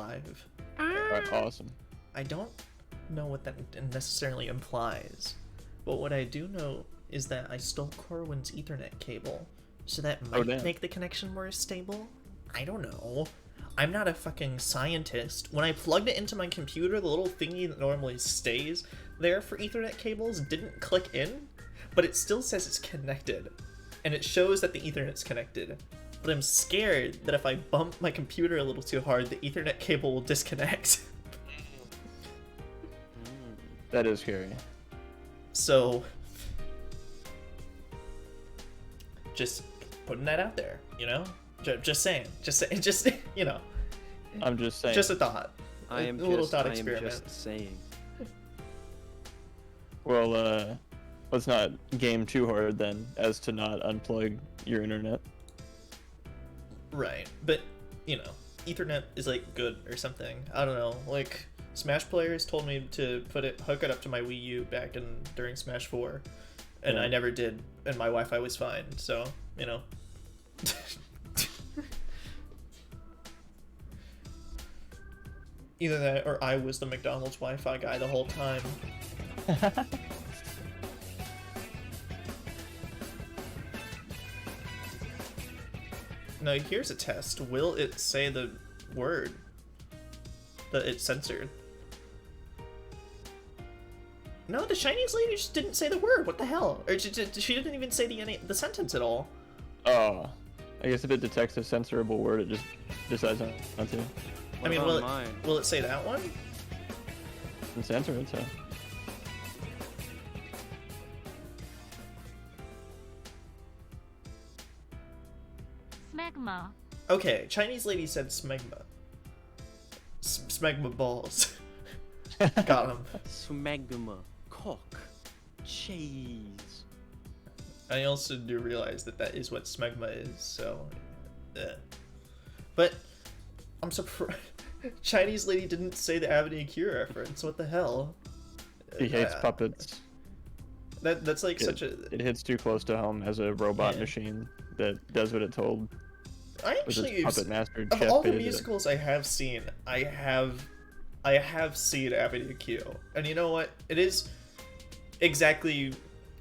live. Alright, awesome. I don't know what that necessarily implies, but what I do know is that I stole Corwin's Ethernet cable, so that might make the connection more stable. I don't know. I'm not a fucking scientist. When I plugged it into my computer, the little thingy that normally stays there for Ethernet cables didn't click in, but it still says it's connected, and it shows that the Ethernet's connected. But I'm scared that if I bump my computer a little too hard, the Ethernet cable will disconnect. That is scary. So, just putting that out there, you know? Just saying, you know. I'm just saying. Just a thought. I am little just, thought I am experiment. just saying. Well, let's not game too hard then, as to not unplug your internet. Right, but, you know, Ethernet is, like, good or something. I don't know, like, Smash players told me to hook it up to my Wii U during Smash 4, and I never did, and my Wi-Fi was fine, so, you know. Either that, or I was the McDonald's Wi-Fi guy the whole time. No, here's a test. Will it say the word that it's censored? No, the Chinese lady just didn't say the word. What the hell? Or she didn't even say the sentence at all. Oh, I guess if it detects a censorable word, it just decides not to. I mean, will it say that one? And censor it, so. Smegma. Okay, Chinese lady said smegma. Smegma balls. Got him. Smegma. Cock. Cheese. I also do realize that is what smegma is, so. But I'm surprised. Chinese lady didn't say the Avenue Q reference. What the hell? He hates puppets. That's like such a. It hits too close to home as a robot machine that does what it told. I actually puppet master of Jeff all the Bezos. musicals I have seen, I have seen Avenue Q, and you know what? It is exactly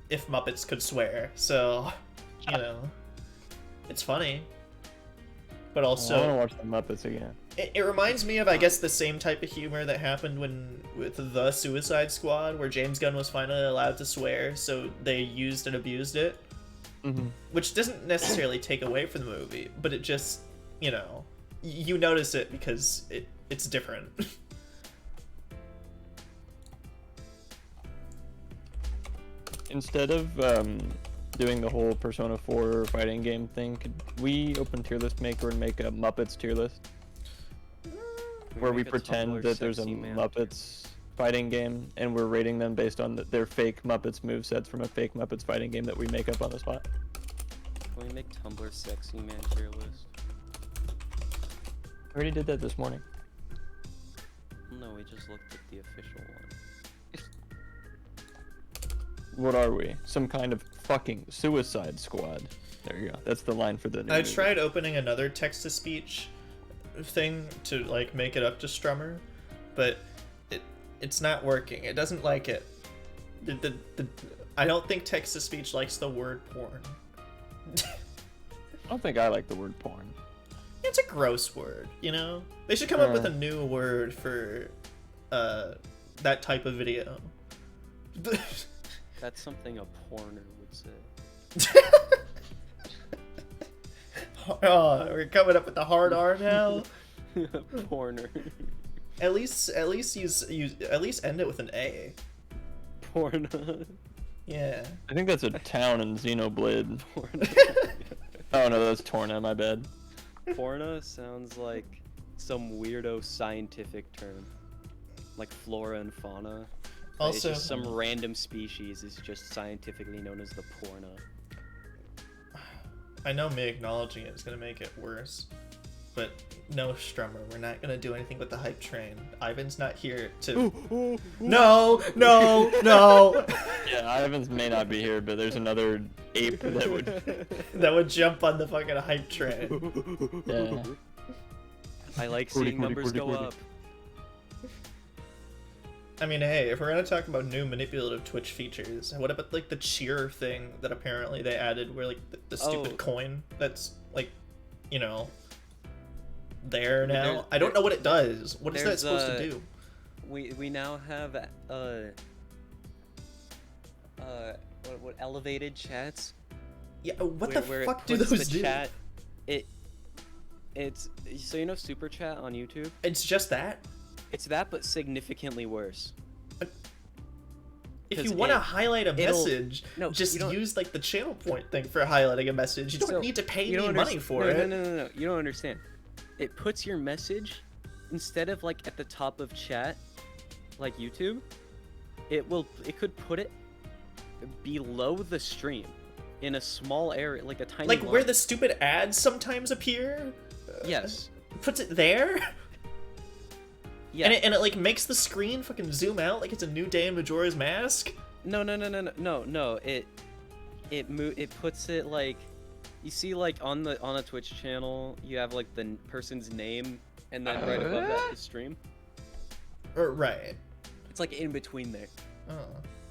if Muppets could swear. So, you know, it's funny, but also I want to watch the Muppets again. It reminds me of, I guess, the same type of humor that happened with the Suicide Squad, where James Gunn was finally allowed to swear, so they used and abused it. Mm-hmm. Which doesn't necessarily take away from the movie, but it just, you know, you notice it because it's different. Instead of doing the whole Persona 4 fighting game thing, could we open tier list maker and make a Muppets tier list? Where we pretend that there's a Muppets fighting game, and we're rating them based on their fake Muppets movesets from a fake Muppets fighting game that we make up on the spot. Can we make Tumblr sexy man tier list? I already did that this morning. No, we just looked at the official one. What are we? Some kind of fucking Suicide Squad. There you go. That's the line for the new I movie. tried opening another text-to-speech thing to, like, make it up to Strummer, but it's not working. It doesn't like it. I don't think text-to-speech likes the word porn. I don't think I like the word porn. It's a gross word, you know? They should come up with a new word for that type of video. That's something a porner would say. Oh, we're coming up with the hard R now. Porner. At least end it with an A. Porna. Yeah. I think that's a town in Xenoblade. Porna. Oh no, that's Torna, my bad. Porna sounds like some weirdo scientific term. Like flora and fauna. Also, it's just some random species is just scientifically known as the porna. I know me acknowledging it is going to make it worse, but no, Strummer, we're not going to do anything with the hype train. Ivan's not here to... No! Yeah, Ivans may not be here, but there's another ape that would... that would jump on the fucking hype train. Yeah. I like seeing numbers go up. I mean, hey, if we're gonna talk about new manipulative Twitch features, what about like the cheer thing that apparently they added, where like the stupid coin that's like, you know, there now? I don't know what it does. What is that supposed to do? We now have what elevated chats? Yeah, what the fuck do those do? Chat, it's so you know Super Chat on YouTube? It's just that? It's that, but significantly worse. If you want to highlight a message, just use like the channel point thing for highlighting a message. You don't need to pay me money for it. No. You don't understand. It puts your message, instead of like at the top of chat, like YouTube, it could put it below the stream in a small area, like a tiny like line. Where the stupid ads sometimes appear. Yes. Puts it there. Yeah. And it like makes the screen fucking zoom out like it's a new day in Majora's Mask. No. It puts it like, you see like on a Twitch channel you have like the person's name and then right above that is stream. Right. It's like in between there. Oh.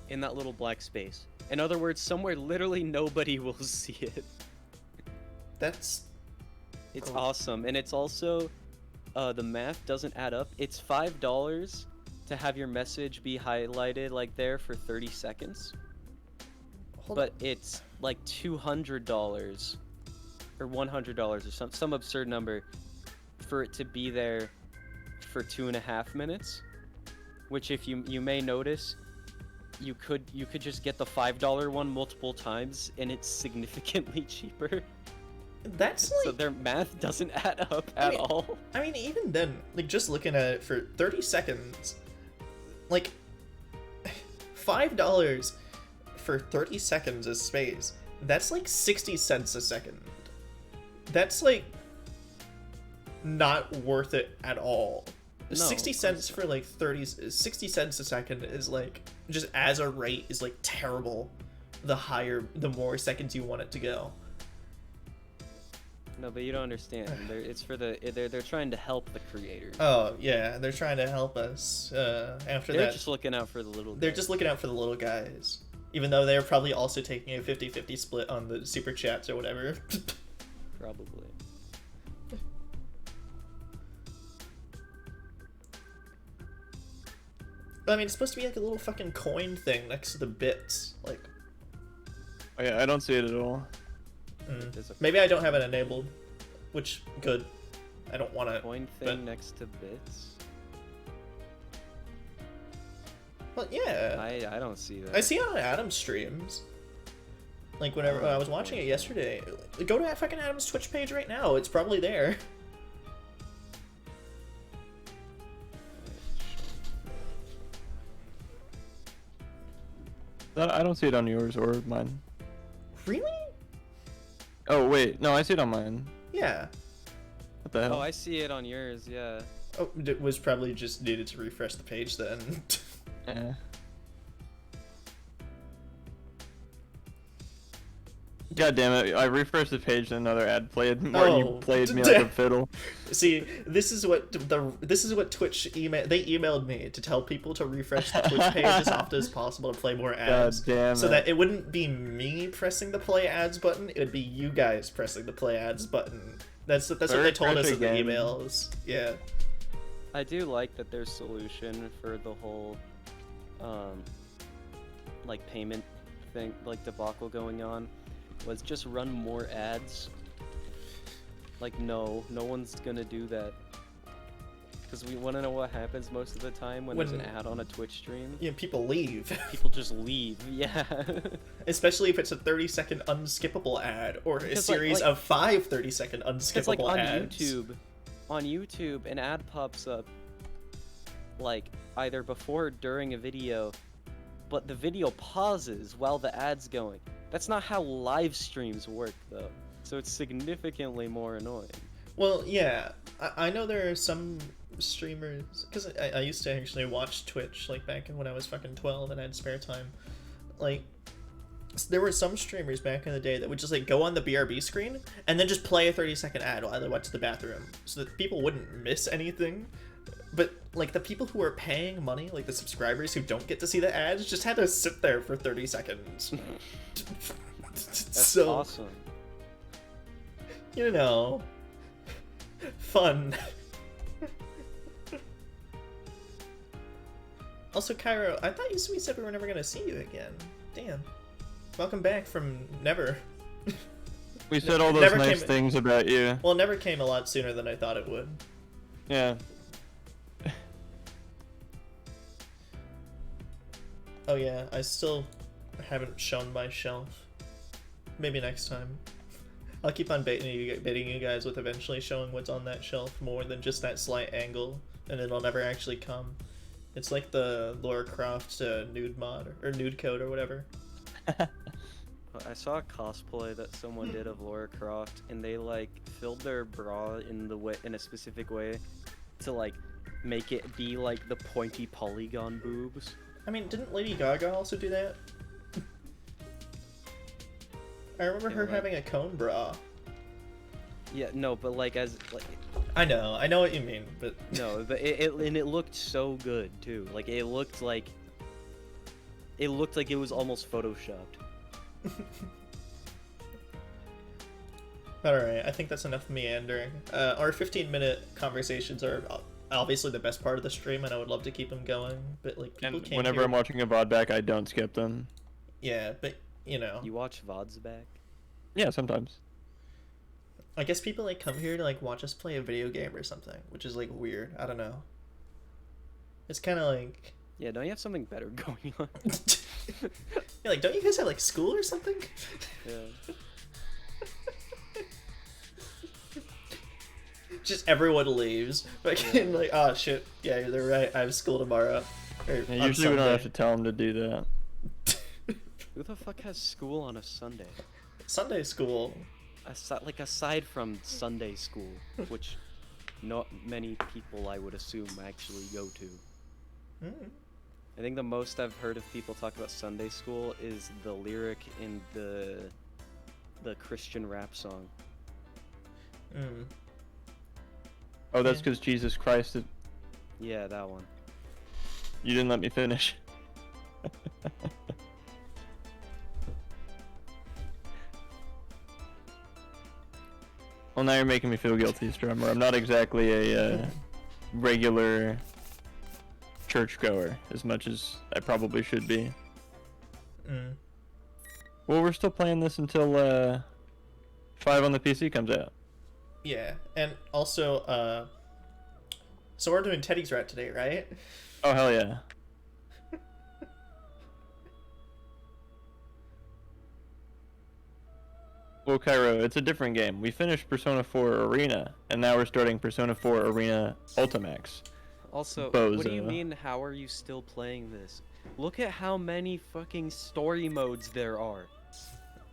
In that little black space. In other words, somewhere literally nobody will see it. It's awesome, and it's also the math doesn't add up. It's $5 to have your message be highlighted like there for 30 seconds. But it's like $200 or $100 or some absurd number for it to be there for 2.5 minutes. Which, if you may notice, you could just get the $5 one multiple times, and it's significantly cheaper. That's like... So their math doesn't add up at all. I mean, even then, like, just looking at it for 30 seconds, like, $5 for 30 seconds of space, that's like 60 cents a second. That's, like, not worth it at all. No, 60 cents for, like, 60 cents a second is, like, just as a rate is, like, terrible the more seconds you want it to go. No, but you don't understand. They're trying to help the creators. Oh yeah, they're trying to help us. They're just looking out for the little guys. They're just looking out for the little guys, even though they're probably also taking a 50-50 split on the super chats or whatever. Probably. I mean, it's supposed to be like a little fucking coin thing next to the bits, like. Oh yeah, I don't see it at all. Maybe I don't have it enabled, which good. I don't want to. Coin thing next to bits. Well, yeah. I don't see that. I see it on Adam's streams. Like when I was watching it yesterday. Go to fucking Adam's Twitch page right now. It's probably there. I don't see it on yours or mine. Really? Oh wait, no, I see it on mine. Yeah. What the hell? Oh, I see it on yours, yeah. Oh, it was probably just needed to refresh the page then. Yeah. God damn it! I refreshed the page and another ad played. You played me like a fiddle. See, this is what Twitch they emailed me to tell people to refresh the Twitch page as often as possible to play more ads. God damn it. So that it wouldn't be me pressing the play ads button, it would be you guys pressing the play ads button. That's what they told us in the emails. Yeah. I do like that their solution for the whole like payment thing, like debacle going on, was just run more ads. Like, no one's gonna do that. Because we want to know what happens most of the time when there's an ad on a Twitch stream. Yeah, people leave. People just leave, yeah. Especially if it's a 30-second unskippable ad, or a series of 5 30-second unskippable ads. On YouTube, an ad pops up, like, either before or during a video, but the video pauses while the ad's going. That's not how live streams work, though. So it's significantly more annoying. Well, yeah. I know there are some streamers, because I used to actually watch Twitch, like, back when I was fucking 12 and I had spare time. Like, there were some streamers back in the day that would just like go on the BRB screen and then just play a 30-second ad while they went to the bathroom so that people wouldn't miss anything. But like the people who are paying money, like the subscribers who don't get to see the ads, just had to sit there for 30 seconds. That's so awesome. You know, fun. Also, Cairo, I thought we said we were never gonna see you again. Damn. Welcome back from never. We said all those nice things about you. Well, it never came a lot sooner than I thought it would. Yeah. Oh yeah, I still haven't shown my shelf. Maybe next time. I'll keep on baiting you guys with eventually showing what's on that shelf more than just that slight angle, and it'll never actually come. It's like the Lara Croft nude mod, or nude code, or whatever. I saw a cosplay that someone did of Lara Croft, and they like filled their bra in a specific way to like make it be like the pointy polygon boobs. I mean, didn't Lady Gaga also do that? I remember her having a cone bra. Yeah, no, but like I know what you mean, but no, but it looked so good too. Like it looked like it was almost photoshopped. Alright, I think that's enough meandering. Our 15-minute conversations are obviously the best part of the stream, and I would love to keep them going, but like people came whenever I'm watching a VOD back, I don't skip them. Yeah, but you know. You watch VODs back? Yeah, sometimes. I guess people like come here to like watch us play a video game or something, which is like weird. I don't know. It's kind of like... Yeah, don't you have something better going on? Yeah, like, don't you guys have like school or something? Yeah. Just everyone leaves. Like, like, oh shit, yeah, they're right. I have school tomorrow. Yeah, usually we don't have to tell them to do that. Who the fuck has school on a Sunday? Sunday school. Like aside from Sunday school, which not many people I would assume actually go to. Mm. I think the most I've heard of people talk about Sunday school is the lyric in the Christian rap song. Mm. Oh, that's because Jesus Christ. Yeah, that one. You didn't let me finish. Well, now you're making me feel guilty, Strummer. I'm not exactly a regular churchgoer as much as I probably should be. Mm. Well, we're still playing this until 5 on the PC comes out. Yeah, and also, so we're doing Teddy's Rat today, right? Oh, hell yeah. Well, Cairo, it's a different game. We finished Persona 4 Arena, and now we're starting Persona 4 Arena Ultimax. Also, Bozo. What do you mean, how are you still playing this? Look at how many fucking story modes there are.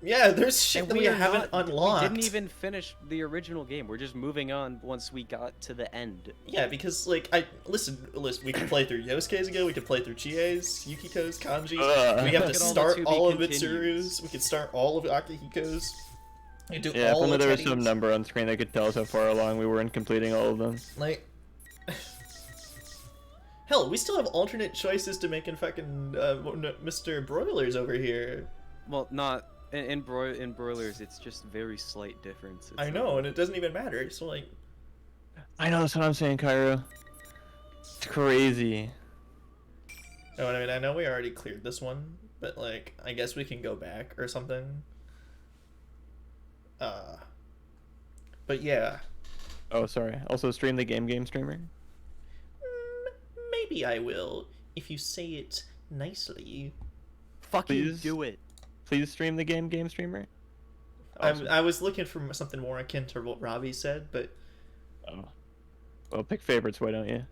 Yeah, there's shit that we haven't unlocked. We didn't even finish the original game. We're just moving on once we got to the end. Yeah, because, like, listen, we can play through Yosuke's again, we can play through Chie's, Yukiko's, Kanji's, we have to start all of Mitsuru's, we can start all of Akihiko's. We do yeah, if all only of there was Teddy's. some number on screen that could tell us how far along we were in completing all of them. Like... Hell, we still have alternate choices to make in fucking Mr. Broilers over here. Well, not... In Broilers, it's just very slight difference. I know, and it doesn't even matter, so like... I know, that's what I'm saying, Cairo. It's crazy. No, I mean, I know we already cleared this one, but like, I guess we can go back or something. But yeah. Oh, sorry. Also, stream the game streamer? Maybe I will, if you say it nicely. Fucking Please do it. Please stream the game streamer? Awesome. I was looking for something more akin to what Robbie said, but... Oh. Well, pick favorites, why don't you?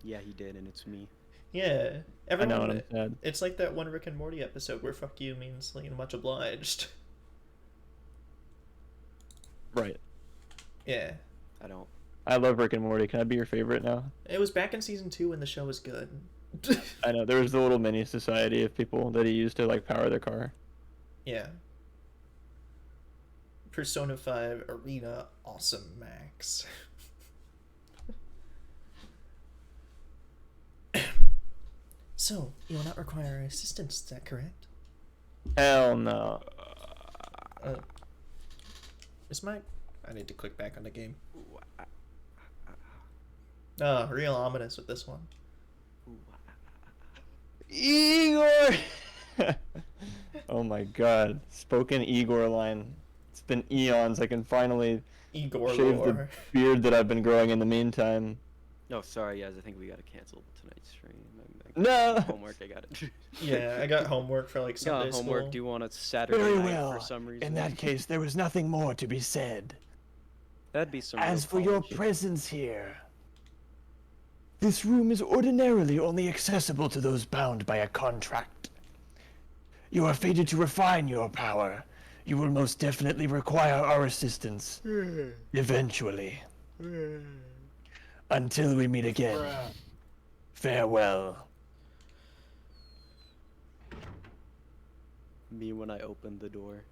Yeah, he did, and it's me. Yeah. Everyone, I know, and I'm sad. It's like that one Rick and Morty episode where fuck you means, like, much obliged. Right. Yeah. I don't. I love Rick and Morty. Can I be your favorite now? It was back in season 2 when the show was good. I know, there was a little mini society of people that he used to, like, power their car. Yeah. Persona 5 Arena Awesome Max. So, you will not require assistance, is that correct? Hell no. Is my... I need to click back on the game. Oh, real ominous with this one. Igor! Oh my god. Spoken Igor line. It's been eons. I can finally Igor shave lore. the beard that I've been growing in the meantime. No, sorry guys, I think we gotta cancel tonight's stream. No! Homework, I got it. Yeah, I got homework for like Sunday school. Homework due on a Saturday Very night well. for some reason. In that case, there was nothing more to be said. That'd be some As real for your college. presence here, this room is ordinarily only accessible to those bound by a contract. You are fated to refine your power. You will most definitely require our assistance. Eventually. Until we meet again. Farewell. Me when I opened the door.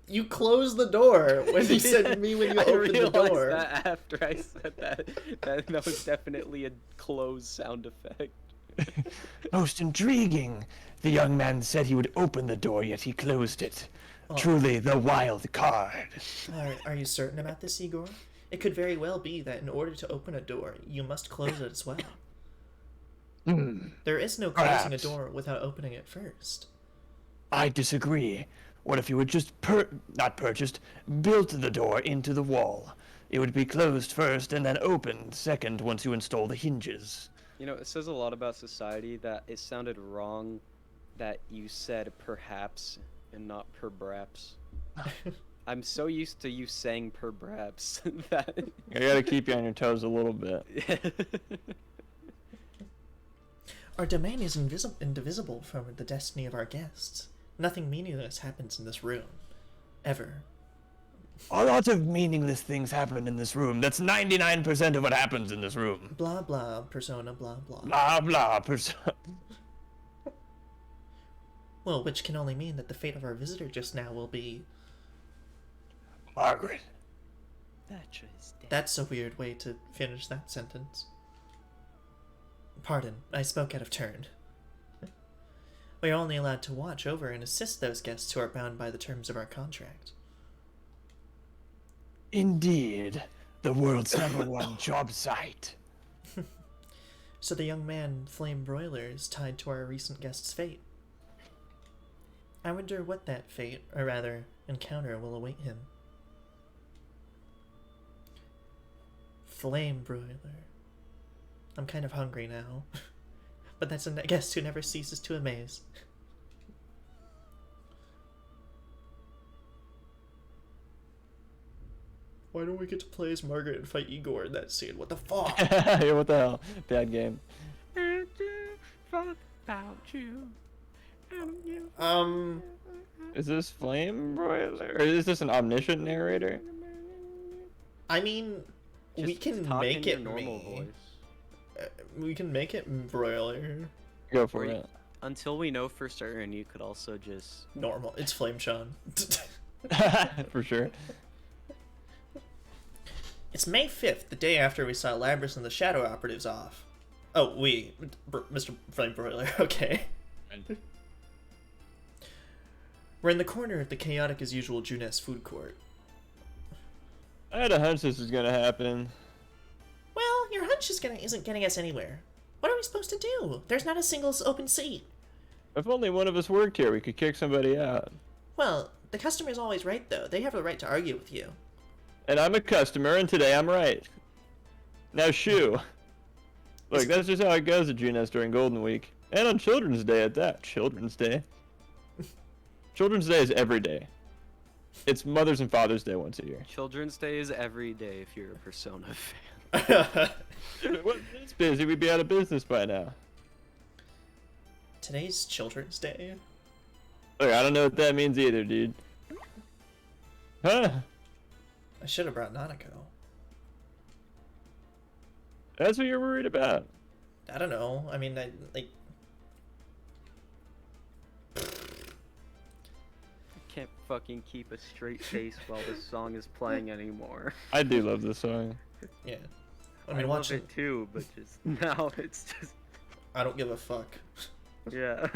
You closed the door when you said me when you opened the door. That after I said that was definitely a close sound effect. Most intriguing. The young man said he would open the door, yet he closed it. Oh. Truly the wild card. Are you certain about this, Igor? It could very well be that in order to open a door, you must close it as well. There is no closing Perhaps. a door without opening it first. I disagree. What if you had just built the door into the wall? It would be closed first and then opened second once you install the hinges. You know, it says a lot about society that it sounded wrong that you said perhaps and not perbraps. I'm so used to you saying perbraps that... I gotta keep you on your toes a little bit. Our domain is indivisible from the destiny of our guests. Nothing meaningless happens in this room. Ever. A lot of meaningless things happen in this room. That's 99% of what happens in this room. Blah blah, persona blah blah. Blah blah, persona. Well, which can only mean that the fate of our visitor just now will be... Margaret. That's a weird way to finish that sentence. Pardon, I spoke out of turn. We are only allowed to watch over and assist those guests who are bound by the terms of our contract. Indeed. The world's #1 job site. So the young man, Flame Broiler, is tied to our recent guest's fate. I wonder what that fate, or rather, encounter will await him. Flame Broiler. I'm kind of hungry now. But that's a guest who never ceases to amaze. Why don't we get to play as Margaret and fight Igor in that scene? What the fuck? Yeah, what the hell? Bad game. Fuck about you. Is this Flame Broiler? Or is this an omniscient narrator? I mean, we Just can talk make in your it normal me. voice. We can make it Broiler. Go for Or it. Until we know for certain, you could also just... Normal. It's Flame Sean. For sure. It's May 5th, the day after we saw Labrys and the Shadow Operatives off. Oh, Mr. Flame Broiler, okay. We're in the corner of the chaotic as usual Junes food court. I had a hunch this was gonna happen. Well, your hunch isn't getting us anywhere. What are we supposed to do? There's not a single open seat. If only one of us worked here, we could kick somebody out. Well, the customer's always right, though. They have the right to argue with you. And I'm a customer, and today I'm right. Now shoo. Look, that's just how it goes at Junes during Golden Week. And on Children's Day at that. Children's Day. Children's Day is every day. It's Mother's and Father's Day once a year. Children's Day is every day if you're a Persona fan. Well, it's busy, we'd be out of business by now. Today's Children's Day? Look, I don't know what that means either, dude. Huh? I should have brought Nanako. That's what you're worried about. I don't know. I mean, like... I can't fucking keep a straight face while this song is playing anymore. I do love this song. Yeah. I mean, watching it too, but just now it's just... I don't give a fuck. Yeah.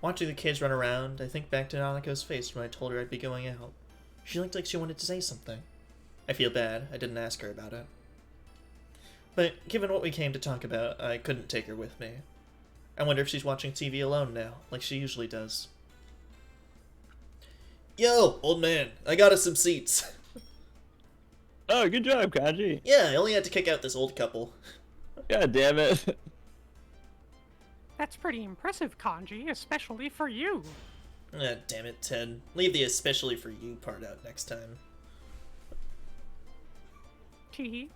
Watching the kids run around, I think back to Naniko's face when I told her I'd be going out. She looked like she wanted to say something. I feel bad, I didn't ask her about it. But given what we came to talk about, I couldn't take her with me. I wonder if she's watching TV alone now, like she usually does. Yo, old man, I got us some seats. Oh, good job, Kanji. Yeah, I only had to kick out this old couple. God damn it. That's pretty impressive, Kanji, especially for you. Ah, damn it, Ted. Leave the especially for you part out next time. Teehee.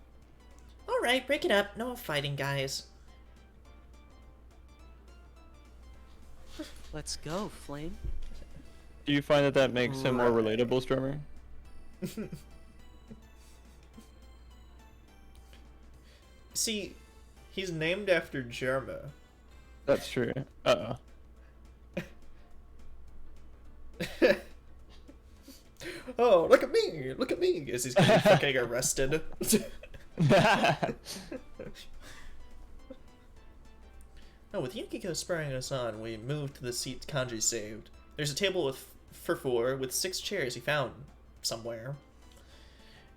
Alright, break it up. No fighting, guys. Let's go, Flame. Do you find that makes him more relatable, Strummer? See, he's named after Germa. That's true. Uh-oh. Oh, look at me! Look at me! As he's getting fucking arrested. Oh, with Yukiko spurring us on, we moved to the seat Kanji saved. There's a table for four with 6 chairs he found somewhere.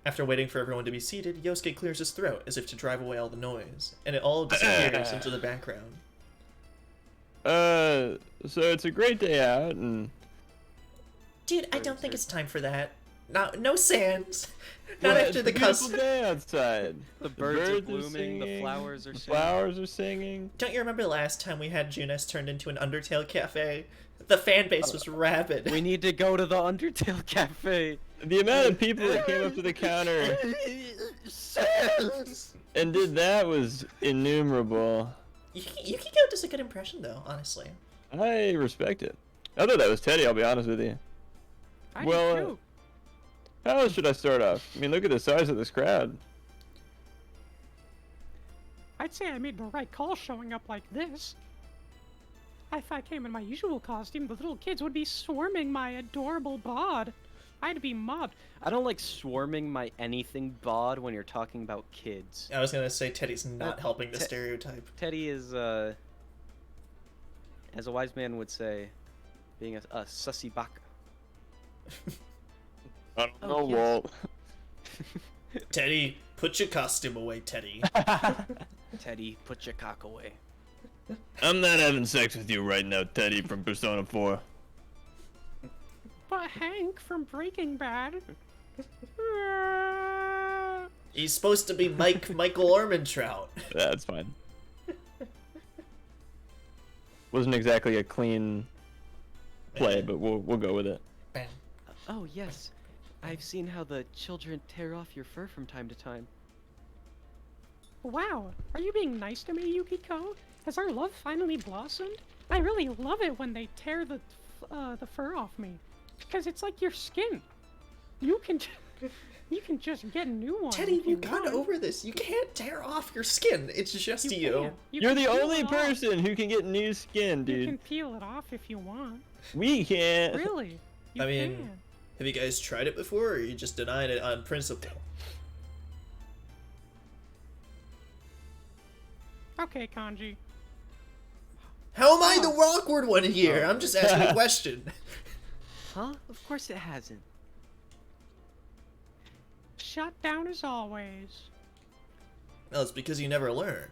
After waiting for everyone to be seated, Yosuke clears his throat as if to drive away all the noise, and it all disappears into the background. So it's a great day out, and... Dude, I don't think it's time for that. No sands. Not Well, after the it's a beautiful custom. day outside. The birds are are blooming, singing, the flowers are the singing. flowers are singing. Don't you remember last time we had Junes turned into an Undertale cafe? The fan base was rabid. We need to go to the Undertale Cafe. The amount of people that came up to the counter and did that was innumerable. Yukiko does a good impression, though, honestly. I respect it. I thought that was Teddy, I'll be honest with you. I Well, do too. How should I start off? I mean, look at the size of this crowd. I'd say I made the right call showing up like this. If I came in my usual costume, the little kids would be swarming my adorable bod. I'd be mobbed. I don't like swarming my anything bod when you're talking about kids. I was gonna say Teddy's not helping the stereotype. Teddy is, as a wise man would say, being a sussy baka. I don't Oh, know, yes. Walt. Teddy, put your costume away, Teddy. Teddy, put your cock away. I'm not having sex with you right now, Teddy from Persona 4. But Hank from Breaking Bad. He's supposed to be Michael Ormantrout. That's fine. Wasn't exactly a clean play, but we'll go with it. Bam. Oh, yes. I've seen how the children tear off your fur from time to time. Wow, are you being nice to me, Yukiko? Has our love finally blossomed? I really love it when they tear the fur off me, because it's like your skin. You can just get a new one. Teddy, if you got want. over this. You can't tear off your skin. It's just you. can. You're can the peel only it off. person who can get new skin, You can dude. peel it off if you want. We can't. Really? You I mean, can. have you guys tried it before, or you just denied it on principle? Okay, Kanji. How am I the awkward one here? I'm just asking a question. Huh? Of course it hasn't. Shut down as always. Well, it's because you never learn.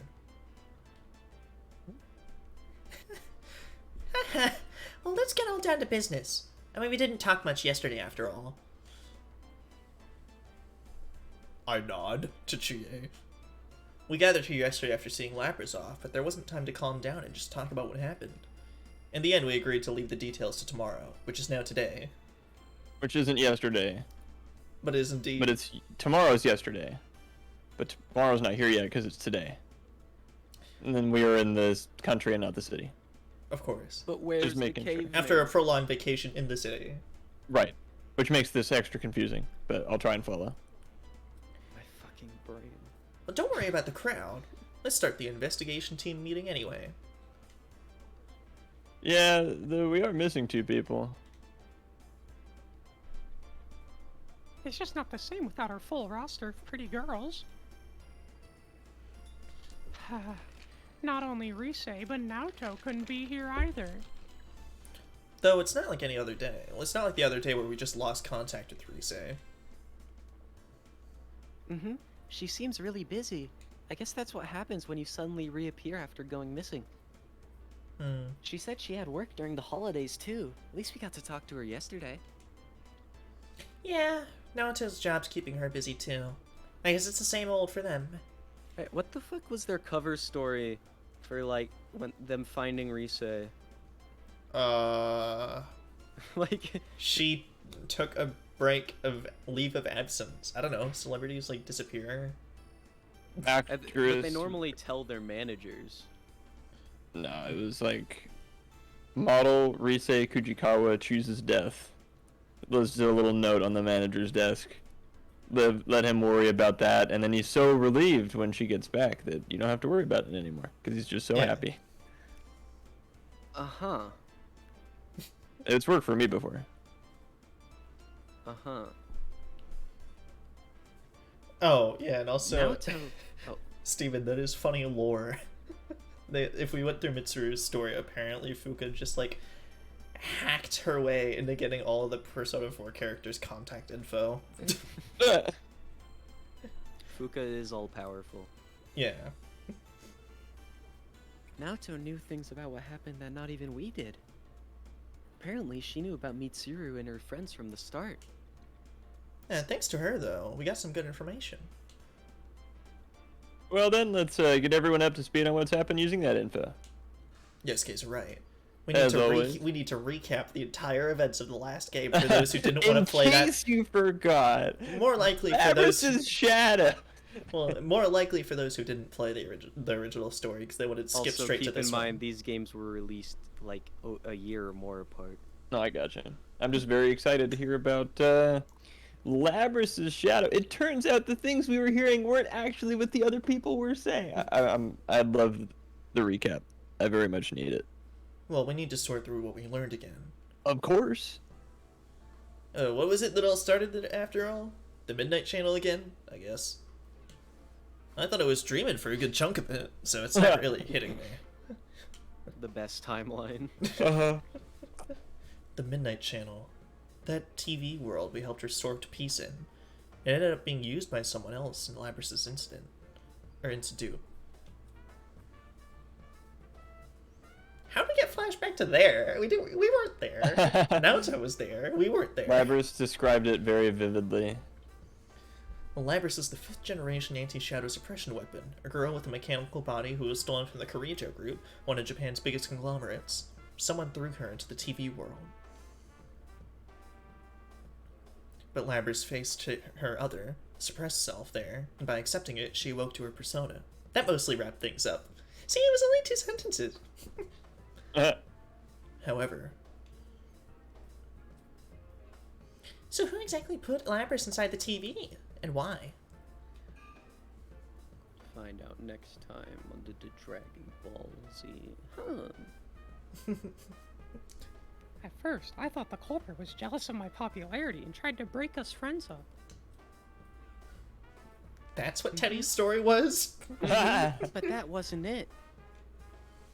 Well, let's get all down to business. I mean, we didn't talk much yesterday after all. I nod to Chie. We gathered here yesterday after seeing Lapras off, but there wasn't time to calm down and just talk about what happened. In the end, we agreed to leave the details to tomorrow, which is now today. Which isn't yesterday. But is indeed. But it's tomorrow's yesterday. But tomorrow's not here yet because it's today. And then we are in this country and not the city. Of course. But where's the making sure. caveman? After a prolonged vacation in the city. Right. Which makes this extra confusing, but I'll try and follow. My fucking brain. But don't worry about the crowd. Let's start the investigation team meeting anyway. Yeah, we are missing 2 people. It's just not the same without our full roster of pretty girls. Not only Rise, but Naoto couldn't be here either. Though it's not like any other day. Well, it's not like the other day where we just lost contact with Rise. Mm-hmm. She seems really busy. I guess that's what happens when you suddenly reappear after going missing. She said she had work during the holidays too. At least we got to talk to her yesterday. Yeah, Naoto's job's keeping her busy too. I guess it's the same old for them. Hey, what the fuck was their cover story for, like, when them finding Rise? Like... She took a leave of absence. I don't know, celebrities, like, disappear. But they normally tell their managers. No, it was like... Model Rise Kujikawa chooses death. There's a little note on the manager's desk. Let him worry about that, and then he's so relieved when she gets back that you don't have to worry about it anymore, because he's just so happy. Uh-huh. It's worked for me before. Uh-huh. Oh, yeah, and also... Oh. Steven, that is funny lore. If we went through Mitsuru's story, apparently Fuka just, like, hacked her way into getting all of the Persona 4 characters' contact info. Fuka is all-powerful. Yeah. Naoto knew things about what happened that not even we did. Apparently, she knew about Mitsuru and her friends from the start. Yeah, thanks to her, though, we got some good information. Well then, let's get everyone up to speed on what's happened using that info. Yosuke's right. We need to recap the entire events of the last game for those who didn't want to play that. In case you forgot. More likely for those. Shadow. Well, more likely for those who didn't play the original story because they wanted to skip also, straight to this keep in mind one. these games were released like a year or more apart. No, I gotcha. I'm just very excited to hear about Labrys's shadow. It turns out the things we were hearing weren't actually what the other people were saying. I love the recap. I very much need it. Well, we need to sort through what we learned again. Of course. What was it that all started it after all? The Midnight Channel again, I guess. I thought I was dreaming for a good chunk of it, so it's not really hitting me. The best timeline. The Midnight Channel. That TV world we helped restore to peace in. It ended up being used by someone else in Labrys's institute. How did we get flashback to there? We weren't there. Naoto was there. We weren't there. Labrys described it very vividly. Well, Labrys is the 5th generation anti-shadow suppression weapon, a girl with a mechanical body who was stolen from the Karijo Group, one of Japan's biggest conglomerates. Someone threw her into the TV world. But Labrys faced her other, suppressed self there, and by accepting it, she awoke to her persona. That mostly wrapped things up. See, it was only 2 sentences. However... So who exactly put Labrys inside the TV? And why? Find out next time on the Dragon Ball Z. Huh. At first, I thought the culprit was jealous of my popularity and tried to break us friends up. That's what Teddy's story was? But that wasn't it.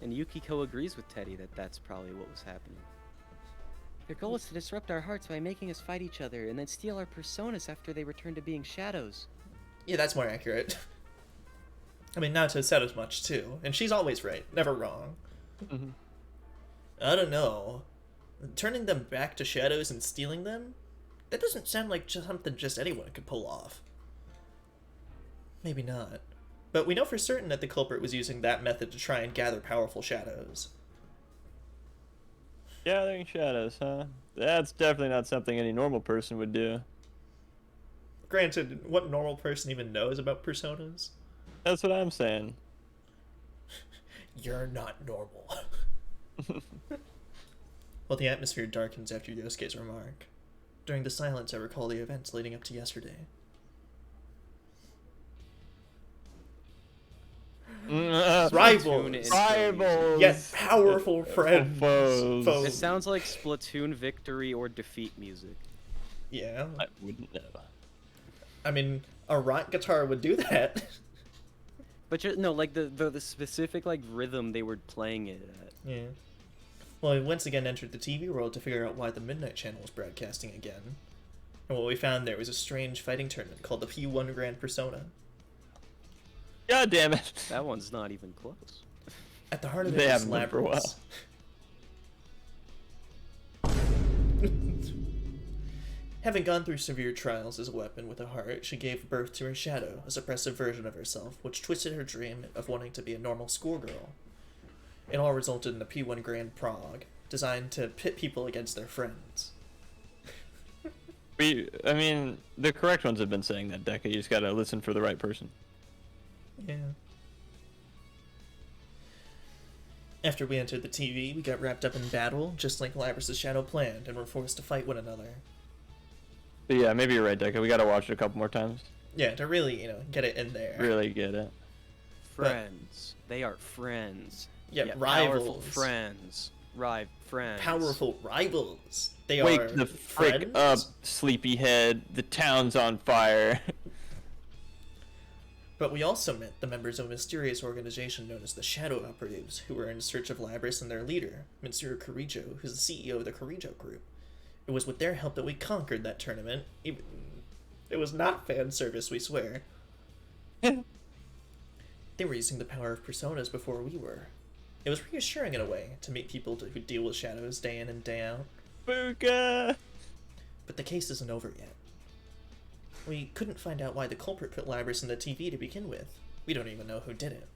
And Yukiko agrees with Teddy that that's probably what was happening. Their goal is to disrupt our hearts by making us fight each other and then steal our personas after they return to being shadows. Yeah, that's more accurate. I mean, Naoto said as much, too. And she's always right, never wrong. Mm-hmm. I don't know. Turning them back to shadows and stealing them? That doesn't sound like something just anyone could pull off. Maybe not. But we know for certain that the culprit was using that method to try and gather powerful shadows. Gathering shadows, huh? That's definitely not something any normal person would do. Granted, what normal person even knows about personas? That's what I'm saying. You're not normal. Well, the atmosphere darkens after Yosuke's remark. During the silence, I recall the events leading up to yesterday. Rivals. Rivals. Yet powerful friends. Foes. It sounds like Splatoon victory or defeat music. Yeah. I wouldn't know. I mean, a rock guitar would do that. But no, like the specific like rhythm they were playing it at. Yeah. Well, we once again entered the TV world to figure out why the Midnight Channel was broadcasting again. And what we found there was a strange fighting tournament called the P1 Grand Persona. God damn it. That one's not even close. At the heart of it They is haven't been for a Labyrinth. Having gone through severe trials as a weapon with a heart, she gave birth to her shadow, a suppressive version of herself, which twisted her dream of wanting to be a normal schoolgirl. It all resulted in the P1 Grand Prague, designed to pit people against their friends. I mean, the correct ones have been saying that, Deca. You just gotta listen for the right person. Yeah. After we entered the TV, we got wrapped up in battle, just like Labrys' shadow planned, and were forced to fight one another. But yeah, maybe you're right, Deca. We gotta watch it a couple more times. Yeah, to really, get it in there. Really get it. Friends. They are friends. Yeah, powerful rivals. Friends. Friends. Powerful rivals. They Wake are the frick friends? up, sleepyhead. The town's on fire. But we also met the members of a mysterious organization known as the Shadow Operatives, who were in search of Labrys and their leader, Mitsuru Kirijo, who's the CEO of the Kirijo Group. It was with their help that we conquered that tournament. It was not fan service, we swear. They were using the power of personas before we were. It was reassuring in a way to meet people who deal with shadows day in and day out. Booga! But the case isn't over yet. We couldn't find out why the culprit put Labrys in the TV to begin with. We don't even know who did it.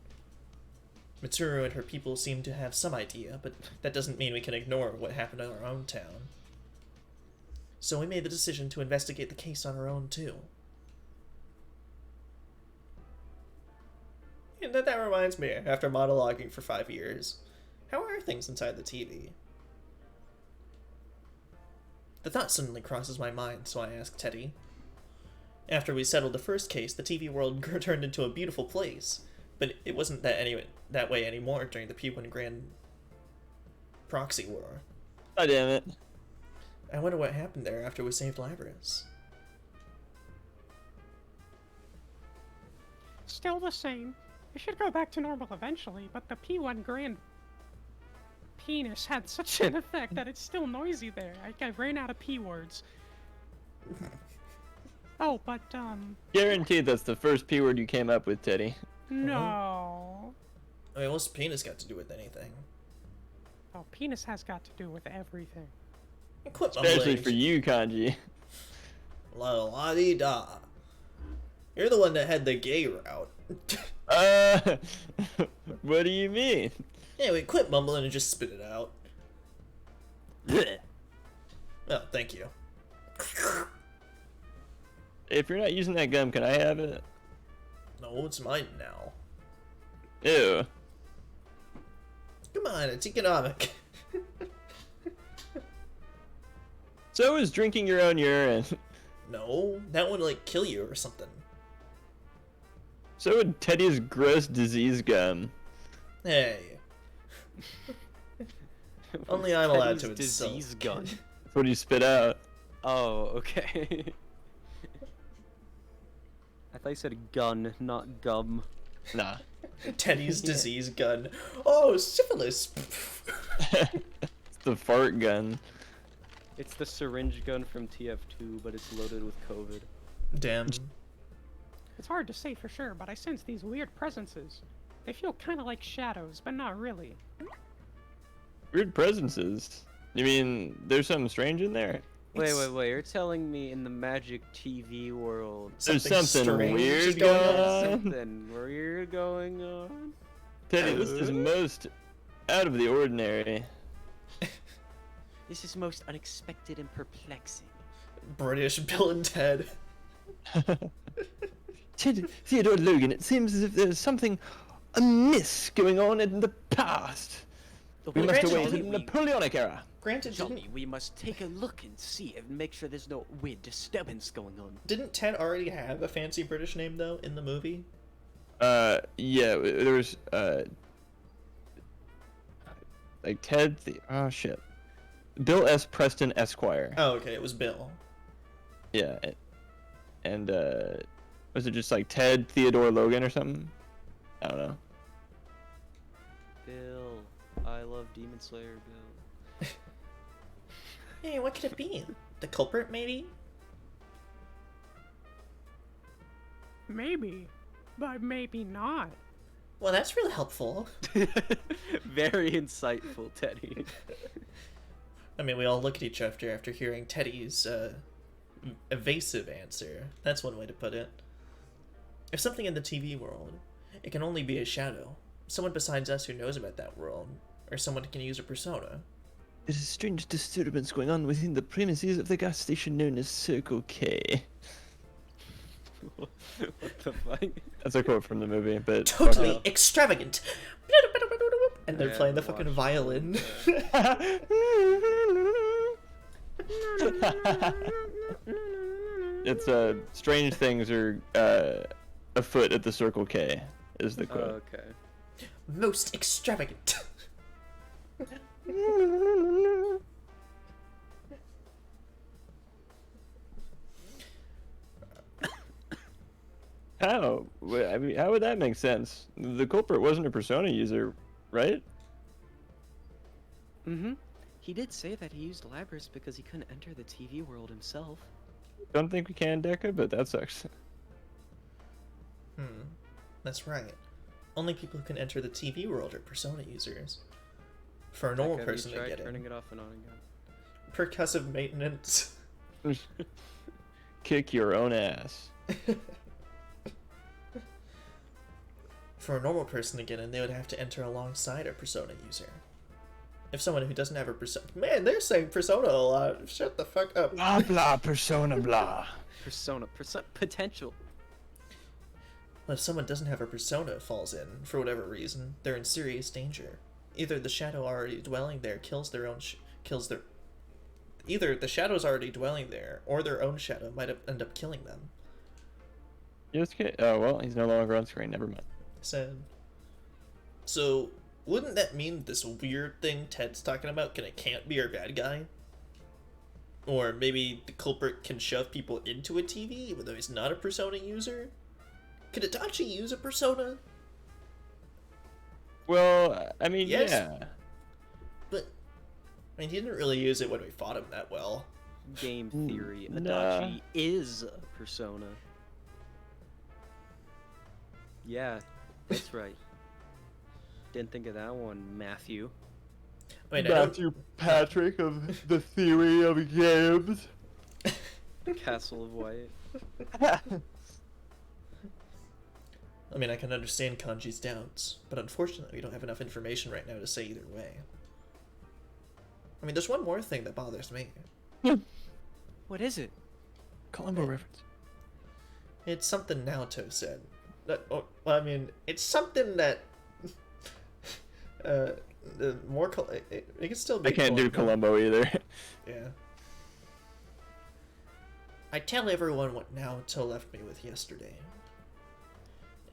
Mitsuru and her people seem to have some idea, but that doesn't mean we can ignore what happened in our own town. So we made the decision to investigate the case on our own, too. And that reminds me, after monologuing for 5 years, how are things inside the TV? The thought suddenly crosses my mind, so I ask Teddy. After we settled the first case, the TV world turned into a beautiful place, but it wasn't that way anymore during the P1 Grand Proxy War. God damn it. I wonder what happened there after we saved Labrys. Still the same. It should go back to normal eventually, but the P1 Grand penis had such an effect that it's still noisy there. I ran out of P words. Oh, but, Guaranteed that's the first P word you came up with, Teddy. no. I mean, what's penis got to do with anything? Oh, penis has got to do with everything. Quit Especially mumbling. for you, Kanji. La-la-dee-da. You're the one that had the gay route. What do you mean? Anyway, quit mumbling and just spit it out. Oh, thank you. If you're not using that gum, can I have it? No, it's mine now. Ew. Come on, it's economic. So is drinking your own urine. No, that would, like, kill you or something. So would Teddy's gross disease gum. Hey. Only I'm allowed to Teddy's insult. disease gun. That's what he spit out. Oh, okay. I thought you said gun, not gum. Nah. Teddy's disease gun. Oh, syphilis. It's the fart gun. It's the syringe gun from TF2, but it's loaded with COVID. Damn. It's hard to say for sure, but I sense these weird presences. They feel kind of like shadows, but not really. Weird presences. You mean there's something strange in there? Wait, you're telling me in the magic TV world There's Something something strange weird is going going on? on? something weird going on? Teddy, this is most out of the ordinary. This is most unexpected and perplexing. British Bill and Ted. Theodore Logan, it seems as if there's something amiss going on in the past. We must granted, await the we- Napoleonic era. Granted, Johnny, we must take a look and see and make sure there's no weird disturbance going on. didn't Ted already have a fancy British name, though, in the movie? Yeah, there was, like Ted. Oh shit. Bill S. Preston Esquire. Oh, okay, it was Bill. Yeah, and was it just like Ted Theodore Logan or something? I don't know. Bill, I love Demon Slayer. Bill. Hey, what could it be? The culprit, maybe? Maybe, but maybe not. Well, that's really helpful. Very insightful, Teddy. I mean, we all look at each other after hearing Teddy's evasive answer. That's one way to put it. If something in the TV world, it can only be a shadow. Someone besides us who knows about that world, or someone who can use a persona. There's a strange disturbance going on within the premises of the gas station known as Circle K. What the fuck? That's a quote from the movie, but Totally extravagant. And they're playing the fucking violin. It's strange things are afoot at the Circle K is the quote. Okay. Most extravagant. How? I mean, how would that make sense? The culprit wasn't a Persona user, right? Mm-hmm. He did say that he used Labrys because he couldn't enter the TV world himself. Don't think we can, Deca, but that sucks. That's right. Only people who can enter the TV world are Persona users. For a normal Like, have you person to tried get in. turning it off and on again? Percussive maintenance. Kick your own ass. For a normal person to get in, they would have to enter alongside a Persona user. If someone who doesn't have a Persona... Man, they're saying Persona a lot. Shut the fuck up. Blah blah persona blah. Persona potential. Well, if someone doesn't have a Persona falls in, for whatever reason, they're in serious danger. Either the shadow already dwelling there Either the shadow's already dwelling there, or their own shadow might end up killing them. Yes, oh, well, he's no longer on screen. Never mind. Sad. So, wouldn't that mean this weird thing Ted's talking about can't be our bad guy? Or maybe the culprit can shove people into a TV even though he's not a Persona user? Could Itachi use a Persona? Well, I mean, Yes. yeah. But, I mean, he didn't really use it when we fought him that well. Game theory. Nah. Adachi is a Persona. Yeah, that's right. Didn't think of that one, Matthew. Wait, I don't... Matthew Patrick of the theory of games. Castle of White. I mean, I can understand Kanji's doubts, but unfortunately we don't have enough information right now to say either way. I mean, there's one more thing that bothers me. What is it? Columbo reference. It's something Naoto said. Well, I mean, it's something that... the more... It can still be... I can't do Columbo either. Yeah. I tell everyone what Naoto left me with yesterday.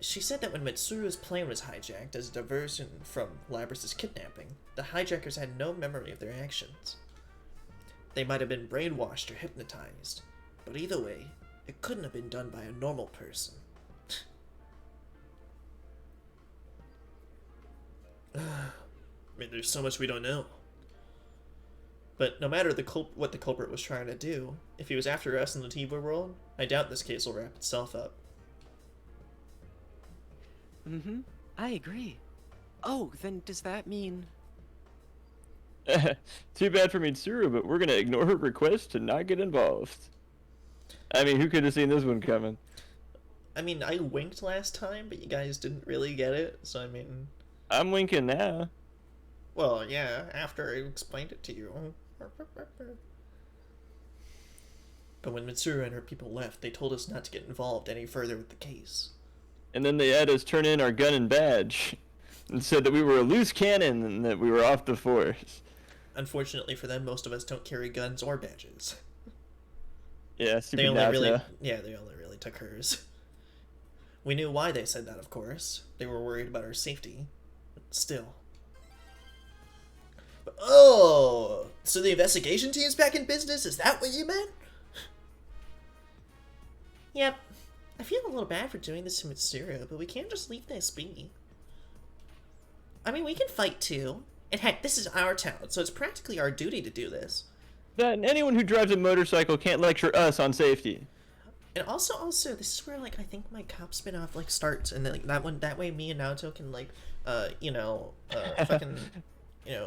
She said that when Mitsuru's plane was hijacked as a diversion from Labrys' kidnapping, the hijackers had no memory of their actions. They might have been brainwashed or hypnotized, but either way, it couldn't have been done by a normal person. I mean, there's so much we don't know. But no matter what the culprit was trying to do, if he was after us in the TV world, I doubt this case will wrap itself up. Mm-hmm. I agree. Oh, then does that mean... Too bad for Mitsuru, but we're gonna ignore her request to not get involved. I mean, who could have seen this one coming? I mean, I winked last time, but you guys didn't really get it, so I mean... I'm winking now. Well, yeah, after I explained it to you. But when Mitsuru and her people left, they told us not to get involved any further with the case. And then they had us turn in our gun and badge and said that we were a loose cannon and that we were off the force. Unfortunately for them, most of us don't carry guns or badges. Yeah, stupid They only NASA. they only really took hers. We knew why they said that, of course. They were worried about our safety. But still. Oh, so the investigation team's back in business? Is that what you meant? Yep. I feel a little bad for doing this to Mitsuru, but we can't just leave this be. I mean, we can fight too. And heck, this is our town, so it's practically our duty to do this. Then anyone who drives a motorcycle can't lecture us on safety. And also, this is where, like, I think my cop spin-off, like, starts, and then, like, that way me and Naruto can, like, fucking,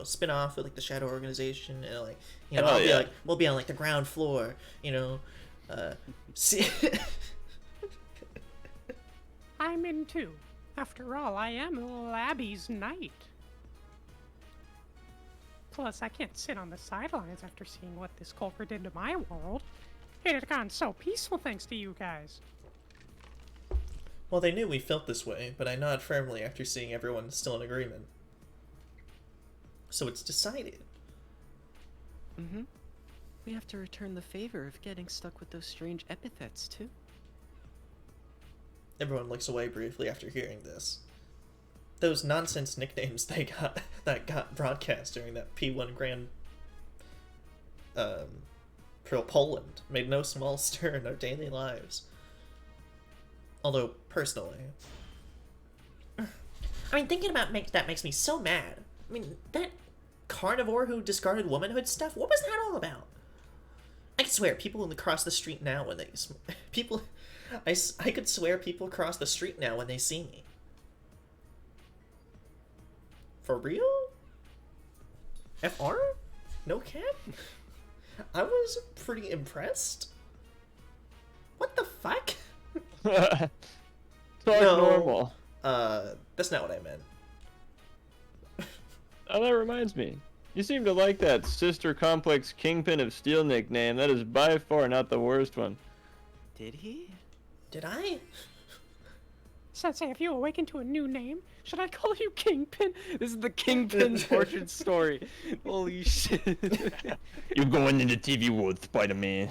spin off with, like, the Shadow Organization, and, like, we'll be on, like, the ground floor, see... I'm in too. After all, I am Labby's knight. Plus, I can't sit on the sidelines after seeing what this culprit did to my world. It had gone so peaceful thanks to you guys. Well, they knew we felt this way, but I nod firmly after seeing everyone still in agreement. So it's decided. Mm-hmm. We have to return the favor of getting stuck with those strange epithets, too. Everyone looks away briefly after hearing this. Those nonsense nicknames that got broadcast during that P1 Grand Poland made no small stir in our daily lives. Although, personally... I mean, thinking about that makes me so mad. I mean, that carnivore who discarded womanhood stuff, what was that all about? I could swear people across the street now when they... I could swear people cross the street now when they see me. For real? FR? No cap? I was pretty impressed. What the fuck? Talk normal. That's not what I meant. Oh, that reminds me. You seem to like that Sister Complex Kingpin of Steel nickname. That is by far not the worst one. Did he? Did I? Sensei, have you awakened to a new name? Should I call you Kingpin? This is the Kingpin's origin story. Holy shit. You're going in the TV world, Spider-Man.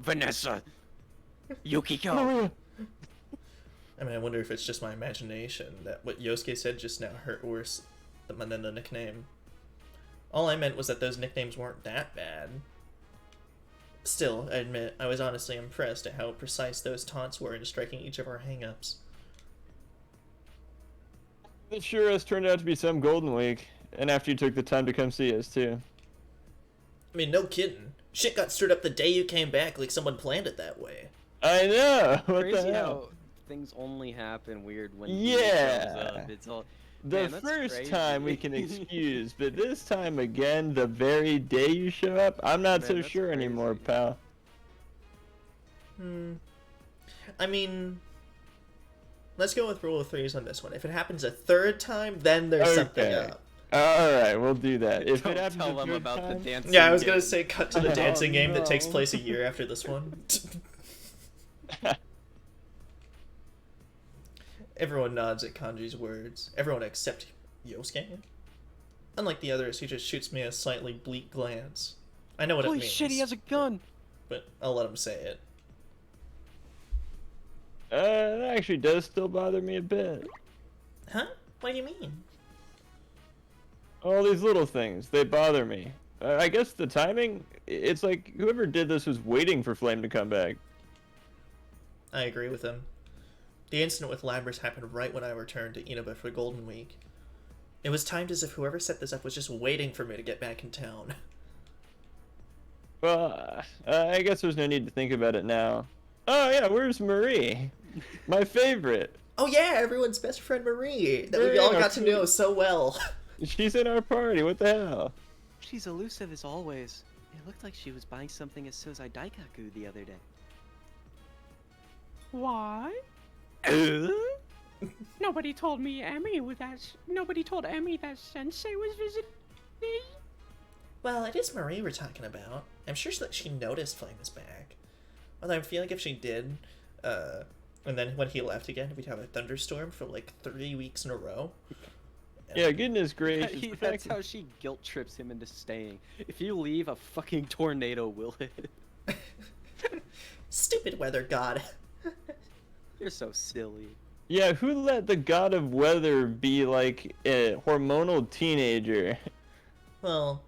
Vanessa. Yukiko. I mean, I wonder if it's just my imagination that what Yosuke said just now hurt worse than the nickname. All I meant was that those nicknames weren't that bad. Still, I admit, I was honestly impressed at how precise those taunts were in striking each of our hang-ups. It sure has turned out to be some golden week. And after you took the time to come see us, too. I mean, no kidding. Shit got stirred up the day you came back like someone planned it that way. I know! What Crazy the hell? how things only happen weird when Yeah. he shows up. It's all... The Man, that's first crazy. time we can excuse, but this time again, the very day you show up, I'm not Man, so that's sure anymore, crazy. pal. I mean, let's go with rule of threes on this one. If it happens a third time, then there's something up. Alright, we'll do that. If Don't it happens tell a them third about time, the dancing Yeah, I was gonna game. say cut to the dancing game that takes no. place a year after this one. Everyone nods at Kanji's words. Everyone except Yosuke. Unlike the others, he just shoots me a slightly bleak glance. I know what Holy it means. shit, he has a gun! But I'll let him say it. That actually does still bother me a bit. Huh? What do you mean? All these little things, they bother me. I guess the timing, it's like whoever did this was waiting for Flame to come back. I agree with him. The incident with Labrys happened right when I returned to Inaba for Golden Week. It was timed as if whoever set this up was just waiting for me to get back in town. Well, I guess there's no need to think about it now. Oh yeah, where's Marie? My favorite. Oh yeah, everyone's best friend Marie, that we Marie, all our got to know so well. She's in our party, what the hell? She's elusive as always. It looked like she was buying something at Sozai Daikaku the other day. Why? Nobody told me Nobody told Emmy that Sensei was visiting. Well, it is Marie we're talking about. I'm sure that she noticed Flame is back. Although I feel like if she did, and then when he left again, we'd have a thunderstorm for like 3 weeks in a row. Yeah, goodness gracious. That's how she guilt trips him into staying. If you leave, a fucking tornado will hit. Stupid weather god. You're so silly. Yeah, who let the god of weather be like a hormonal teenager? Well,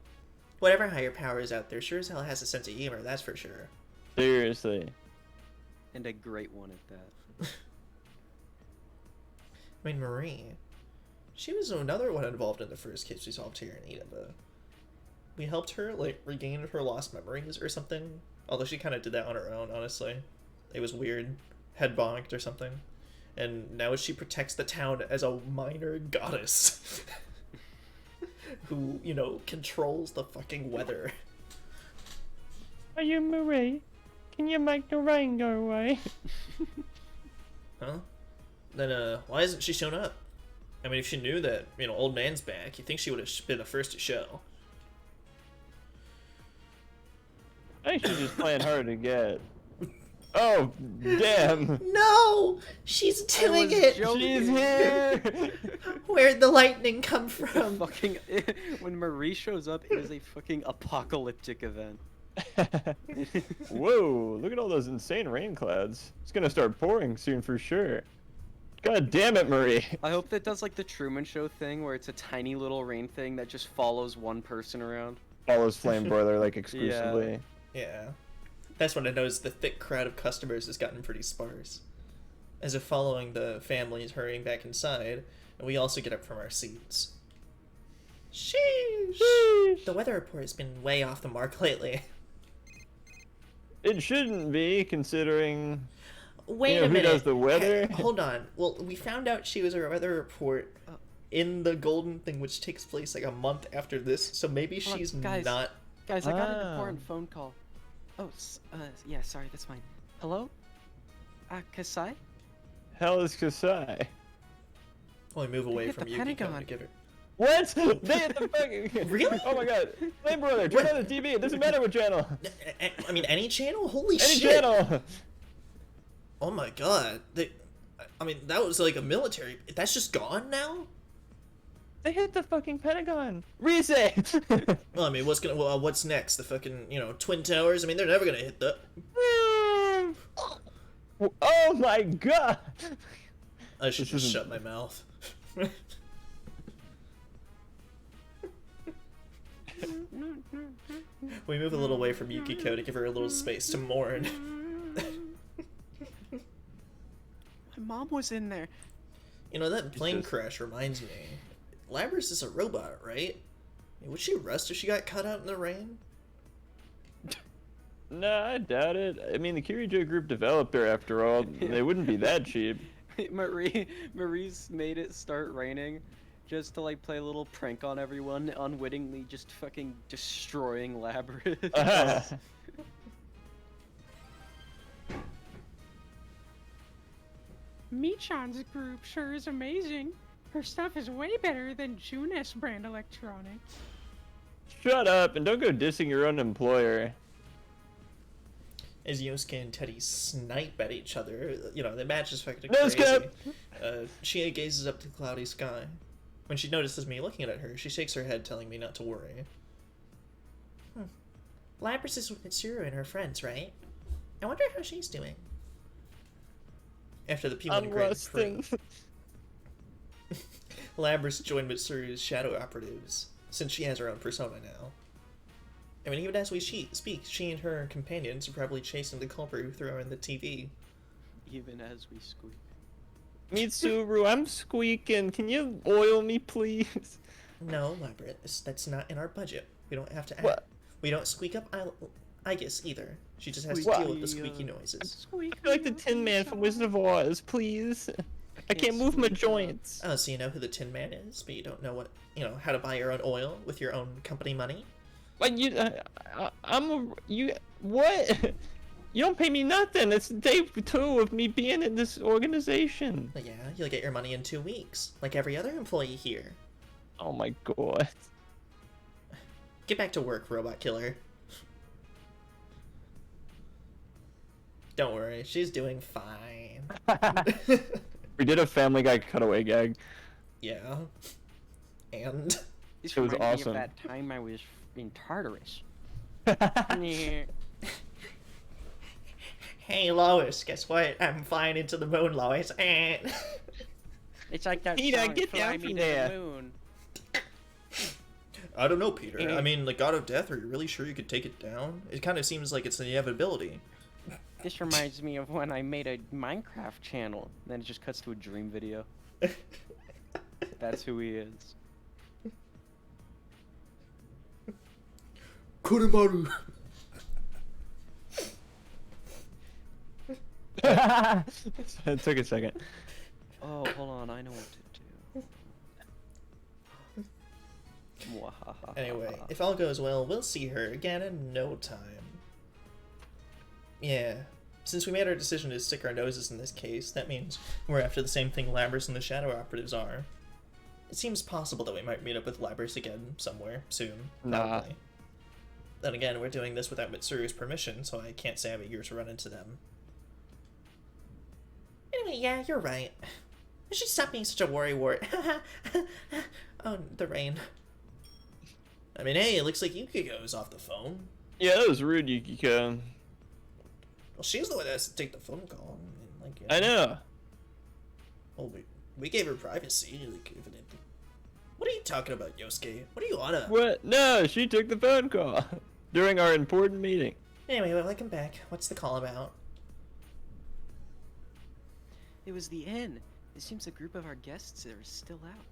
whatever higher power is out there sure as hell has a sense of humor, that's for sure. Seriously. And a great one at that. I mean, Marie, she was another one involved in the first case we solved here in Edinburgh. We helped her, like, regain her lost memories or something. Although she kind of did that on her own, honestly. It was weird. Head bonked or something. And now she protects the town as a minor goddess. Who, you know, controls the fucking weather. Are you Marie? Can you make the rain go away? Huh? Then, why hasn't she shown up? I mean, if she knew that, you know, old man's back, you'd think she would have been the first to show. I think she's just playing hard to get. Oh, damn. No! She's doing it! She's here! Where'd the lightning come from? Fucking when Marie shows up, it is a fucking apocalyptic event. Whoa, look at all those insane rain clouds. It's gonna start pouring soon for sure. God damn it, Marie. I hope that does like the Truman Show thing where it's a tiny little rain thing that just follows one person around. Follows Flame Broiler like exclusively. Yeah. That's when it knows the thick crowd of customers has gotten pretty sparse. As if following the families hurrying back inside, and we also get up from our seats. Sheesh! The weather report has been way off the mark lately. It shouldn't be, considering Wait you know, a minute. who does the weather. Hold on. Well, we found out she was a weather report in the Golden thing, which takes place like a month after this, so maybe Hold on, she's guys. not... Guys, I got an important phone call. Oh, yeah, sorry, that's mine. Hello? Kasai? Hell is Kasai. Only move away hit from the you Pentagon. to give it. What? They hit the fucking... Really? Oh my god. Flame Broiler, turn on the TV. It doesn't matter what channel. I mean, any channel? Holy Any shit! channel. Oh my god. I mean, that was like a military... That's just gone now? They hit the fucking Pentagon. Reset. Well, I mean, what's next? The fucking, you know, Twin Towers? I mean, they're never gonna hit that. Oh my god. I should just shut my mouth. We move a little away from Yukiko to give her a little space to mourn. My mom was in there. You know, that plane crash reminds me. Labrys is a robot, right? Would she rust if she got cut out in the rain? No, I doubt it. I mean, the Kirijo group developed her after all. They wouldn't be that cheap. Marie's made it start raining just to like play a little prank on everyone, unwittingly just fucking destroying Labrys. Michan's group sure is amazing. Her stuff is way better than Junis brand electronics. Shut up and don't go dissing your own employer. As Yosuke and Teddy snipe at each other, you know, the match is fucking No crazy. skip! She gazes up to the cloudy sky. When she notices me looking at her, she shakes her head, telling me not to worry. Labrys is with Mitsuru and her friends, right? I wonder how she's doing. After the P1 Grand Prix, Labrys joined Mitsuru's shadow operatives, since she has her own persona now. I mean, even as we speak, she and her companions are probably chasing the culprit who threw her in the TV. Even as we squeak. Mitsuru, I'm squeaking. Can you oil me, please? No, Labrys, that's not in our budget. We don't have to add. What? We don't squeak up Aegis either. She just has to What? deal with the squeaky noises. I feel like the Tin Man from Wizard of Oz, please. I can't move my joints. Oh, so you know who the Tin Man is, but you don't know how to buy your own oil with your own company money? Like what? You don't pay me nothing. It's day 2 of me being in this organization. But yeah, you'll get your money in 2 weeks, like every other employee here. Oh my god. Get back to work, robot killer. Don't worry, she's doing fine. We did a Family Guy cutaway gag. Yeah. And? This It was reminded me awesome. of that time I was in Tartarus. Hey Lois, guess what? I'm flying into the moon, Lois. It's like that Peter, song, get Fly down Me from to there. the Moon. I don't know, Peter. I mean, like, God of Death, are you really sure you could take it down? It kind of seems like it's an inevitability. This reminds me of when I made a Minecraft channel. Then it just cuts to a dream video. That's who he is. Korimaru. It took a second. Oh, hold on, I know what to do. Anyway, if all goes well, we'll see her again in no time. Yeah, since we made our decision to stick our noses in this case, that means we're after the same thing Labrys and the Shadow Operatives are. It seems possible that we might meet up with Labrys again somewhere soon. Nah. Probably. Then again, we're doing this without Mitsuru's permission, so I can't say I'm eager to run into them. Anyway, yeah, you're right. I should stop being such a worrywart. Oh, the rain. I mean, hey, it looks like Yukiko's off the phone. Yeah, that was rude, Yukiko. Well, she's the one that has to take the phone call. I mean, like, I know. Well, we gave her privacy, like, evidently. What are you talking about, Yosuke? What are you on a... What? No, she took the phone call during our important meeting. Anyway, welcome back. What's the call about? It was the inn. It seems a group of our guests are still out.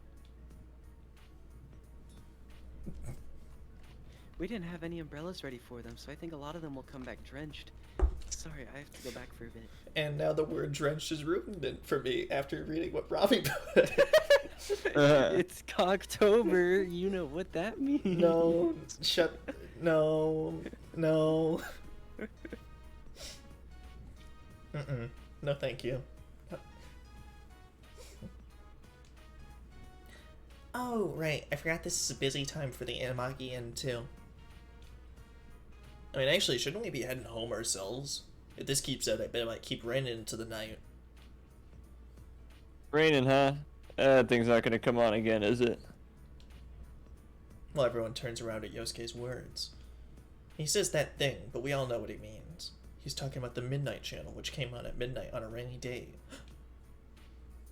We didn't have any umbrellas ready for them, so I think a lot of them will come back drenched. Sorry, I have to go back for a bit. And now the word drenched is ruined it for me after reading what Robbie put. It's Cocktober. You know what that means. No, shut... No. No. Mm-mm. No, thank you. Oh, right. I forgot this is a busy time for the Inamaki Inn, too. I mean, actually, shouldn't we be heading home ourselves? If this keeps out, I bet it might keep raining into the night. Raining, huh? That thing's not gonna come on again, is it? Well, everyone turns around at Yosuke's words. He says that thing, but we all know what he means. He's talking about the Midnight Channel, which came on at midnight on a rainy day.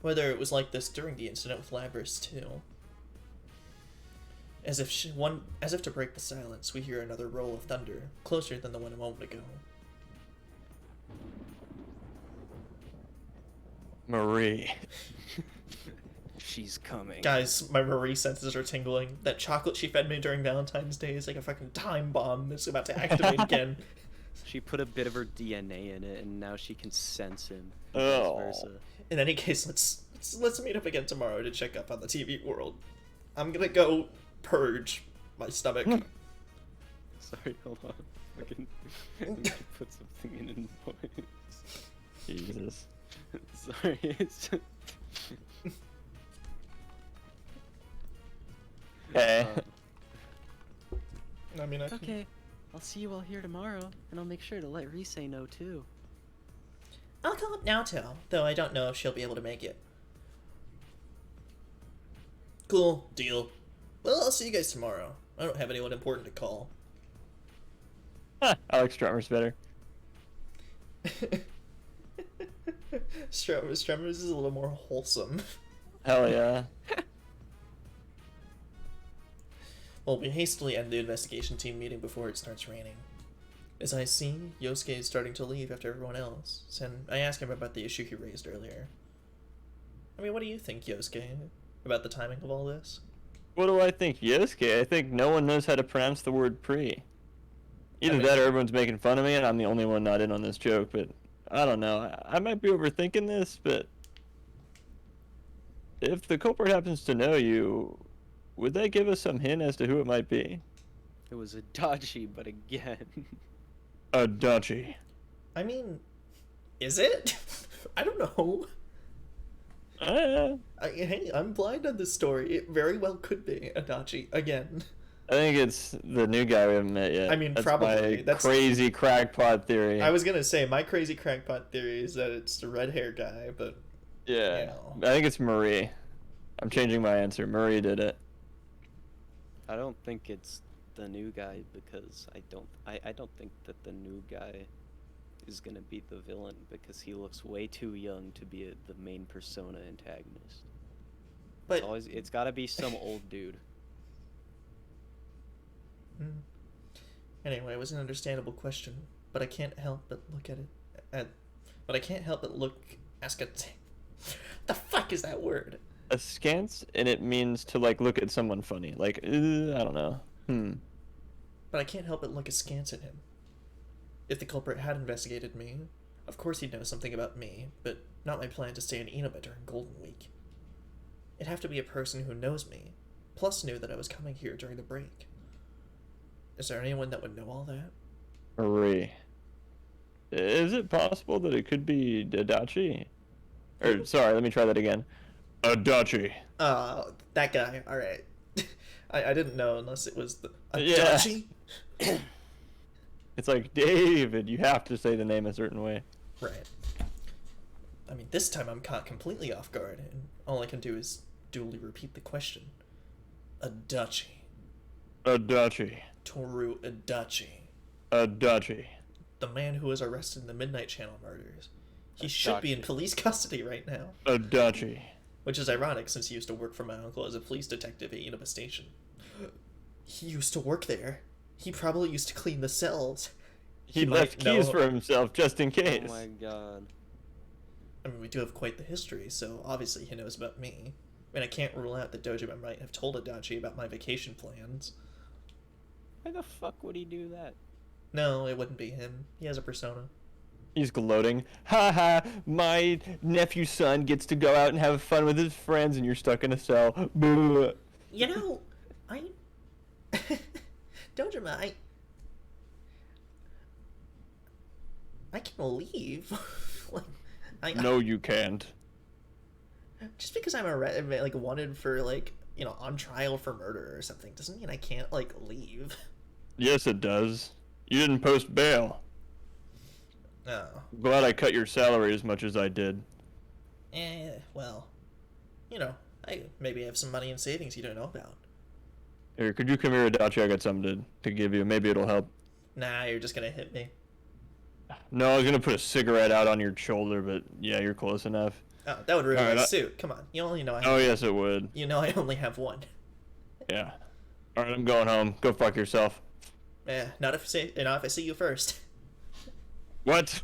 Whether it was like this during the incident with Labrys, too. As if to break the silence, we hear another roll of thunder, closer than the one a moment ago. Marie. She's coming. Guys, my Marie senses are tingling. That chocolate she fed me during Valentine's Day is like a fucking time bomb that's about to activate again. She put a bit of her DNA in it, and now she can sense him. Oh. Vice versa. In any case, let's meet up again tomorrow to check up on the TV world. I'm gonna go purge my stomach. Sorry, hold on. I can put something in voice. Jesus. Sorry, it's just... Okay. I mean, Okay, I'll see you all here tomorrow, and I'll make sure to let Rise know too. I'll call up Naoto, though I don't know if she'll be able to make it. Cool, deal. Well, I'll see you guys tomorrow. I don't have anyone important to call. I like Strummers better. Strummers is a little more wholesome. Hell yeah. Well, we hastily end the investigation team meeting before it starts raining. As I see, Yosuke is starting to leave after everyone else, and I ask him about the issue he raised earlier. I mean, what do you think, Yosuke, about the timing of all this? What do I think, Yosuke? I think no one knows how to pronounce the word pre. Either that or everyone's making fun of me and I'm the only one not in on this joke, but I don't know. I might be overthinking this, but if the culprit happens to know you, would that give us some hint as to who it might be? It was Adachi, but again. Adachi. I mean, is it? I don't know. Hey, I'm blind on this story. It very well could be Adachi again. I think it's the new guy we haven't met yet. I mean, that's probably. My That's crazy crackpot theory. I was gonna say my crazy crackpot theory is that it's the red hair guy, but yeah, you know. I think it's Marie. I'm changing my answer. Marie did it. I don't think it's the new guy because I don't think that the new guy is gonna be the villain because he looks way too young to be the main Persona antagonist. But It's gotta be some old dude. Anyway, it was an understandable question, but I can't help but look at it. But I can't help but ask a. The fuck is that word? Askance, and it means to like look at someone funny. Like, I don't know. But I can't help but look askance at him. If the culprit had investigated me, of course he'd know something about me, but not my plan to stay in Inaba during Golden Week. It'd have to be a person who knows me, plus knew that I was coming here during the break. Is there anyone that would know all that? Marie. Is it possible that it could be Adachi? Or, sorry, let me try that again. Adachi. That guy, alright. I didn't know unless it was the Adachi? Yeah. It's like, David, you have to say the name a certain way. Right. I mean, this time I'm caught completely off guard, and all I can do is duly repeat the question. Adachi. Adachi. Toru Adachi. Adachi. The man who was arrested in the Midnight Channel murders. He should be in police custody right now. Adachi. Which is ironic since he used to work for my uncle as a police detective at Inaba Station. He used to work there. He probably used to clean the cells. He left keys for himself just in case. Oh my god. I mean, we do have quite the history, so obviously he knows about me. I mean, I can't rule out that Dojima might have told Adachi about my vacation plans. Why the fuck would he do that? No, it wouldn't be him. He has a persona. He's gloating. Ha ha, my nephew's son gets to go out and have fun with his friends and you're stuck in a cell. Boo. You know, Dojima, I can leave. No, you can't. Just because I'm wanted for on trial for murder or something doesn't mean I can't leave. Yes, it does. You didn't post bail. No. Glad I cut your salary as much as I did. Well, maybe I have some money in savings you don't know about. Here, could you come here, Adachi? I got something to give you. Maybe it'll help. Nah, you're just gonna hit me. No, I was gonna put a cigarette out on your shoulder, but yeah, you're close enough. Oh, that would ruin my suit. Come on, you only know I have yes, it would. You know I only have one. Yeah. Alright, I'm going home. Go fuck yourself. Not if I see you first. What?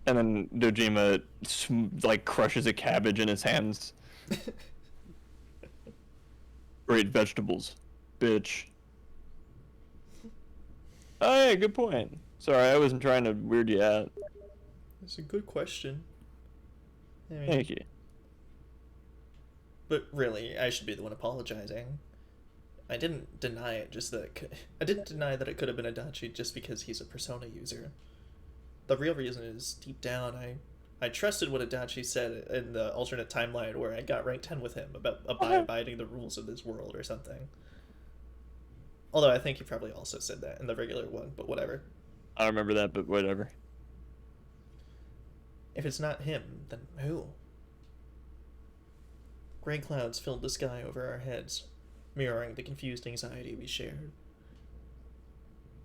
And then Dojima crushes a cabbage in his hands. Great vegetables, bitch. Oh yeah, good point. Sorry, I wasn't trying to weird you out. That's a good question. Thank you. But really, I should be the one apologizing. I didn't deny it, I didn't deny that it could have been Adachi just because he's a Persona user. The real reason is, deep down, I trusted what Adachi said in the alternate timeline where I got rank 10 with him about abiding the rules of this world or something. Although I think he probably also said that in the regular one, but whatever. I don't remember that, but whatever. If it's not him, then who? Gray clouds filled the sky over our heads, mirroring the confused anxiety we shared.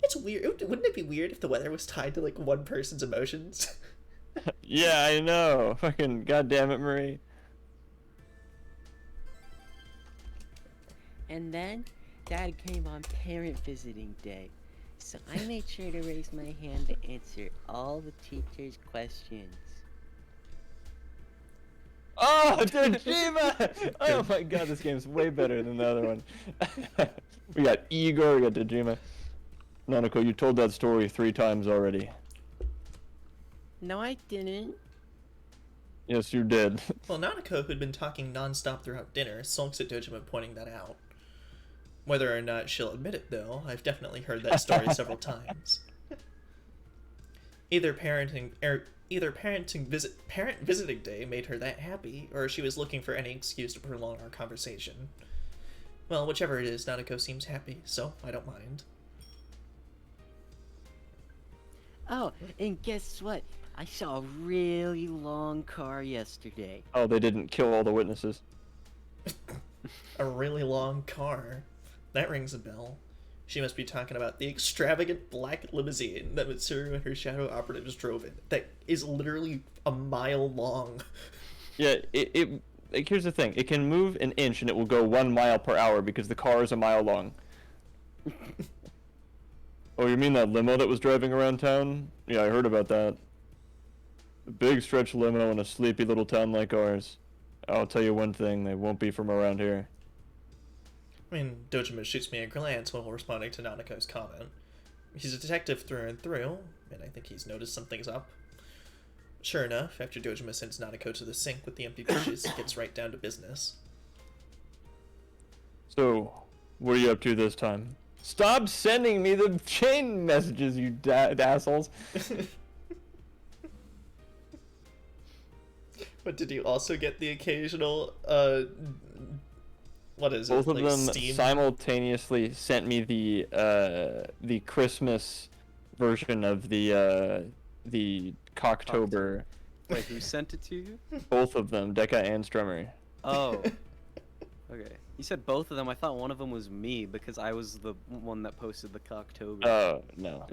It's weird. Wouldn't it be weird if the weather was tied to one person's emotions? Yeah, I know. Fucking goddamn it, Marie. And then Dad came on parent visiting day, so I made sure to raise my hand to answer all the teacher's questions. Oh, Dojima! Oh my god, this game's way better than the other one. We got Igor, we got Dojima. Nanako, you told that story 3 times already. No, I didn't. Yes, you did. Well, Nanako, who'd been talking non-stop throughout dinner, sulks at Dojima pointing that out. Whether or not she'll admit it, though, I've definitely heard that story several times. Parent visiting day made her that happy, or she was looking for any excuse to prolong our conversation. Well, whichever it is, Nanako seems happy, so I don't mind. Oh, and guess what? I saw a really long car yesterday. Oh, they didn't kill all the witnesses. A really long car. That rings a bell. She must be talking about the extravagant black limousine that Mitsuru and her shadow operatives drove in. That is literally a mile long. Yeah, like, here's the thing. It can move an inch and it will go 1 mile per hour because the car is a mile long. Oh, you mean that limo that was driving around town? Yeah, I heard about that. A big stretch limo in a sleepy little town like ours. I'll tell you one thing, they won't be from around here. I mean, Dojima shoots me a glance while responding to Nanako's comment. He's a detective through and through, and I think he's noticed something's up. Sure enough, after Dojima sends Nanako to the sink with the empty dishes, he gets right down to business. So, what are you up to this time? Stop sending me the chain messages, you assholes! But did you also get the occasional, what is it? Both of like them Steam? simultaneously sent me the Christmas version of the Cocktober. Wait, who sent it to you? Both of them, Deca and Strummer. Oh. Okay. You said both of them. I thought one of them was me because I was the one that posted the Cocktober. Oh, no.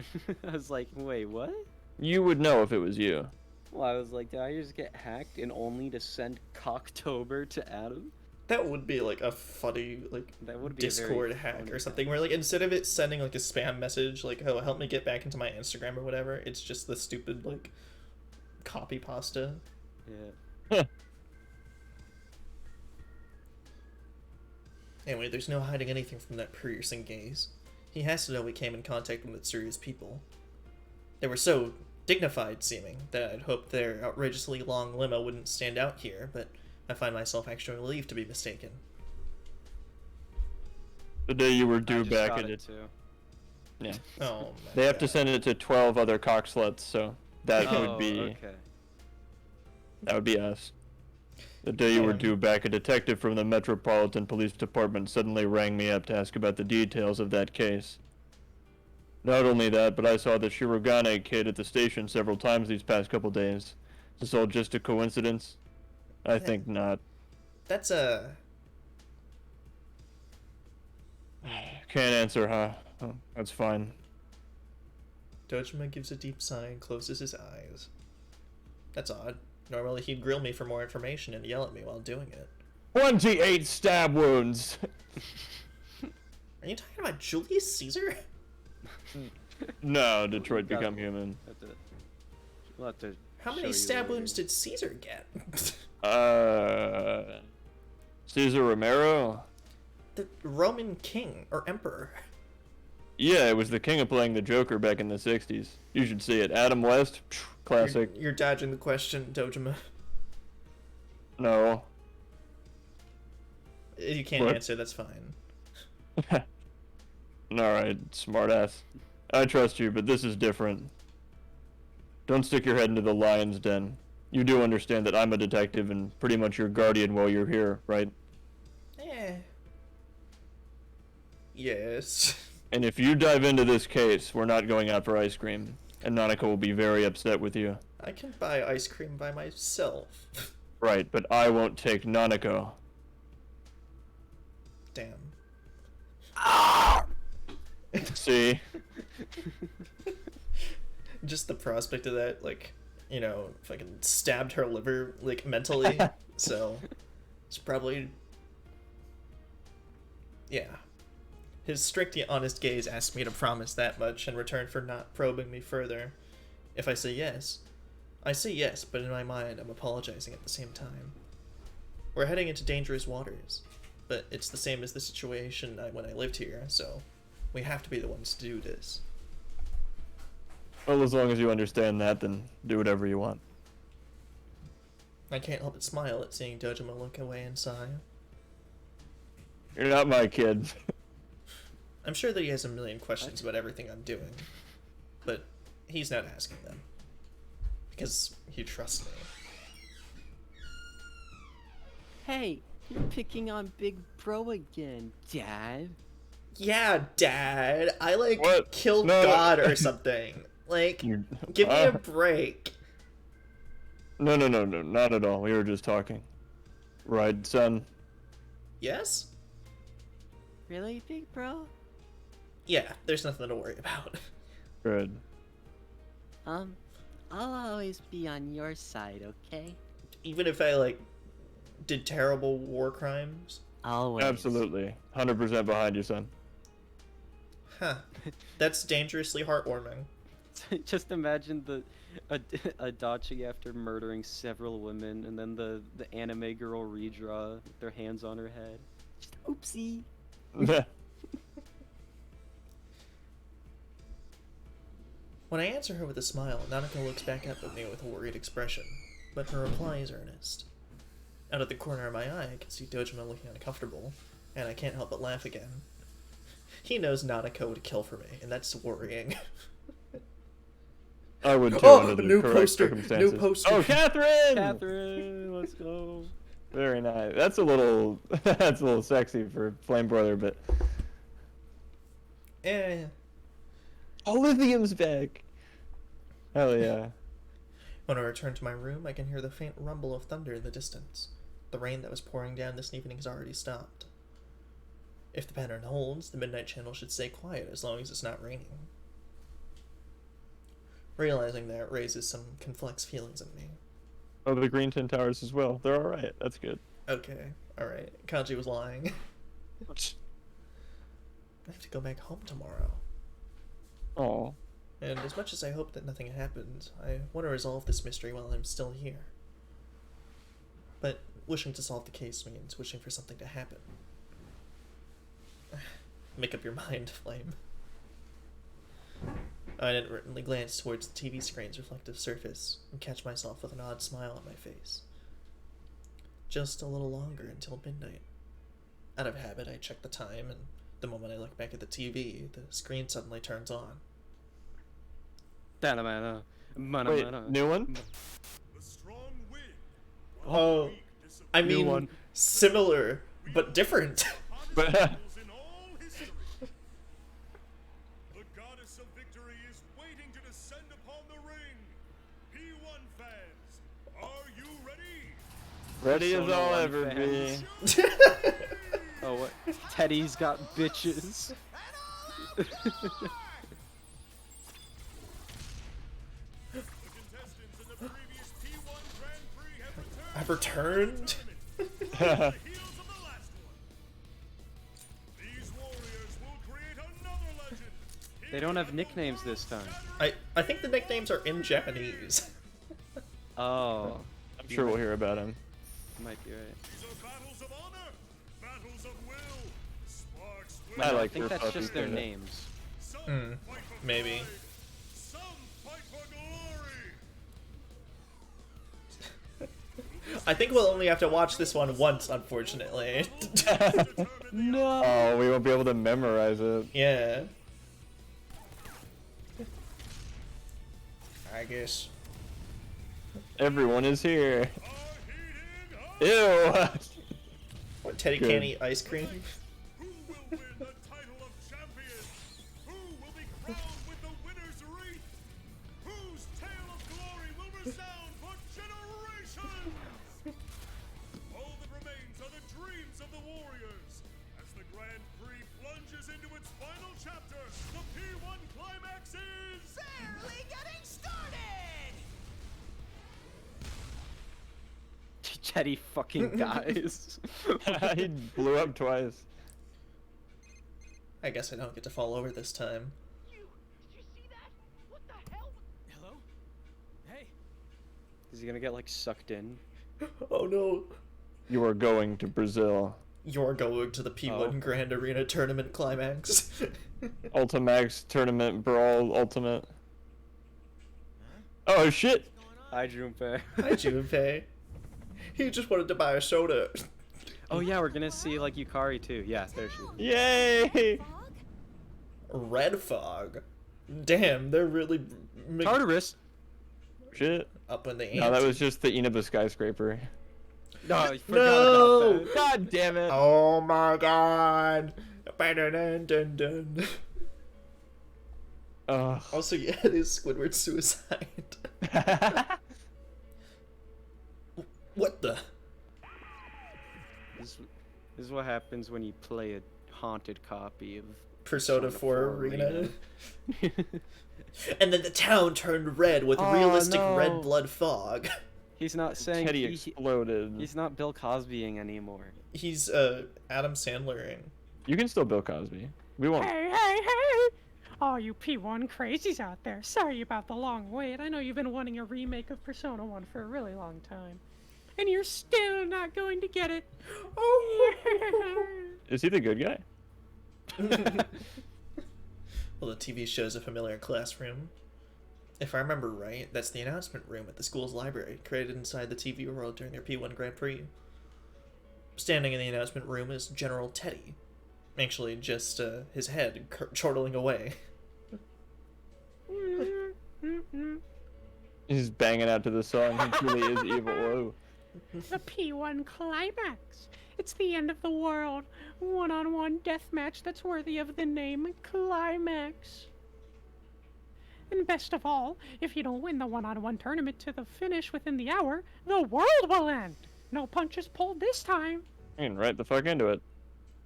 I was like, wait, what? You would know if it was you. Well, I was like, did I just get hacked and only to send Cocktober to Adam? That would be like a funny like That would be a Discord very hack funny or something where like instead of it sending like a spam message like, oh, help me get back into my Instagram or whatever, it's just the stupid like copy pasta. Yeah. Anyway, there's no hiding anything from that piercing gaze. He has to know we came in contact with serious people. They were so dignified seeming that I'd hoped their outrageously long limo wouldn't stand out here, but I find myself actually relieved to be mistaken. The day you were due I just back got at it. too. Yeah. Oh, my They have to God. send it to 12 other cocksluts, so that Oh, would be okay. that would be us. The day you were due back, a detective from the Metropolitan Police Department suddenly rang me up to ask about the details of that case. Not only that, but I saw the Shirogane kid at the station several times these past couple days. Is this all just a coincidence? I think not. That's a... Can't answer, huh? Oh, that's fine. Dojima gives a deep sigh and closes his eyes. That's odd. Normally he'd grill me for more information and yell at me while doing it. 28 stab wounds! Are you talking about Julius Caesar? No, Detroit Become Human. We'll have to How show many you stab later. wounds did Caesar get? Cesar Romero? The Roman king, or emperor. Yeah, it was the king of playing the Joker back in the 60s. You should see it. Adam West? Phew, classic. You're dodging the question, Dojima. No. You can't What? answer, that's fine. Alright, smartass. I trust you, but this is different. Don't stick your head into the lion's den. You do understand that I'm a detective and pretty much your guardian while you're here, right? Yes. And if you dive into this case, we're not going out for ice cream. And Nanako will be very upset with you. I can buy ice cream by myself. Right, but I won't take Nanako. Damn. See? Just the prospect of that, like, you know, fucking stabbed her liver, like, mentally. So, it's probably... Yeah. His strict yet honest gaze asks me to promise that much in return for not probing me further. If I say yes, but in my mind I'm apologizing at the same time. We're heading into dangerous waters, but it's the same as the situation when I lived here, so we have to be the ones to do this. Well, as long as you understand that, then do whatever you want. I can't help but smile at seeing Dojima look away and sigh. You're not my kid. I'm sure that he has a million questions about everything I'm doing, but he's not asking them. Because he trusts me. Hey, you're picking on Big Bro again, Dad. Yeah, Dad, I, like, What? killed No. God or something. Like, give me a break. No, not at all. We were just talking. Right, son? Yes? Really, Big Bro? Yeah, there's nothing to worry about. Good. I'll always be on your side, okay? Even if I, like, did terrible war crimes? Always. Absolutely. 100% behind you, son. Huh. That's dangerously heartwarming. Just imagine a Dachi after murdering several women, and then the anime girl redraw with their hands on her head. Just oopsie. When I answer her with a smile, Nanako looks back up at me with a worried expression, but her reply is earnest. Out of the corner of my eye, I can see Dojima looking uncomfortable, and I can't help but laugh again. He knows Nanako would kill for me, and that's worrying. I would too, Oh, under the new correct poster, circumstances. new poster. Oh, Catherine! Catherine, let's go. Very nice. That's a little sexy for Flame Broiler, but Eh. oh, Lithium's back. Hell yeah. When I return to my room, I can hear the faint rumble of thunder in the distance. The rain that was pouring down this evening has already stopped. If the pattern holds, the Midnight Channel should stay quiet as long as it's not raining. Realizing that raises some complex feelings in me. Oh, the Green Tin Towers as well. They're alright. That's good. Okay, alright. Kanji was lying. I have to go back home tomorrow. Oh. And as much as I hope that nothing happens, I want to resolve this mystery while I'm still here. But wishing to solve the case means wishing for something to happen. Make up your mind, Flame. I inadvertently glance towards the TV screen's reflective surface and catch myself with an odd smile on my face. Just a little longer until midnight. Out of habit, I check the time, and the moment I look back at the TV, the screen suddenly turns on. Wait, new one? Oh, I mean, one. similar, but different. But The goddess of victory is waiting to descend upon the ring. P1 fans, are you ready? ready as Persona I'll 1 ever be. fans. Oh, what? Teddy's got bitches. The contestants in the previous P1 Grand Prix have returned. I've returned? On the heels of the last one. These warriors will create another legend. They don't have nicknames this time. I think the nicknames are in Japanese. Oh, I'm sure we'll hear about him. you might be right. These are battles of honor, battles of will, sparks will. I No, I like think your that's fucking just their thing. names. Some Hmm, fight for maybe. pride, some fight for glory. I think we'll only have to watch this one once, unfortunately. No. Oh, we won't be able to memorize it. Yeah. I guess. Everyone is here. Are heating up. Ew. What, Teddy Good. can't eat ice cream? Who will win the title of champion? Who will be crowned with the winner's wreath? Whose tale of glory will resound for generations? All that remains are the dreams of the warriors. As the Grand Prix plunges into its final chapter, the P1 climax is barely getting started. Teddy fucking dies. He blew up twice. I guess I don't get to fall over this time. Did you see that? What the hell? Hello? Hey. Is he gonna get like sucked in? Oh no. You are going to Brazil. You're going to the P1 Oh. Grand Arena Tournament Climax. Ultimax Tournament Brawl Ultimate. Oh shit! Hi, Junpei. Hi, Junpei. He just wanted to buy a soda. Oh yeah, we're gonna see like Yukari too. Yeah, there she is. Yay! Red Fog. Damn, they're really Tartarus. Shit. up in the ante. No, that was just the Inaba skyscraper. No, I forgot No! about that. God damn it! Oh my god. Dun-dun-dun-dun. Ugh. Also, yeah, it is Squidward's suicide. What the? This is what happens when you play a haunted copy of Persona 4 arena. And then the town turned red with realistic red blood fog. He's not saying Teddy exploded. He's not Bill Cosbying anymore. He's Adam Sandlering. You can still Bill Cosby. We won't. Hey, hey, hey! Oh, you P1 crazies out there. Sorry about the long wait. I know you've been wanting a remake of Persona 1 for a really long time. And you're still not going to get it. Oh! Is he the good guy? Well, the TV shows a familiar classroom. If I remember right, that's the announcement room at the school's library, created inside the TV world during their P1 Grand Prix. Standing in the announcement room is General Teddy. Actually, just his head chortling away. He's banging out to the song. He truly is evil. Whoa. The P1 climax. It's the end of the world. One-on-one deathmatch that's worthy of the name Climax. And best of all, if you don't win the one-on-one tournament to the finish within the hour, the world will end. No punches pulled this time. You can right the fuck into it.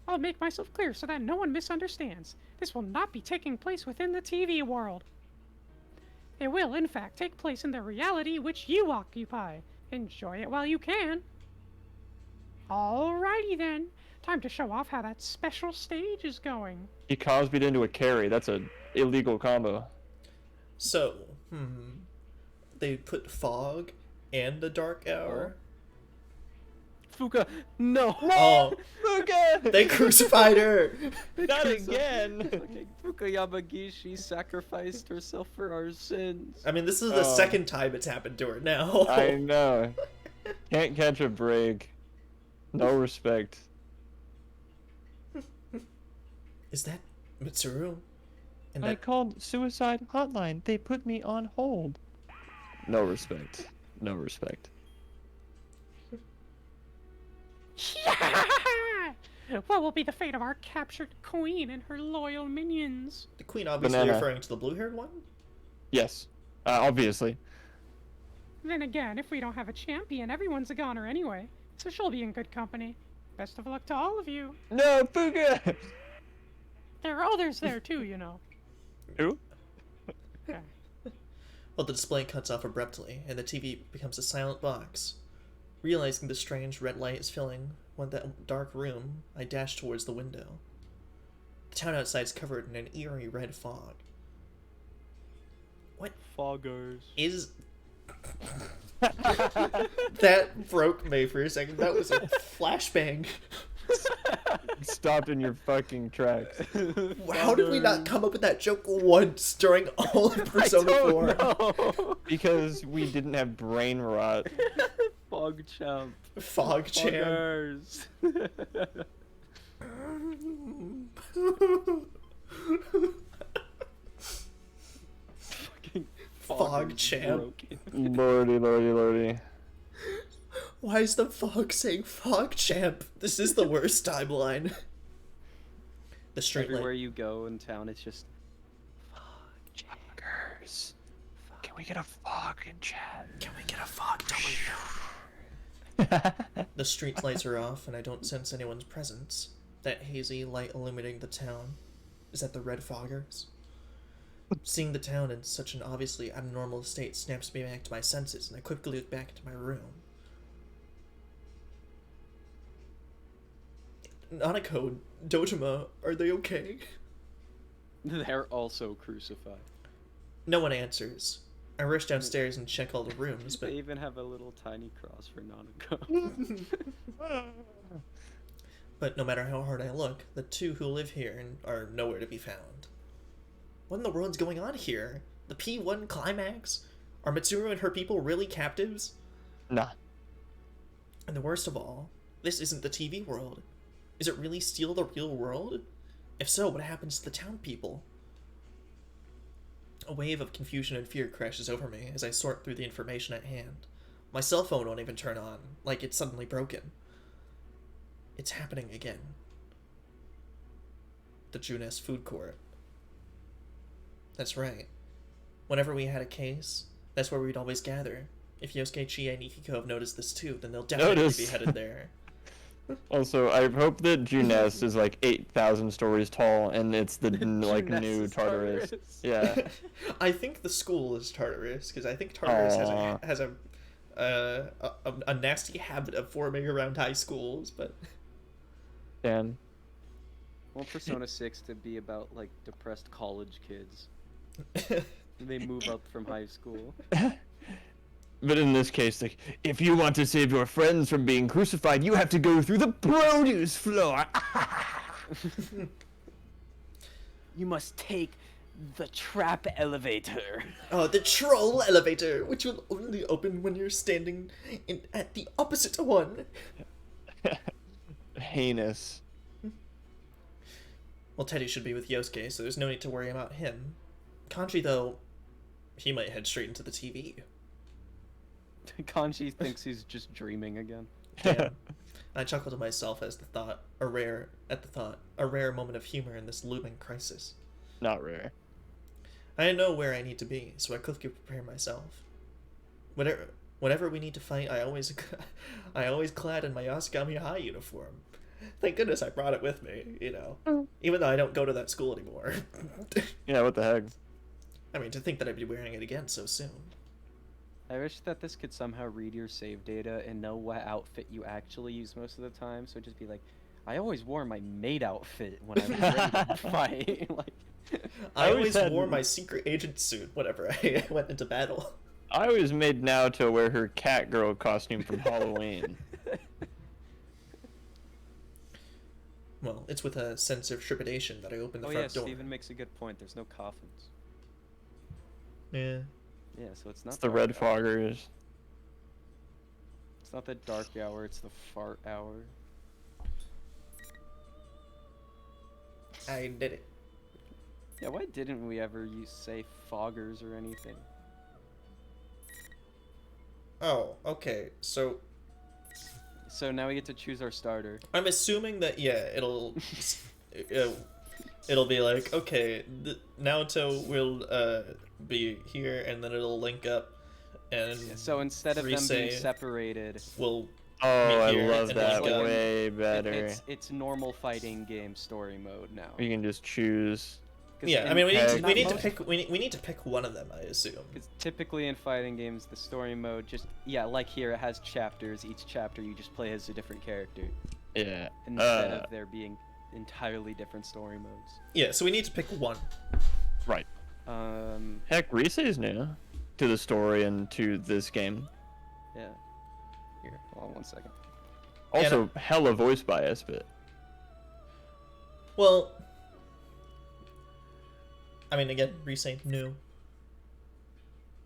I'll make myself clear so that no one misunderstands. This will not be taking place within the TV world. It will, in fact, take place in the reality which you occupy. Enjoy it while you can. Alrighty then. Time to show off how that special stage is going. He Cosby'd into a carry. That's an illegal combo. So, they put fog and the dark hour. Fuka, no! Oh, Fuka! they crucified her! Not again! Okay, Fuka Yamagishi sacrificed herself for our sins. I mean, this is the second time it's happened to her now. I know. Can't catch a break. No respect. Is that Mitsuru? And I called suicide hotline. They put me on hold. No respect. No respect. What will be the fate of our captured queen and her loyal minions? The queen obviously Banana. referring to the blue-haired one? Yes. Obviously. Then again, if we don't have a champion, everyone's a goner anyway, so she'll be in good company. Best of luck to all of you. No, Fuka! There are others there too, you know. Who? Okay. Well, the display cuts off abruptly, and the TV becomes a silent box. Realizing the strange red light is filling that dark room, I dash towards the window. The town outside is covered in an eerie red fog. What Foggers. is... That broke me for a second. That was a flashbang. Stopped in your fucking tracks. How did we not come up with that joke once during all of Persona 4? No. Because we didn't have brain rot. Fog champ. Fog champ. Foggers. Fucking Fog foggers champ. broken. Lordy, lordy, lordy. Why is the fog saying fog champ? This is the worst timeline. The street Everywhere light. you go in town, it's just Foggers. Can we get a fog in chat? Can we get a fog The street lights are off, and I don't sense anyone's presence. That hazy light illuminating the town. Is that the red foggers? Seeing the town in such an obviously abnormal state snaps me back to my senses, and I quickly look back into my room. Nanako, Dojima, are they okay? they're also crucified. No one answers. I rush downstairs and check all the rooms, but They even have a little tiny cross for Nanako. But no matter how hard I look, the two who live here are nowhere to be found. What in the world's going on here? The P1 climax? Are Mitsuru and her people really captives? Nah. And the worst of all, this isn't the TV world. Is it really still the real world? If so, what happens to the town people? A wave of confusion and fear crashes over me as I sort through the information at hand. My cell phone won't even turn on, like it's suddenly broken. It's happening again. The Junes food court. That's right. Whenever we had a case, that's where we'd always gather. If Yosuke, Chie, and Ikiko have noticed this too, then they'll definitely be headed there. Also, I hope that Juness is like 8,000 stories tall, and it's the like Juness new is Tartarus. Tartarus. Yeah. I think the school is Tartarus, because I think Tartarus Aw. has a nasty habit of forming around high schools, but Dan. Want Persona 6 to be about like depressed college kids. They move up from high school. But in this case, like, if you want to save your friends from being crucified, you have to go through the produce floor. You must take the trap elevator. oh, the troll elevator, which will only open when you're standing at the opposite one. Heinous. Well, Teddy should be with Yosuke, so there's no need to worry about him. Kanji, though, he might head straight into the TV. Kanji thinks he's just dreaming again. Damn. I chuckled to myself as a rare moment of humor in this looming crisis. Not rare. I know where I need to be, so I quickly prepare myself. Whenever we need to fight, I always clad in my Yasugami High uniform. Thank goodness I brought it with me, you know. Even though I don't go to that school anymore. Yeah, what the heck? I mean, to think that I'd be wearing it again so soon. I wish that this could somehow read your save data and know what outfit you actually use most of the time. So it'd just be like, I always wore my maid outfit when I was ready to fight. Like, I always wore my secret agent suit whenever I went into battle. I always made Naoto wear her cat girl costume from Halloween. Well, it's with a sense of trepidation that I open the oh front yeah, door. Steven makes a good point. There's no coffins. Yeah. Yeah, so it's not. It's the dark red hour. foggers. It's not the dark hour. It's the fart hour. I did it. Yeah, why didn't we ever say foggers or anything? Oh, okay. So So now we get to choose our starter. I'm assuming that it'll it'll be like, okay, Naoto will be here, and then it'll link up, and So instead of them being Risei separated, will Oh, I here love and that link up. way better. it's normal fighting game story mode now. You can just choose. 'Cause Yeah, I in- mean, we Not need to most- pick we need to pick one of them, I assume. Because typically in fighting games, the story mode like here, it has chapters. Each chapter you just play as a different character Yeah. instead of there being entirely different story modes. Yeah, so we need to pick one. Right. Um, Heck, Risei's new to the story and to this game. yeah. Here, hold on one second. Also, hella voice bias, but Well, I mean, again, Risei new.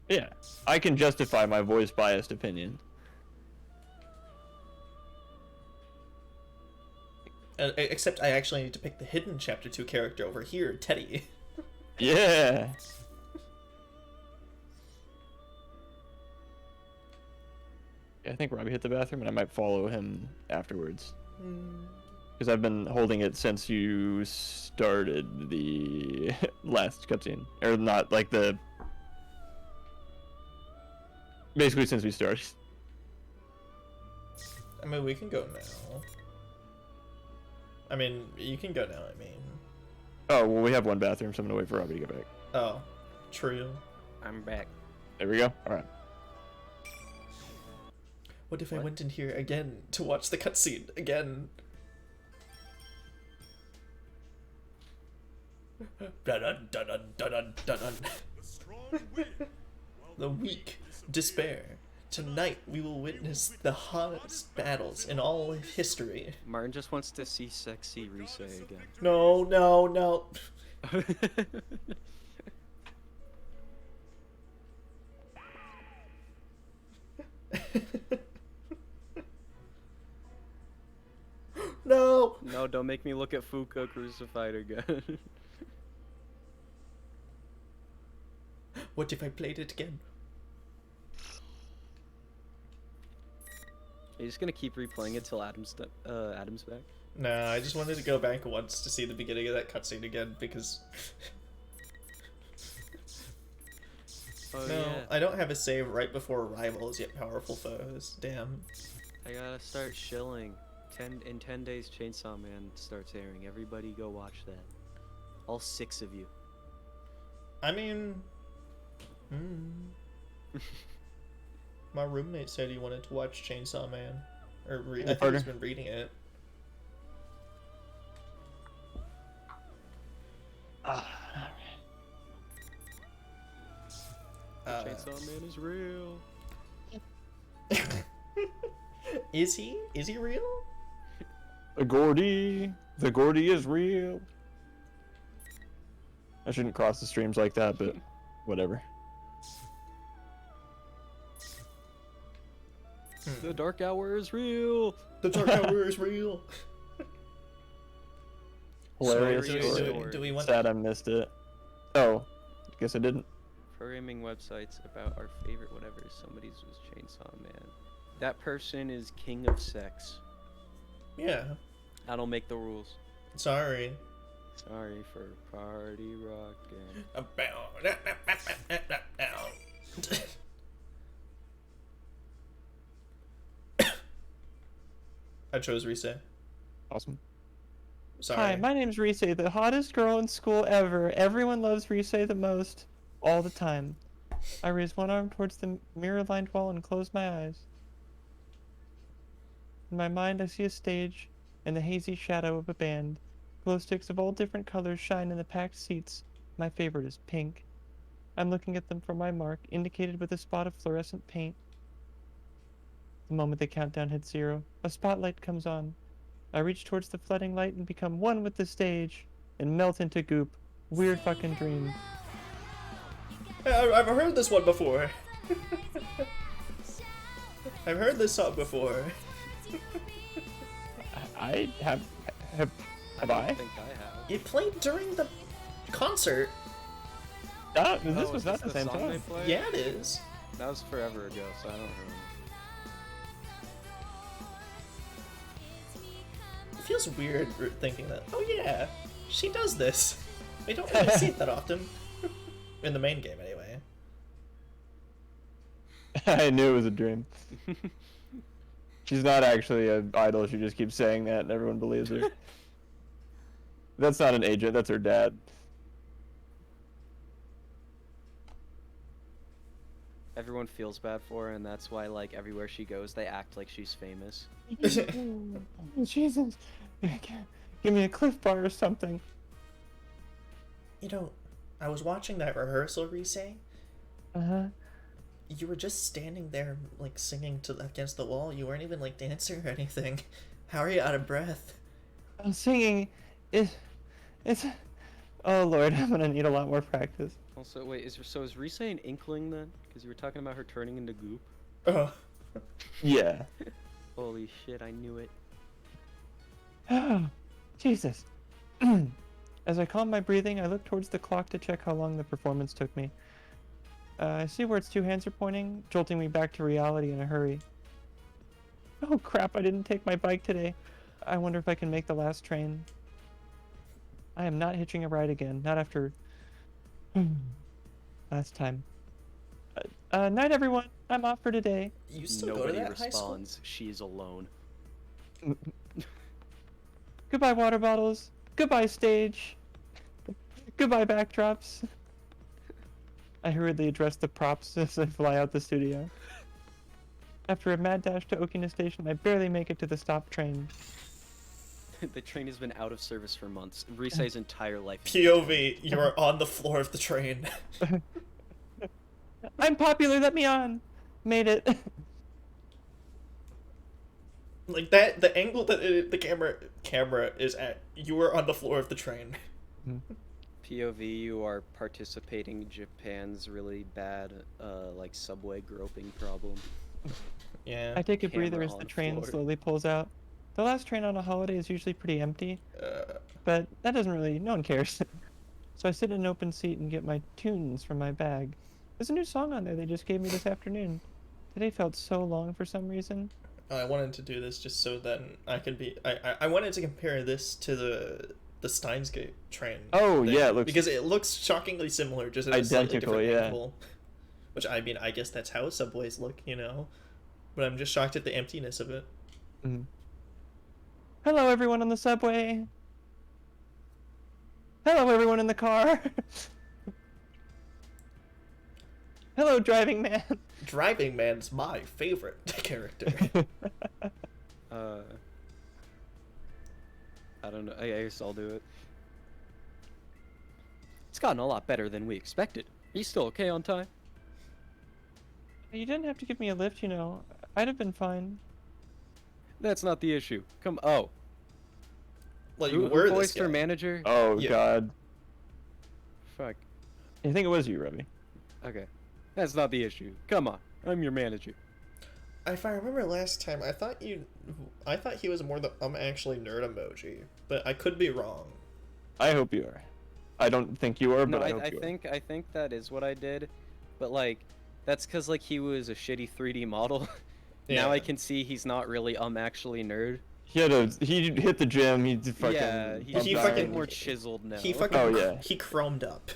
yeah, I can justify my voice biased opinion. Except I actually need to pick the hidden Chapter 2 character over here, Teddy. Yeah. I think Robbie hit the bathroom, and I might follow him afterwards. Because I've been holding it since you started the last cutscene. Or not, like the... Basically since we started. I mean, we can go now. I mean, you can go now, I mean. Oh, well, we have one bathroom, so I'm gonna wait for Robbie to get back. Oh, true. I'm back. There we go. Alright. What if I went in here again to watch the cutscene again? Dun-dun, dun-dun, dun-dun, dun-dun. The strong win. The weak despair. Tonight we will witness the hottest battles in all of history. Martin just wants to see sexy Risei again. No, no, no. No. No, don't make me look at Fuka crucified again. What if I played it again? Are you just gonna keep replaying it till Adam's back? No, I just wanted to go back once to see the beginning of that cutscene again because Oh no, yeah. I don't have a save right before rivals yet powerful foes. Damn. I gotta start shilling In 10 days, Chainsaw Man starts airing. Everybody go watch that. All 6 of you. I mean, my roommate said he wanted to watch Chainsaw Man, or I think he's been reading it. Chainsaw Man is real. Is he? Is he real? The Gordy is real. I shouldn't cross the streams like that, but whatever. The Dark Hour is real. The Dark Hour is real. Hilarious So, story. do we want? Sad I missed it. Oh, guess I didn't. Programming websites about our favorite whatever. Somebody's was Chainsaw Man. That person is king of sex. Yeah. I don't make the rules. Sorry. Sorry for party rocking. I chose Rise. Awesome. Sorry. Hi, my name's Rise, the hottest girl in school ever. Everyone loves Rise the most, all the time. I raise one arm towards the mirror-lined wall and close my eyes. In my mind, I see a stage and the hazy shadow of a band. Glow sticks of all different colors shine in the packed seats. My favorite is pink. I'm looking at them for my mark, indicated with a spot of fluorescent paint. The moment the countdown hits 0, a spotlight comes on. I reach towards the flooding light and become one with the stage, and melt into goop. Weird fucking dream. I've heard this one before. I've heard this song before. I have I I? don't think I have. It played during the concert. This was not this the same song they time. played? Yeah, it is. That was forever ago, so I don't remember. It feels weird thinking that, oh yeah, she does this. We don't really see it that often. In the main game, anyway. I knew it was a dream. She's not actually an idol, she just keeps saying that and everyone believes her. That's not an agent, that's her dad. Everyone feels bad for her, and that's why, like, everywhere she goes, they act like she's famous. Jesus. Give me a Cliff Bar or something. You know, I was watching that rehearsal, Rise. Uh-huh. You were just standing there, like, singing to against the wall. You weren't even, like, dancing or anything. How are you out of breath? I'm singing. It's... Oh lord, I'm gonna need a lot more practice. Also, wait, is Rise an inkling then? Because you were talking about her turning into goop. Oh. Yeah. Holy shit, I knew it. Oh, Jesus. As I calm my breathing, I look towards the clock to check how long the performance took me. I see where its 2 hands are pointing, jolting me back to reality in a hurry. Oh crap, I didn't take my bike today. I wonder if I can make the last train. I am not hitching a ride again, not after... last time. Night everyone, I'm off for today. You still Nobody go to that high school? responds. She's alone. Goodbye water bottles. Goodbye stage. Goodbye backdrops. I hurriedly address the props as I fly out the studio. After a mad dash to Okina Station, I barely make it to the stop train. The train has been out of service for months. Rise's entire life. POV, you are on the floor of the train. I'm popular, let me on! Made it. Like that, the angle that the camera is at, you were on the floor of the train. POV, you are participating in Japan's really bad, like, subway groping problem. Yeah. I take a Camera breather as the on train floor. slowly pulls out. The last train on a holiday is usually pretty empty, but that doesn't really, no one cares. So I sit in an open seat and get my tunes from my bag. There's a new song on there they just gave me this afternoon. Today felt so long for some reason. I wanted to do this just so that I could be. I wanted to compare this to the Steins Gate train. Oh thing, yeah, it looks because it looks shockingly similar, just at a slightly identical, different yeah. angle. Which I mean, I guess that's how subways look, you know. But I'm just shocked at the emptiness of it. Mhm. Hello, everyone on the subway. Hello, everyone in the car. Hello, driving man. Driving Man's my favorite character. I don't know. I guess I'll do it. It's gotten a lot better than we expected. Are you still okay on time? You didn't have to give me a lift, you know. I'd have been fine. That's not the issue. Come. Oh. Well, Who you were this voiced guy. our manager? Oh, Yeah. God. Fuck. I think it was you, Remy. Okay. That's not the issue. Come on. I'm your manager. If I remember last time, I thought he was more the actually nerd emoji, but I could be wrong. I hope you are. I don't think you are, No, but I hope you are. I think that is what I did, but like, that's because like he was a shitty 3D model. Now Yeah. I can see he's not really actually nerd. He hit the gym. He fucking. Yeah, He he's fucking- more chiseled now. He fucking Oh, yeah. he chromed up.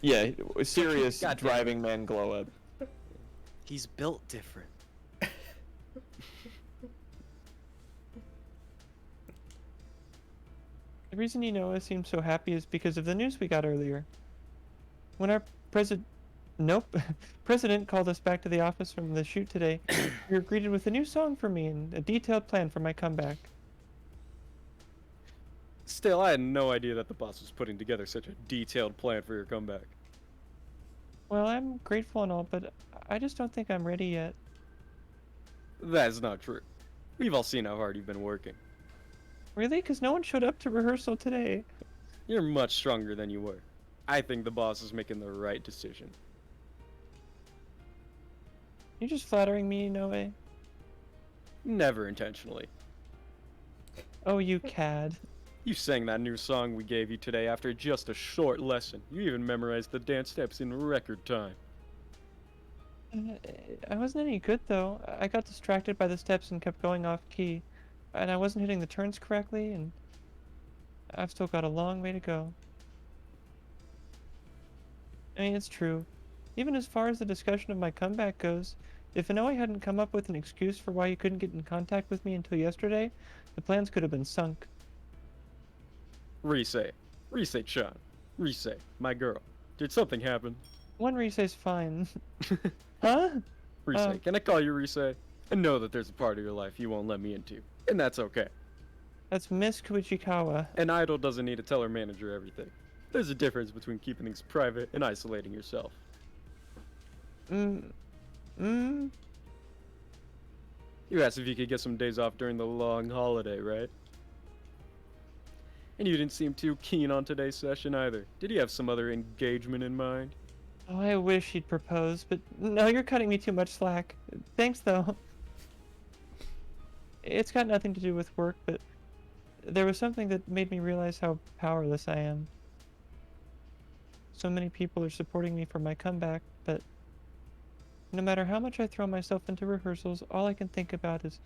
Yeah, serious God damn it. driving man glow up. He's built different. The reason Noah seemed so happy is because of the news we got earlier. When our president called us back to the office from the shoot today, we were greeted with a new song for me and a detailed plan for my comeback. Still, I had no idea that the boss was putting together such a detailed plan for your comeback. Well, I'm grateful and all, but I just don't think I'm ready yet. That's not true. We've all seen how hard you've been working. Really? Because no one showed up to rehearsal today. You're much stronger than you were. I think the boss is making the right decision. You're just flattering me, Noe. Never intentionally. Oh, you cad. You sang that new song we gave you today after just a short lesson. You even memorized the dance steps in record time. I wasn't any good, though. I got distracted by the steps and kept going off key. And I wasn't hitting the turns correctly, and I've still got a long way to go. I mean, it's true. Even as far as the discussion of my comeback goes, if Inoue hadn't come up with an excuse for why he couldn't get in contact with me until yesterday, the plans could have been sunk. Rise. Rise-chan. Rise, my girl. Did something happen? One Rise's fine. Huh? Rise, can I call you Rise? I know that there's a part of your life you won't let me into, and that's okay. That's Miss Kuichikawa. An idol doesn't need to tell her manager everything. There's a difference between keeping things private and isolating yourself. You asked if you could get some days off during the long holiday, right? And you didn't seem too keen on today's session either. Did he have some other engagement in mind? Oh, I wish he'd propose, but no, you're cutting me too much slack. Thanks, though. It's got nothing to do with work, but there was something that made me realize how powerless I am. So many people are supporting me for my comeback, but no matter how much I throw myself into rehearsals, all I can think about is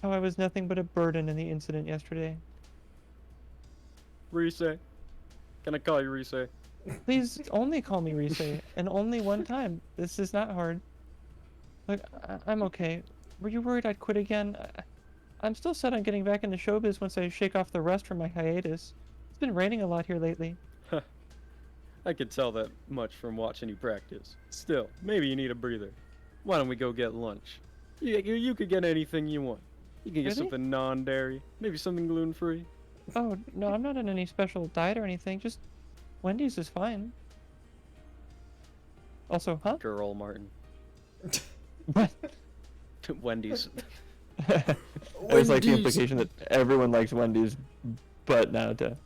how I was nothing but a burden in the incident yesterday. Rise? Can I call you Rise? Please only call me Rise, and only one time. This is not hard. Look, I'm okay. Were you worried I'd quit again? I'm still set on getting back into showbiz once I shake off the rust from my hiatus. It's been raining a lot here lately. I could tell that much from watching you practice. Still, maybe you need a breather. Why don't we go get lunch? You could get anything you want. You can get Really? something non-dairy, maybe something gluten-free. Oh, no, I'm not on any special diet or anything. Just Wendy's is fine. Also, huh? Girl, Martin. What? Wendy's. It was like the implication that everyone likes Wendy's, but Naruto.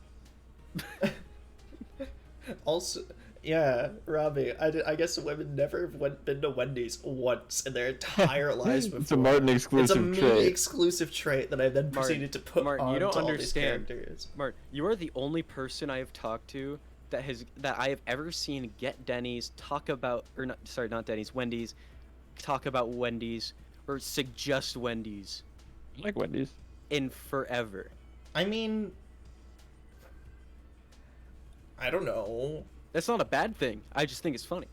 Also, yeah, Robbie, I guess women never been to Wendy's once in their entire lives before. It's a Martin It's a exclusive me trait. exclusive trait that I then proceeded to put Martin, on you don't to all these understand. characters. Martin, you are the only person I have talked to that I have ever seen get Denny's, talk about, or not, sorry, not Denny's, Wendy's, talk about Wendy's, or suggest Wendy's I like Wendy's. in forever. I mean, I don't know. That's not a bad thing. I just think it's funny.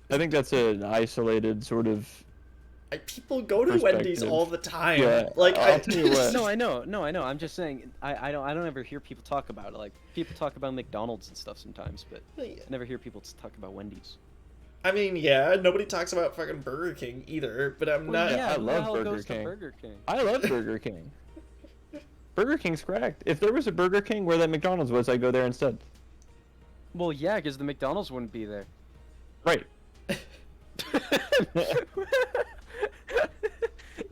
I think that's an isolated sort of People go to Wendy's all the time. Yeah, like I'll tell you what. No, I know. I'm just saying. I don't ever hear people talk about it. Like people talk about McDonald's and stuff sometimes, but I never hear people talk about Wendy's. I mean, yeah, nobody talks about fucking Burger King either, but I'm not. Yeah, I love Burger King. I love Burger King. Burger King's correct. If there was a Burger King where that McDonald's was, I'd go there instead. Well, yeah, because the McDonald's wouldn't be there. Right.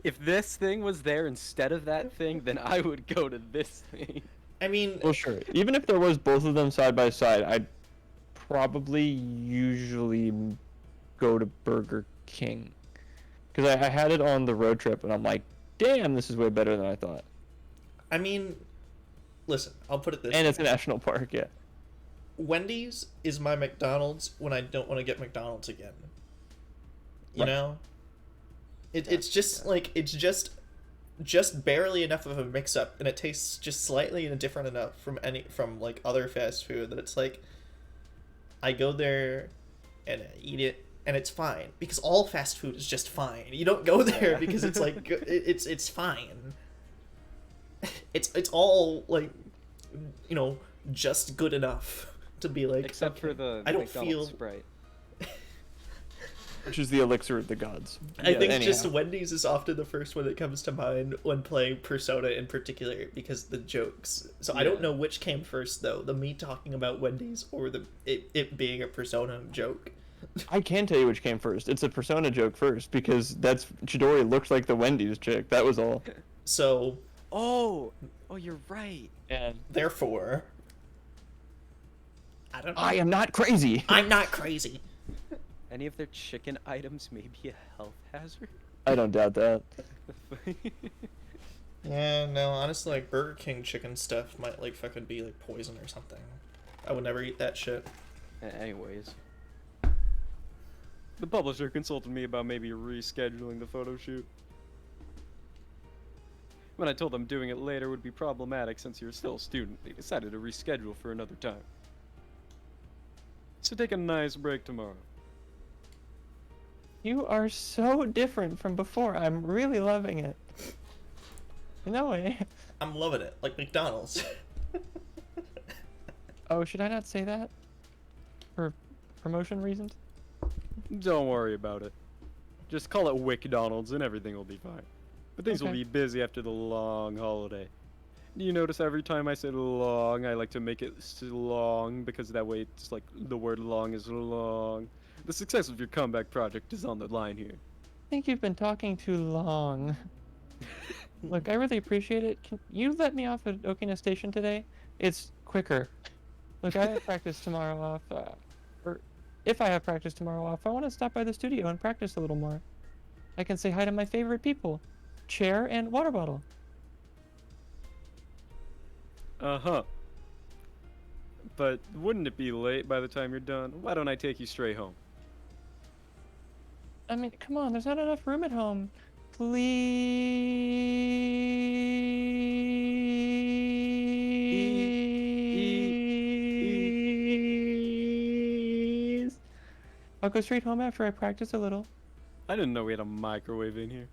If this thing was there instead of that thing, then I would go to this thing. I mean, Well, sure. Even if there was both of them side by side, I'd probably usually go to Burger King. Because I had it on the road trip, and I'm like, damn, this is way better than I thought. I mean, listen, I'll put it this And way. it's a national park, yeah. Wendy's is my McDonald's when I don't want to get McDonald's again. You Right. know? It's just like, it's just barely enough of a mix-up, and it tastes just slightly different enough from like other fast food that it's like, I go there and I eat it and it's fine, because all fast food is just fine. You don't go there because it's like it's fine. It's all like, you know, just good enough to be like, Except for the I don't McDonald's feel Sprite. Which is the elixir of the gods. I think anyhow. just Wendy's is often the first one that comes to mind when playing Persona in particular, because the jokes. So I don't Yeah. know which came first though, the me talking about Wendy's or it being a Persona joke. I can tell you which came first. It's a Persona joke first, because that's Chidori looked like the Wendy's chick. That was all. So Oh, you're right. And therefore, I don't know. I am not crazy. I'm not crazy. Any of their chicken items may be a health hazard? I don't doubt that. Yeah, no, honestly, like Burger King chicken stuff might like fucking be like poison or something. I would never eat that shit. Anyways. The publisher consulted me about maybe rescheduling the photo shoot. When I told them doing it later would be problematic since you're still a student, they decided to reschedule for another time. So take a nice break tomorrow. You are so different from before. I'm really loving it. No way. I'm loving it, like McDonald's. Oh, should I not say that? For promotion reasons? Don't worry about it. Just call it WickDonald's and everything will be fine. But things will Okay. be busy after the long holiday. You notice every time I say long, I like to make it long because that way it's like the word long is long. The success of your comeback project is on the line here. I think you've been talking too long. Look, I really appreciate it. Can you let me off at Okina Station today? It's quicker. Look, I have practice tomorrow off. Or if I have practice tomorrow off, I want to stop by the studio and practice a little more. I can say hi to my favorite people. Chair and water bottle. Uh-huh. But wouldn't it be late by the time you're done? Why don't I take you straight home? I mean, come on, there's not enough room at home. Please. I'll go straight home after I practice a little. I didn't know we had a microwave in here.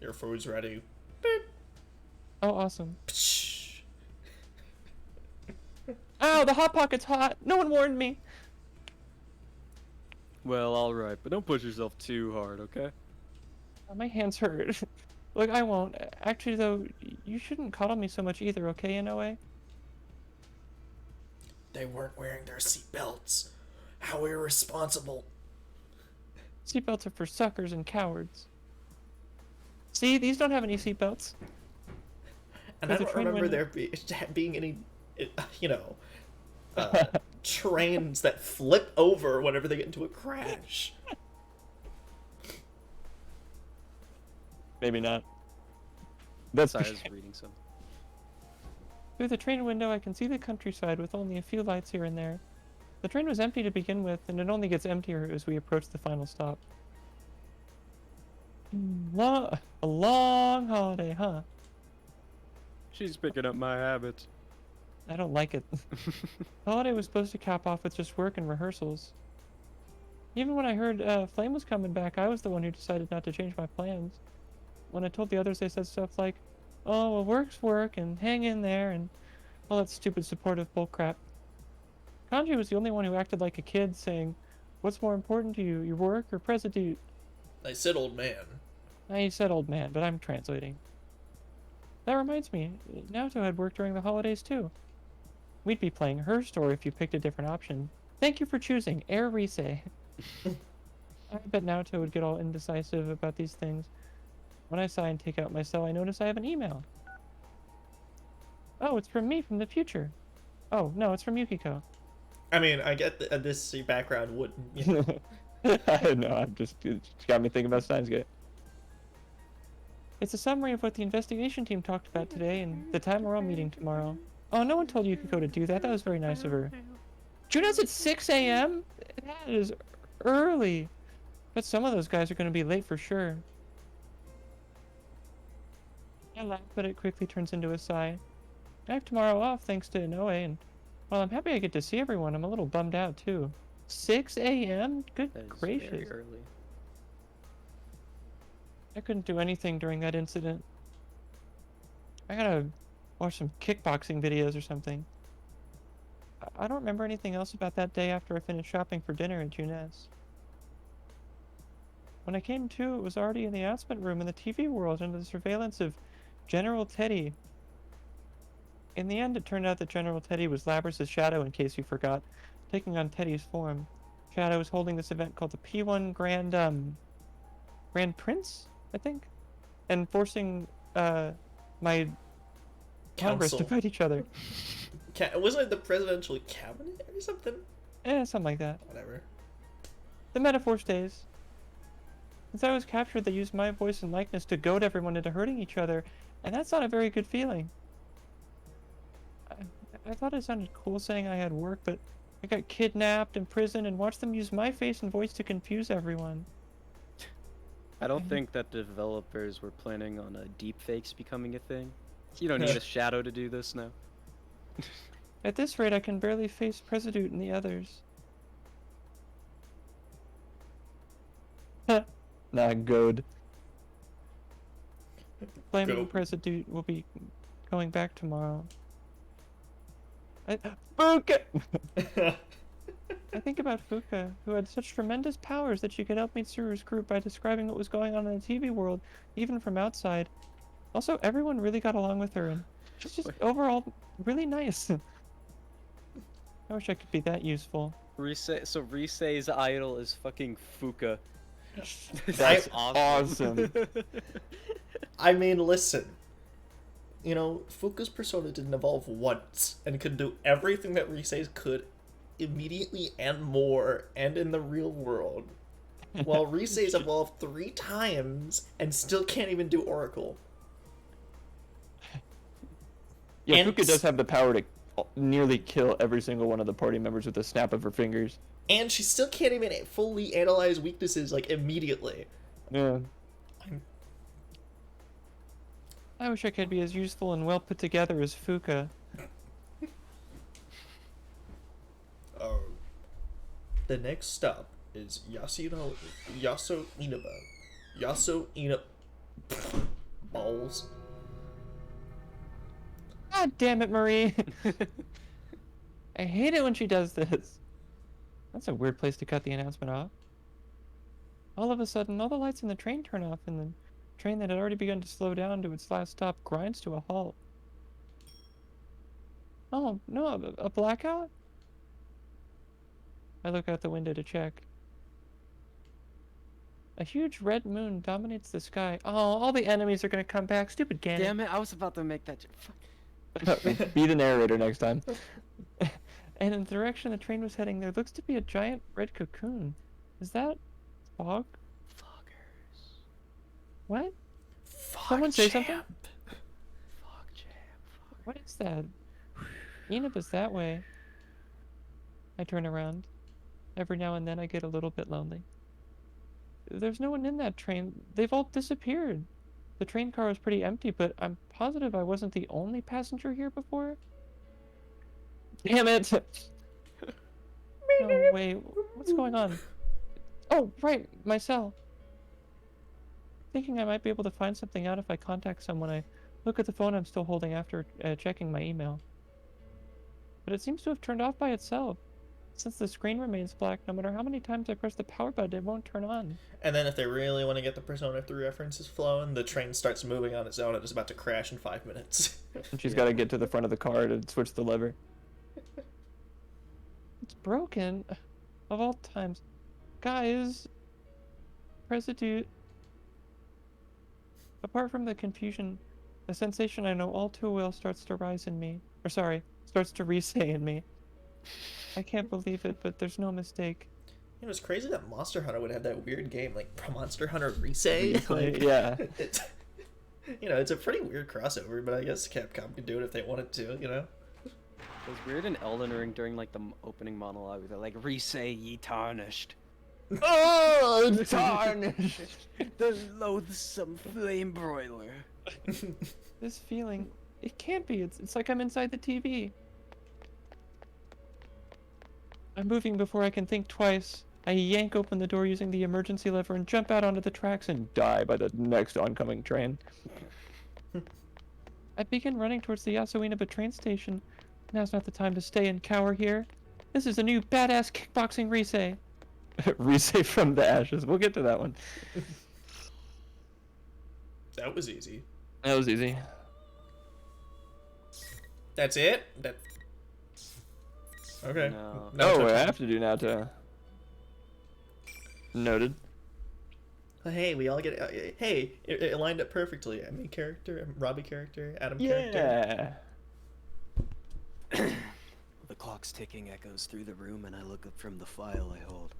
Your food's ready. Oh, awesome. Psh. Ow, the Hot Pocket's hot. No one warned me. Well, alright, but don't push yourself too hard, okay? Oh, my hands hurt. Look, I won't. Actually, though, you shouldn't coddle me so much either, okay, Inoue? They weren't wearing their seatbelts. How irresponsible. Seatbelts are for suckers and cowards. See, these don't have any seatbelts. And There's I a don't train remember window. there being any, you know, trains that flip over whenever they get into a crash. Maybe not. That's Sorry, I was reading some. Through the train window, I can see the countryside with only a few lights here and there. The train was empty to begin with, and it only gets emptier as we approach the final stop. A long holiday, huh? She's picking up my habits. I don't like it. The holiday was supposed to cap off with just work and rehearsals. Even when I heard Flame was coming back, I was the one who decided not to change my plans. When I told the others, they said stuff like, "Oh, well, work's work, and hang in there," and all that stupid supportive bullcrap. Kanji was the only one who acted like a kid, saying, "What's more important to you, your work or President?" I said old man. I said old man, but I'm translating. That reminds me, Naoto had worked during the holidays too. We'd be playing her story if you picked a different option. Thank you for choosing Air Rise. I bet Naoto would get all indecisive about these things. When I sigh and take out my cell, I notice I have an email. Oh, it's from me from the future. Oh, no, it's from Yukiko. I mean, I get this background wouldn't. You know. I know, it's got me thinking about Steins Gate. It's a summary of what the investigation team talked about today and the time we're all meeting tomorrow. Oh, no one told Yukiko to do that. That was very nice of her. Juno's at 6 a.m.? That is early. But some of those guys are going to be late for sure. I laugh, but it quickly turns into a sigh. I have tomorrow off thanks to Inoue, and while I'm happy I get to see everyone, I'm a little bummed out too. 6 a.m.? Good gracious. Very early. I couldn't do anything during that incident. I gotta watch some kickboxing videos or something. I don't remember anything else about that day after I finished shopping for dinner at Junes. When I came to, it was already in the announcement room in the TV world under the surveillance of General Teddy. In the end, it turned out that General Teddy was Labrys' shadow, in case you forgot, taking on Teddy's form. Shadow was holding this event called the P1 Grand Prince, I think? And forcing, my Congress to fight each other. Wasn't it the presidential cabinet or something? Something like that. Whatever. The metaphor stays. Since I was captured, they used my voice and likeness to goad everyone into hurting each other, and that's not a very good feeling. I thought it sounded cool saying I had work, but I got kidnapped, imprisoned, and watched them use my face and voice to confuse everyone. I don't think that the developers were planning on deepfakes becoming a thing. You don't need a shadow to do this now. At this rate, I can barely face President and the others. Not good. Blaming President will be going back tomorrow. Fuka! I think about Fuka, who had such tremendous powers that she could help Mitsuru's group by describing what was going on in the TV world, even from outside. Also, everyone really got along with her, and she's just overall really nice. I wish I could be that useful. So Risei's idol is fucking Fuka. That's awesome. I mean, listen. You know, Fuka's persona didn't evolve once and could do everything that Risei's could immediately and more and in the real world. While Risei's evolved 3 times and still can't even do Oracle. Yeah, Fuka does have the power to nearly kill every single one of the party members with a snap of her fingers. And she still can't even fully analyze weaknesses, like, immediately. Yeah. I wish I could be as useful and well put together as Fuka. The next stop is Yaso Inaba. Yaso Inaba. Balls. God damn it, Marie! I hate it when she does this. That's a weird place to cut the announcement off. All of a sudden, all the lights in the train turn off, and the train that had already begun to slow down to its last stop grinds to a halt. Oh, no, a blackout? I look out the window to check. A huge red moon dominates the sky. Oh, all the enemies are gonna come back. Stupid Ganon. Damn it, I was about to make that Be the narrator next time. And in the direction the train was heading, there looks to be a giant red cocoon. Is that fog? Foggers. What? Fog Someone say jam. something? Fog jam. What is that? Inaba's that way. I turn around. Every now and then I get a little bit lonely. There's no one in that train. They've all disappeared. The train car was pretty empty, but I'm positive I wasn't the only passenger here before. Damn it! Oh, wait. What's going on? Oh, right, my cell. Thinking I might be able to find something out if I contact someone. I look at the phone I'm still holding after checking my email. But it seems to have turned off by itself. Since the screen remains black, no matter how many times I press the power button, it won't turn on. And then if they really want to get the Persona 3 references flowing, the train starts moving on its own and it's about to crash in 5 minutes. And she's got to get to the front of the car to switch the lever. It's broken. Of all times. Guys. Residue. Apart from the confusion, a sensation I know all too well starts to rise in me. Or sorry, starts to re-say in me. I can't believe it, but there's no mistake. You know, it's crazy that Monster Hunter would have that weird game, like Monster Hunter Resay. Like, yeah. It's, you know, it's a pretty weird crossover, but I guess Capcom could do it if they wanted to, you know? It was weird in Elden Ring during like the opening monologue. They're like, "Resay ye tarnished." Oh, tarnished! The loathsome flame broiler. This feeling, it can't be. It's like I'm inside the TV. I'm moving before I can think twice. I yank open the door using the emergency lever and jump out onto the tracks and die by the next oncoming train. I begin running towards the Yasuinaba train station. Now's not the time to stay and cower here. This is a new badass kickboxing Risei. Risei from the ashes. We'll get to that one. That was easy. That was easy. That's it? That... Okay. No. Oh, wait, I have to do now to... Noted. Hey, we all get... hey, it lined up perfectly. Main character, Robbie character, Adam character. Yeah. The clock's ticking echoes through the room, and I look up from the file I hold.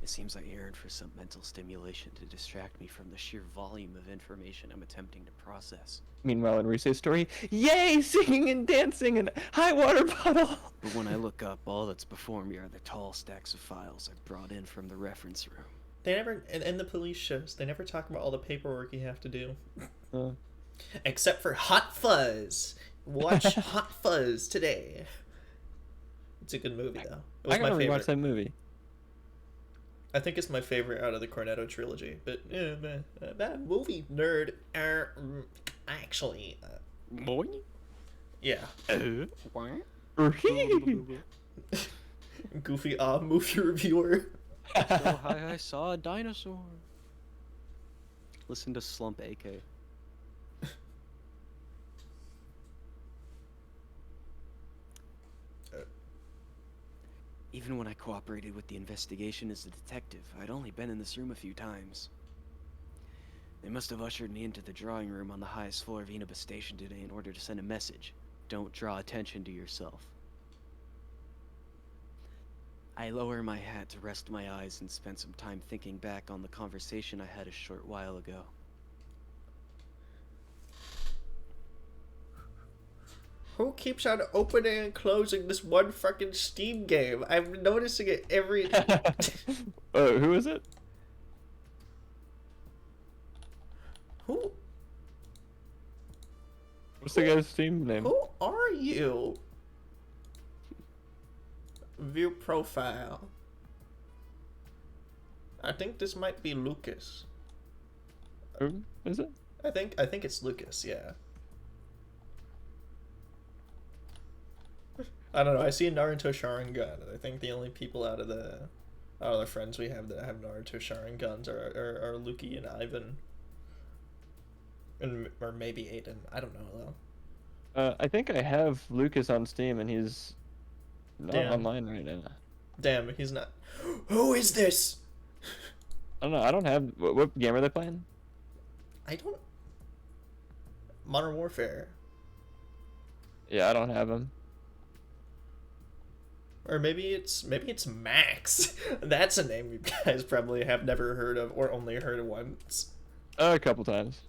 It seems I yearn for some mental stimulation to distract me from the sheer volume of information I'm attempting to process. Meanwhile, in Risei's story, yay, singing and dancing and high water bottle. But when I look up, all that's before me are the tall stacks of files I brought in from the reference room. They never, in the police shows, they never talk about all the paperwork you have to do. Except for Hot Fuzz. Watch Hot Fuzz today. It's a good movie, though. It was I gotta my favorite. rewatch that movie. I think it's my favorite out of the Cornetto trilogy. But, that movie, nerd. Actually, Boy? yeah. What? Goofy movie reviewer. So high I saw a dinosaur. Listen to Slump AK. Even when I cooperated with the investigation as a detective, I'd only been in this room a few times. They must have ushered me into the drawing room on the highest floor of Inaba Station today in order to send a message. Don't draw attention to yourself. I lower my hat to rest my eyes and spend some time thinking back on the conversation I had a short while ago. Who keeps on opening and closing this one fucking Steam game? I'm noticing it every... Who is it? Who? What's the guy's Steam name? Who are you? View profile. I think this might be Lucas. Who is it? I think it's Lucas, yeah. I don't know, I see Naruto Sharingan. I think the only people out of the friends we have that have Naruto Sharingans are Luki and Ivan. Or maybe Aiden. I don't know though. I think I have Lucas on Steam and he's not online right now. Damn, he's not. Who is this? I don't know. I don't have. What game are they playing? I don't. Modern Warfare. Yeah, I don't have him. Or maybe it's Max. That's a name you guys probably have never heard of or only heard once. A couple times.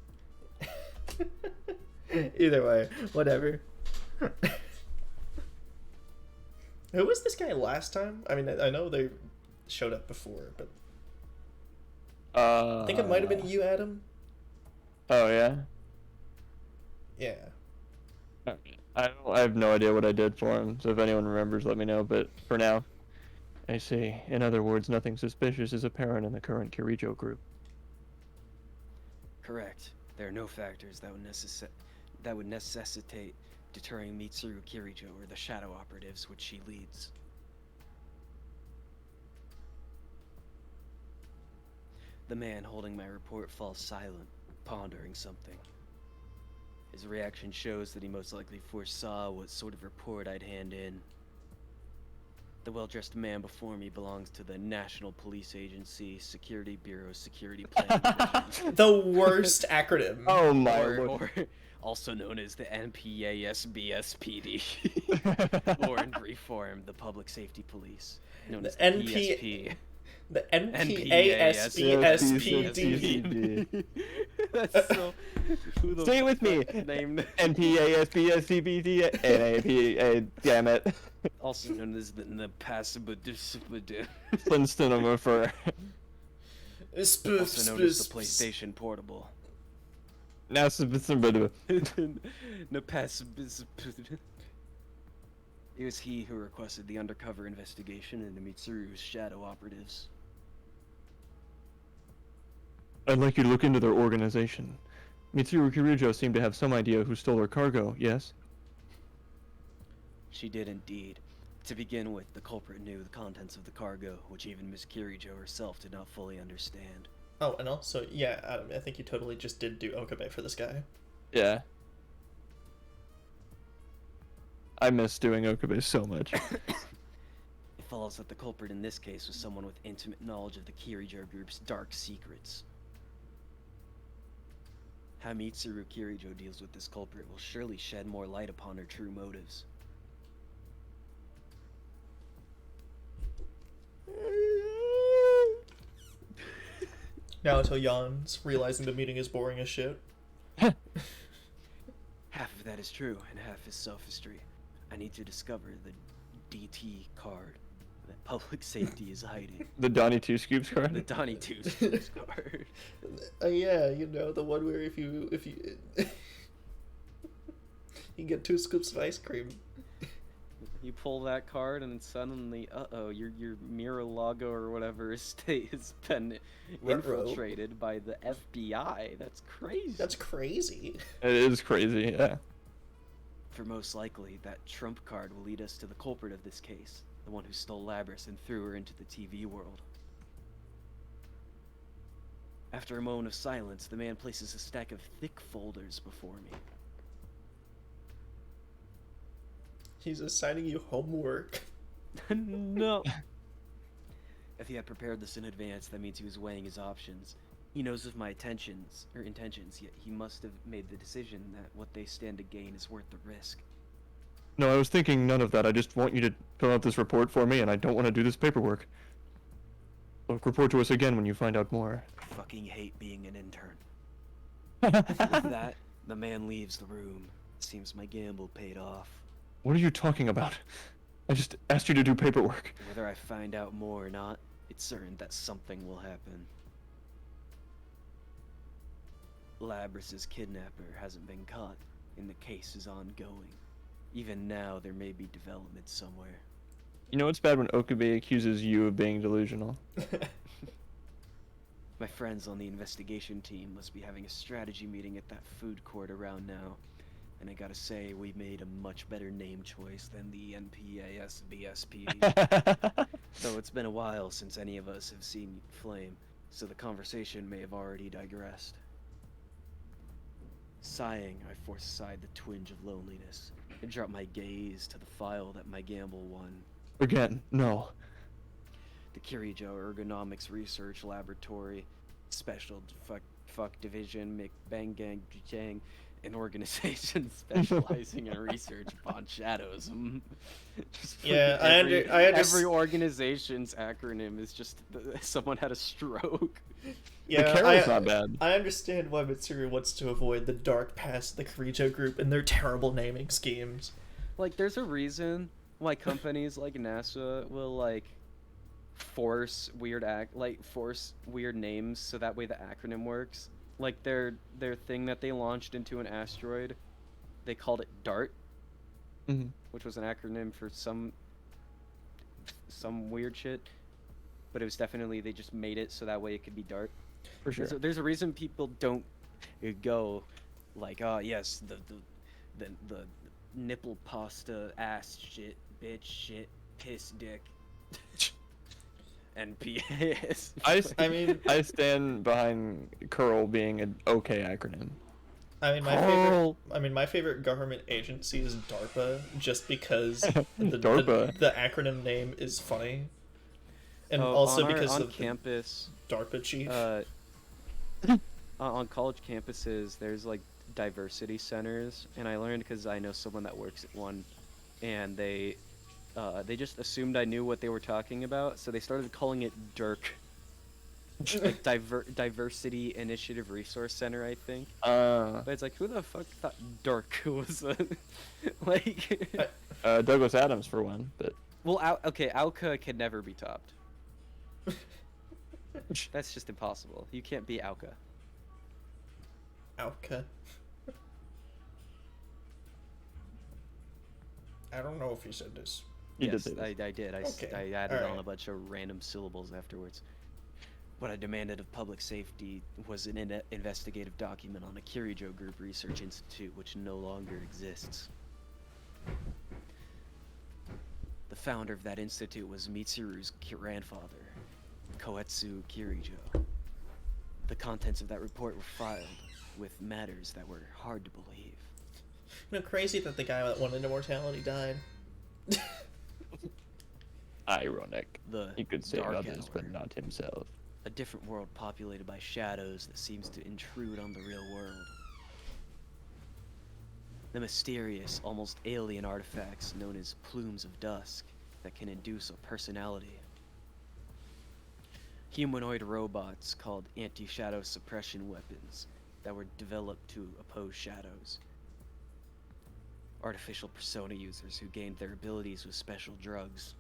Either way, whatever. Who was this guy last time? I mean, I know they showed up before, but I think it might have been you, Adam. Oh yeah. Yeah. I have no idea what I did for him, so if anyone remembers, let me know. But for now, I see. In other words, nothing suspicious is apparent in the current Kirijo group. Correct. There are no factors that would necessitate deterring Mitsuru Kirijo or the shadow operatives which she leads. The man holding my report falls silent, pondering something. His reaction shows that he most likely foresaw what sort of report I'd hand in. The well-dressed man before me belongs to the National Police Agency, Security Bureau, Security Planning Division. The worst acronym. Oh my or lord. also known as the NPASBSPD. Or in brief form, the Public Safety Police, known as the PSP. The NPASBSPD. That's so... Say it with me. Named... NPASBSCBD NAPA, damn it. Also known as the Napasabadisabada. Flintstone. Also known as the PlayStation Portable. Napasabadisabada. Napasabadisabada. It was he who requested the undercover investigation into Mitsuru's shadow operatives. I'd like you to look into their organization. Mitsuru Kirijo seemed to have some idea who stole her cargo, yes? She did indeed. To begin with, the culprit knew the contents of the cargo, which even Miss Kirijo herself did not fully understand. Oh, and also, yeah, Adam, I think you totally just did do Okabe for this guy. Yeah. I miss doing Okabe so much. It follows that the culprit in this case was someone with intimate knowledge of the Kirijo group's dark secrets. How Mitsuru Kirijo deals with this culprit will surely shed more light upon her true motives. Naoto yawns, realizing the meeting is boring as shit. Half of that is true, and half is sophistry. I need to discover the DT card that public safety is hiding. The Donnie 2 Scoops card? The Donnie 2 Scoops card. Yeah, you know, the one where if you you get 2 scoops of ice cream. You pull that card and suddenly, your Miralago or whatever estate has been infiltrated by the FBI. That's crazy. That's crazy. It is crazy, yeah. For most likely, that trump card will lead us to the culprit of this case, the one who stole Labrys and threw her into the TV world. After a moment of silence, the man places a stack of thick folders before me. He's assigning you homework. No. If he had prepared this in advance, that means he was weighing his options. He knows of my intentions, yet he must have made the decision that what they stand to gain is worth the risk. No, I was thinking none of that. I just want you to fill out this report for me, and I don't want to do this paperwork. Look, report to us again when you find out more. I fucking hate being an intern. With that, the man leaves the room. Seems my gamble paid off. What are you talking about? I just asked you to do paperwork. Whether I find out more or not, it's certain that something will happen. Labrys's kidnapper hasn't been caught, and the case is ongoing. Even now, there may be developments somewhere. You know what's bad when Okabe accuses you of being delusional? My friends on the investigation team must be having a strategy meeting at that food court around now. And I gotta say, we made a much better name choice than the NPASBSPD. Though it's been a while since any of us have seen Flame, so the conversation may have already digressed. Sighing, I force aside the twinge of loneliness and drop my gaze to the file that my gamble won. Again, no. The Kirijo Ergonomics Research Laboratory, Special Fuck Division, McBang Jang, an organization specializing in research upon shadows. Yeah, every organization's acronym is just someone had a stroke. Yeah, the Carol's not bad. I understand why Mitsuru wants to avoid the dark past of the Kirijo group and their terrible naming schemes. Like, there's a reason why companies like NASA will force weird names so that way the acronym works. Like their thing that they launched into an asteroid, they called it DART, which was an acronym for some some weird shit, but it was definitely they just made it so that way it could be dark. For sure. There's a reason people don't go like, oh yes, the nipple pasta ass shit, bitch shit, piss dick. NPS. I mean, I stand behind curl being an okay acronym. My favorite government agency is DARPA, just because DARPA. the acronym name is funny, and Oh, also on because on of campus, the DARPA chief. On college campuses, there's like diversity centers, and I learned because I know someone that works at one, and they just assumed I knew what they were talking about, so they started calling it DIRC. Like Diversity Initiative Resource Center, I think. But it's like, who the fuck thought DIRC was like? Douglas Adams for one, but Well, okay, Alka can never be topped. That's just impossible. You can't be Alka. Alka. I don't know if you said this. you Yes, did say this. I did. Okay, I added on alright. a bunch of random syllables afterwards. What I demanded of public safety was an investigative document on a Kirijo Group Research Institute, which no longer exists. The founder of that institute was Mitsuru's grandfather, Koetsu Kirijo. The contents of that report were filed with matters that were hard to believe. Crazy that the guy that wanted immortality died. Ironic. The He could save Dark others, Hour. but not himself. A different world populated by shadows that seems to intrude on the real world. The mysterious, almost alien artifacts known as plumes of dusk that can induce a personality. Humanoid robots called anti-shadow suppression weapons that were developed to oppose shadows. Artificial persona users who gained their abilities with special drugs.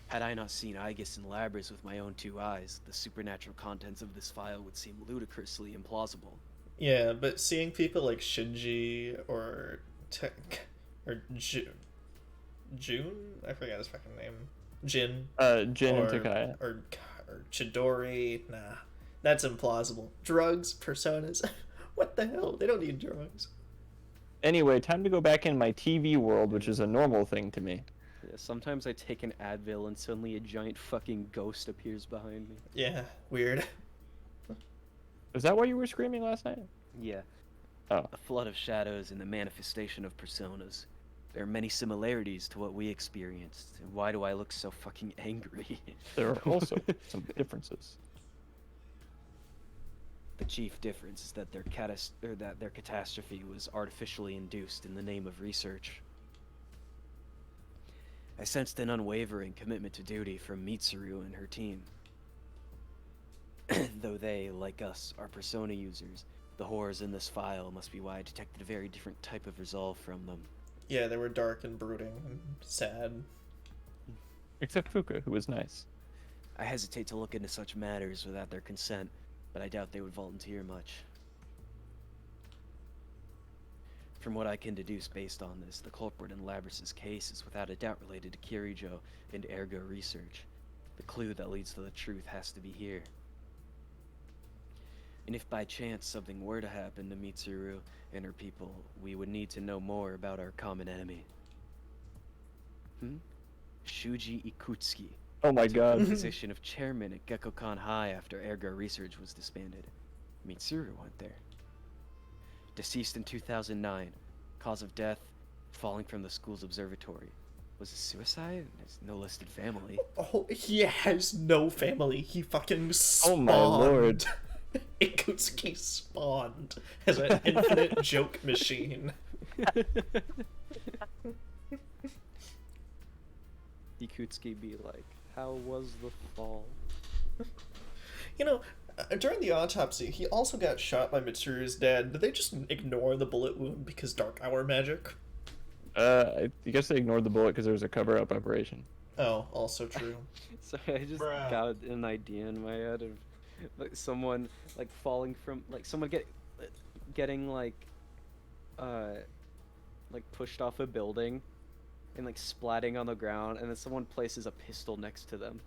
Had I not seen Aegis and Labrys with my own two eyes, the supernatural contents of this file would seem ludicrously implausible. Yeah, but seeing people like Shinji or June? I forgot his fucking name. Jin. Jin or, and Takaya. Or Chidori. Nah. That's implausible. Drugs, personas. What the hell? They don't need drugs. Anyway, time to go back in my TV world, which is a normal thing to me. Yeah, sometimes I take an Advil and suddenly a giant fucking ghost appears behind me. Yeah, weird. Is that why you were screaming last night? Yeah. Oh. A flood of shadows and the manifestation of personas. There are many similarities to what we experienced. And why do I look so fucking angry? There are also some differences. The chief difference is that their catastrophe was artificially induced in the name of research. I sensed an unwavering commitment to duty from Mitsuru and her team. Though they, like us, are persona users, the horrors in this file must be why I detected a very different type of resolve from them. Yeah, they were dark and brooding and sad. Except Fuka, who was nice. I hesitate to look into such matters without their consent, but I doubt they would volunteer much. From what I can deduce based on this, the culprit in Labrys' case is without a doubt related to Kirijo and Ergo research. The clue that leads to the truth has to be here. And if by chance something were to happen to Mitsuru and her people, we would need to know more about our common enemy. Shuji Ikutsuki. Oh my took god. the position of chairman at Gekkokan High after Ergo Research was disbanded. Mitsuru went there. Deceased in 2009. Cause of death, falling from the school's observatory. Was it suicide? There's no listed family. Oh, he has no family. He fucking spawned. Oh my lord. Ikutsuki spawned as an infinite joke machine. Ikutsuki be like, how was the fall? You know, during the autopsy, he also got shot by Mitsuru's dad. Did they just ignore the bullet wound because Dark Hour magic? I guess they ignored the bullet because there was a cover-up operation. Oh, also true. Sorry, I just got an idea in my head of like someone like falling from like someone getting like pushed off a building and like splatting on the ground, and then someone places a pistol next to them.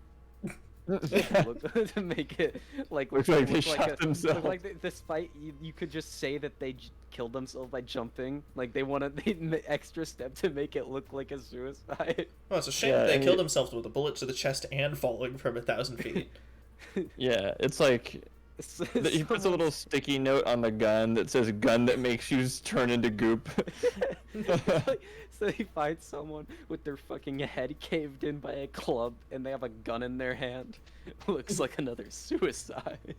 To make it like Looks like they shot themselves. Look like this fight, you could just say that they killed themselves by jumping. Like they wanted the extra step to make it look like a suicide. Well, it's a shame that they killed themselves with a bullet to the chest and falling from 1,000 feet. Yeah, it's like he puts a little sticky note on the gun that says "gun that makes you turn into goop." So he finds someone with their fucking head caved in by a club, and they have a gun in their hand. Looks like another suicide.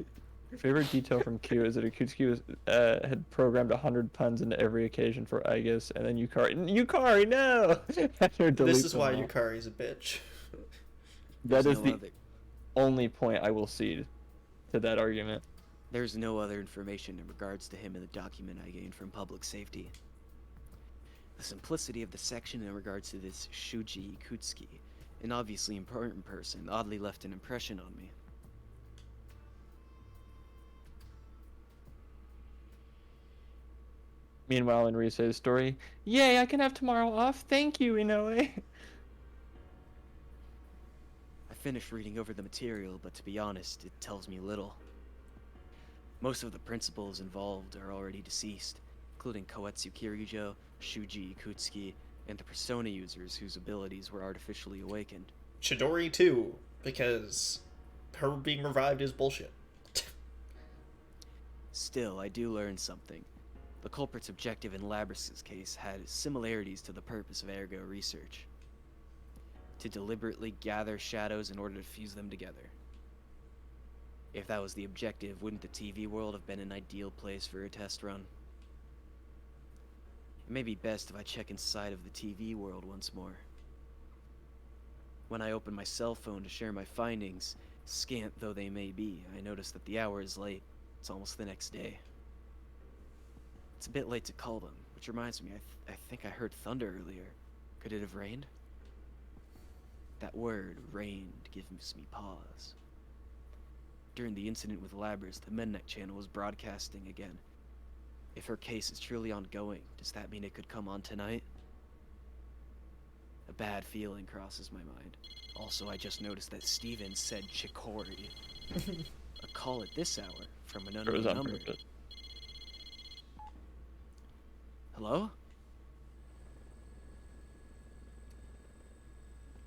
Favorite detail from Q is that Akutsuki had programmed 100 puns into every occasion for Aigis, and then Yukari, no! This is why Yukari's a bitch. That is the only point I will cede to that argument. There's no other information in regards to him in the document I gained from public safety. The simplicity of the section in regards to this Shuji Ikutsuki, an obviously important person, oddly left an impression on me. Meanwhile, in Rise's story, yay, I can have tomorrow off. Thank you, Inoue. I finished reading over the material, but to be honest, it tells me little. Most of the principals involved are already deceased, including Koetsu Kirijo, Shuji Ikutsuki, and the persona users whose abilities were artificially awakened. Chidori too, because her being revived is bullshit. Still, I do learn something. The culprit's objective in Labrys's case had similarities to the purpose of ergo research. To deliberately gather shadows in order to fuse them together. If that was the objective, wouldn't the TV world have been an ideal place for a test run? It may be best if I check inside of the TV world once more. When I open my cell phone to share my findings, scant though they may be, I notice that the hour is late. It's almost the next day. It's a bit late to call them, which reminds me, I think I heard thunder earlier. Could it have rained? That word, rained, gives me pause. During the incident with Labrys, the Mednet channel was broadcasting again. If her case is truly ongoing, does that mean it could come on tonight? A bad feeling crosses my mind. Also, I just noticed that Steven said Chikori. A call at this hour from an unknown number. Hello?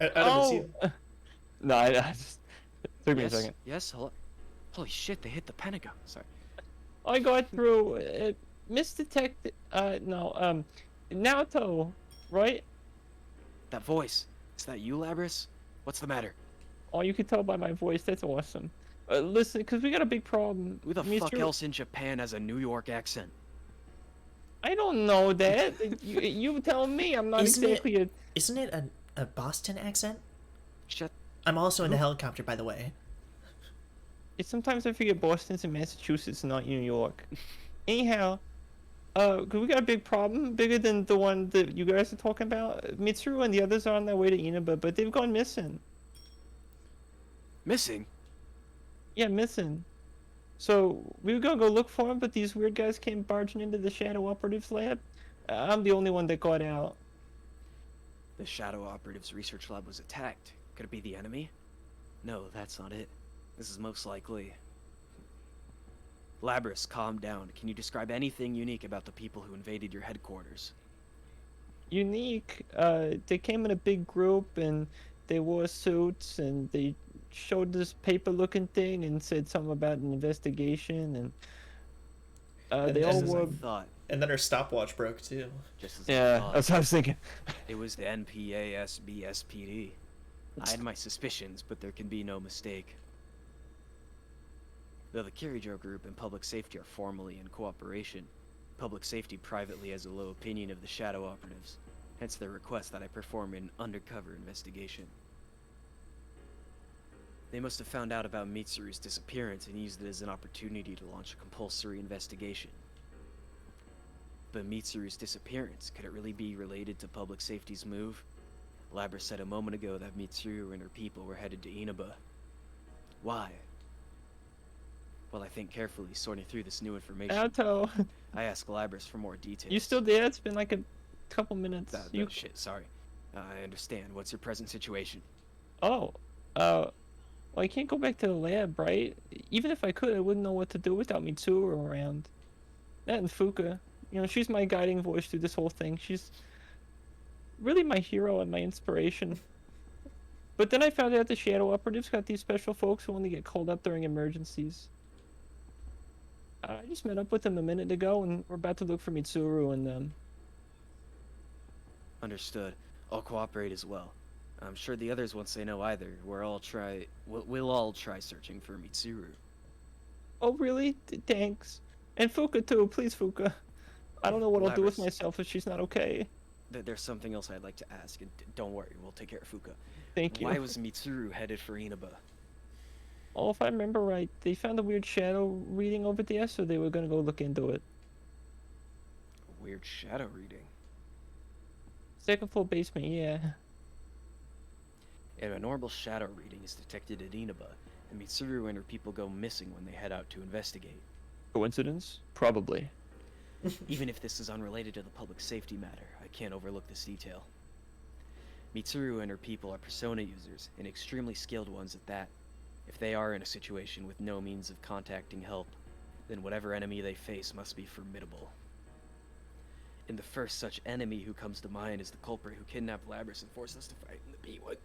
Adam, No, I just... It took me a second. Yes, hello? Holy shit, they hit the Pentagon. Sorry. I got through. Misdetected. Naoto, right? That voice. Is that you, Labrys? What's the matter? Oh, you can tell by my voice. That's awesome. Listen, because we got a big problem. Who the fuck else in Japan has a New York accent? I don't know that. you tell me. I'm not exactly Isn't it a Boston accent? Shut. I'm also in a helicopter, by the way. Sometimes I forget Boston's in Massachusetts, not New York. Anyhow, cause we got a big problem, bigger than the one that you guys are talking about. Mitsuru and the others are on their way to Inaba, but they've gone missing. Missing? Yeah, missing. So we were gonna go look for them, but these weird guys came barging into the Shadow Operatives lab. I'm the only one that got out. The Shadow Operatives research lab was attacked. Could it be the enemy? No, that's not it. This is most likely... Labrys, calm down. Can you describe anything unique about the people who invaded your headquarters? Unique? They came in a big group and they wore suits and they showed this paper-looking thing and said something about an investigation and they all wore... And then her stopwatch broke too. Just as yeah, that's what I was thinking. It was the NPASBSPD. I had my suspicions, but there can be no mistake. Though the Kirijo group and public safety are formally in cooperation, public safety privately has a low opinion of the Shadow Operatives, hence their request that I perform an undercover investigation. They must have found out about Mitsuru's disappearance and used it as an opportunity to launch a compulsory investigation. But Mitsuru's disappearance, could it really be related to public safety's move? Labrys said a moment ago that Mitsuru and her people were headed to Inaba. Why? While I think carefully, sorting through this new information, Naoto. I ask Labrys for more details. You still there? It's been like a couple minutes. Shit, sorry. I understand. What's your present situation? Oh, well, I can't go back to the lab, right? Even if I could, I wouldn't know what to do without Mitsuru around. That and Fuka. You know, she's my guiding voice through this whole thing. She's really my hero and my inspiration. But then I found out the Shadow Operatives got these special folks who only get called up during emergencies. I just met up with them a minute ago, and we're about to look for Mitsuru and them. Understood. I'll cooperate as well. I'm sure the others won't say no either. We'll all try searching for Mitsuru. Oh, really? Thanks. And Fuka, too. Please, Fuka. I don't know what I'll do with myself if she's not okay. There's something else I'd like to ask, and don't worry, we'll take care of Fuka. Thank you. Why was Mitsuru headed for Inaba? Oh, if I remember right, they found a weird shadow reading over there, so they were gonna go look into it. A weird shadow reading? Second floor basement, yeah. If a normal shadow reading is detected at Inaba, and Mitsuru and her people go missing when they head out to investigate. Coincidence? Probably. Even if this is unrelated to the public safety matter, I can't overlook this detail. Mitsuru and her people are persona users, and extremely skilled ones at that. If they are in a situation with no means of contacting help, then whatever enemy they face must be formidable. And the first such enemy who comes to mind is the culprit who kidnapped Labras and forced us to fight in the B1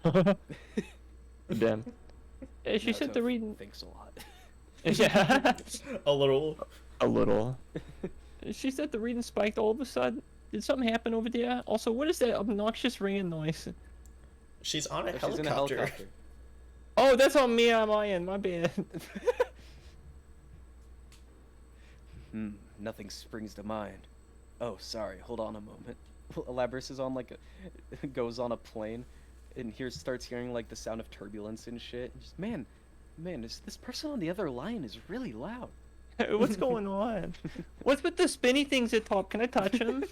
Grand Prix. Damn. Yeah, she said the reading. Thanks a lot. Yeah. A little. A little. She said the reading spiked all of a sudden. Did something happen over there? Also, what is that obnoxious ringing noise? She's on a She's helicopter. in a helicopter. Oh, that's on me on my end. My bad. Nothing springs to mind. Oh, sorry. Hold on a moment. Labras is on goes on a plane, and starts hearing like the sound of turbulence and shit. And just man, this person on the other line is really loud. What's going on? What's with the spinny things at top? Can I touch them?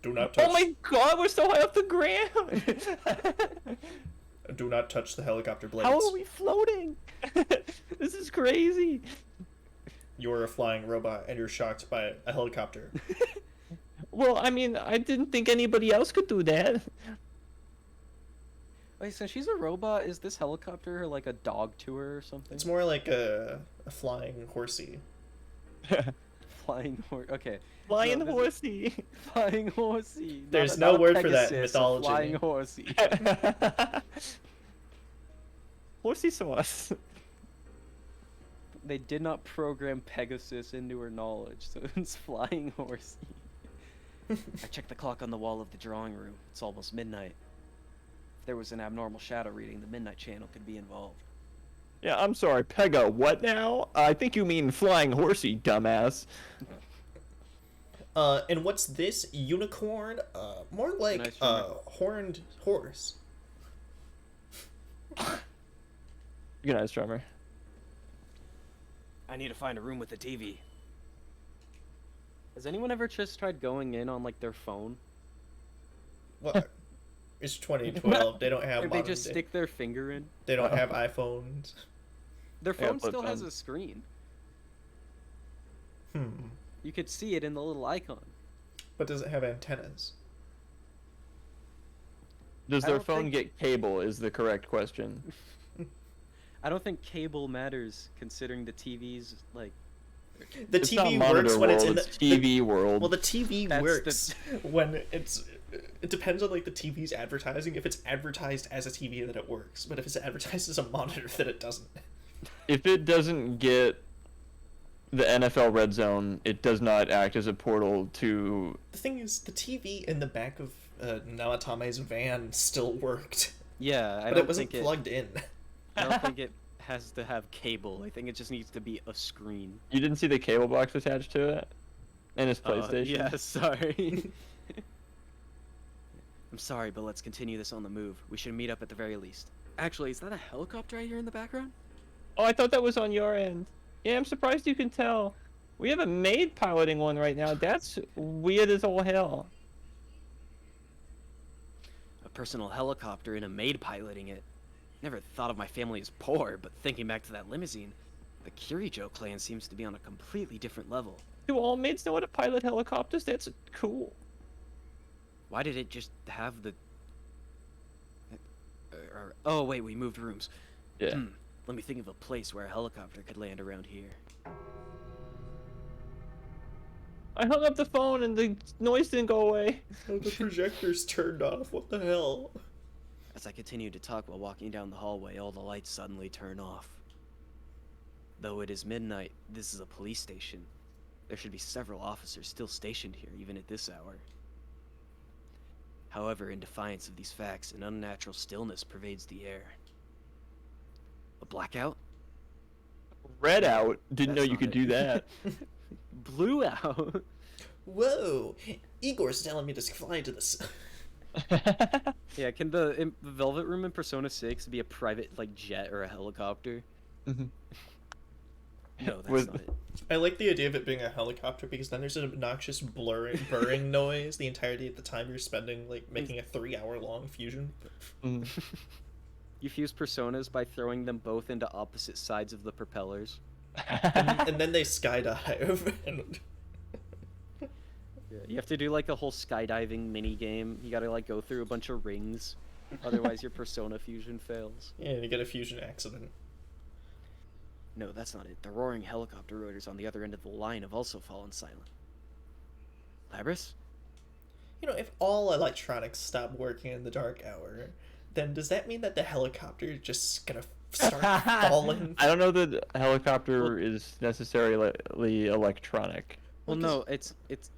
Do not touch. Oh my god, we're so high off the ground! Do not touch the helicopter blades. How are we floating? This is crazy. You're a flying robot and you're shocked by a helicopter. Well, I mean, I didn't think anybody else could do that. Wait, since she's a robot, is this helicopter like a dog to her or something? It's more like a flying horsey. Flying horse. Okay. Flying horsey. Flying horsey. There's no word for that in mythology. Flying horsey. Horsey sauce. They did not program Pegasus into her knowledge, so it's flying horsey. I checked the clock on the wall of the drawing room. It's almost midnight. If there was an abnormal shadow reading, the Midnight Channel could be involved. Yeah, I'm sorry, Pega, what now? I think you mean flying horsey, dumbass. And what's this? Unicorn? More like Nice horned horse. Good night, drummer. I need to find a room with a TV. Has anyone ever just tried going in on like their phone? What? It's 2012. They don't have. They just stick their finger in. They don't have iPhones. Their phone still has a screen. Hmm. You could see it in the little icon. But does it have antennas? Does their phone get cable is the correct question. I don't think cable matters considering the TV's like. The TV works when it's in the TV world. Well, the TV works when it's. It depends on like the TV's advertising. If it's advertised as a TV, then it works. But if it's advertised as a monitor, then it doesn't. If it doesn't get the NFL Red Zone, it does not act as a portal to. The thing is, the TV in the back of Nawatame's van still worked. Yeah, but it wasn't plugged in. I don't think it has to have cable. I think it just needs to be a screen. You didn't see the cable box attached to it? In his PlayStation? Yeah, sorry. I'm sorry, but let's continue this on the move. We should meet up at the very least. Actually, is that a helicopter I hear in the background? Oh, I thought that was on your end. Yeah, I'm surprised you can tell. We have a maid piloting one right now. That's weird as all hell. A personal helicopter and a maid piloting it. Never thought of my family as poor, but thinking back to that limousine, the Kirijo clan seems to be on a completely different level. Do all maids know how to pilot helicopters? That's cool. Why did it just have the... oh, wait, we moved rooms. Yeah. Let me think of a place where a helicopter could land around here. I hung up the phone and the noise didn't go away. Oh, the projector's turned off. What the hell? As I continued to talk while walking down the hallway, all the lights suddenly turn off. Though it is midnight, this is a police station. There should be several officers still stationed here, even at this hour. However, in defiance of these facts, an unnatural stillness pervades the air. A blackout? Red out. Didn't know That's you not could it. do that. Blue out? Whoa! Igor's telling me to fly to this. Yeah, can the Velvet Room in Persona 6 be a private, like, jet or a helicopter? Mhm. No, that's With- not it. I like the idea of it being a helicopter because then there's an obnoxious burring noise the entirety of the time you're spending like making a 3-hour-long fusion. Mm. You fuse personas by throwing them both into opposite sides of the propellers. And then they skydive. And... Yeah, you have to do like a whole skydiving mini game. You gotta like go through a bunch of rings, otherwise your persona fusion fails. yeah, you get a fusion accident. No, that's not it. The roaring helicopter rotors on the other end of the line have also fallen silent. Labris? You know, if all electronics stop working in the dark hour, then does that mean that the helicopter is just gonna start falling? I don't know that the helicopter is necessarily electronic. Well, no, it's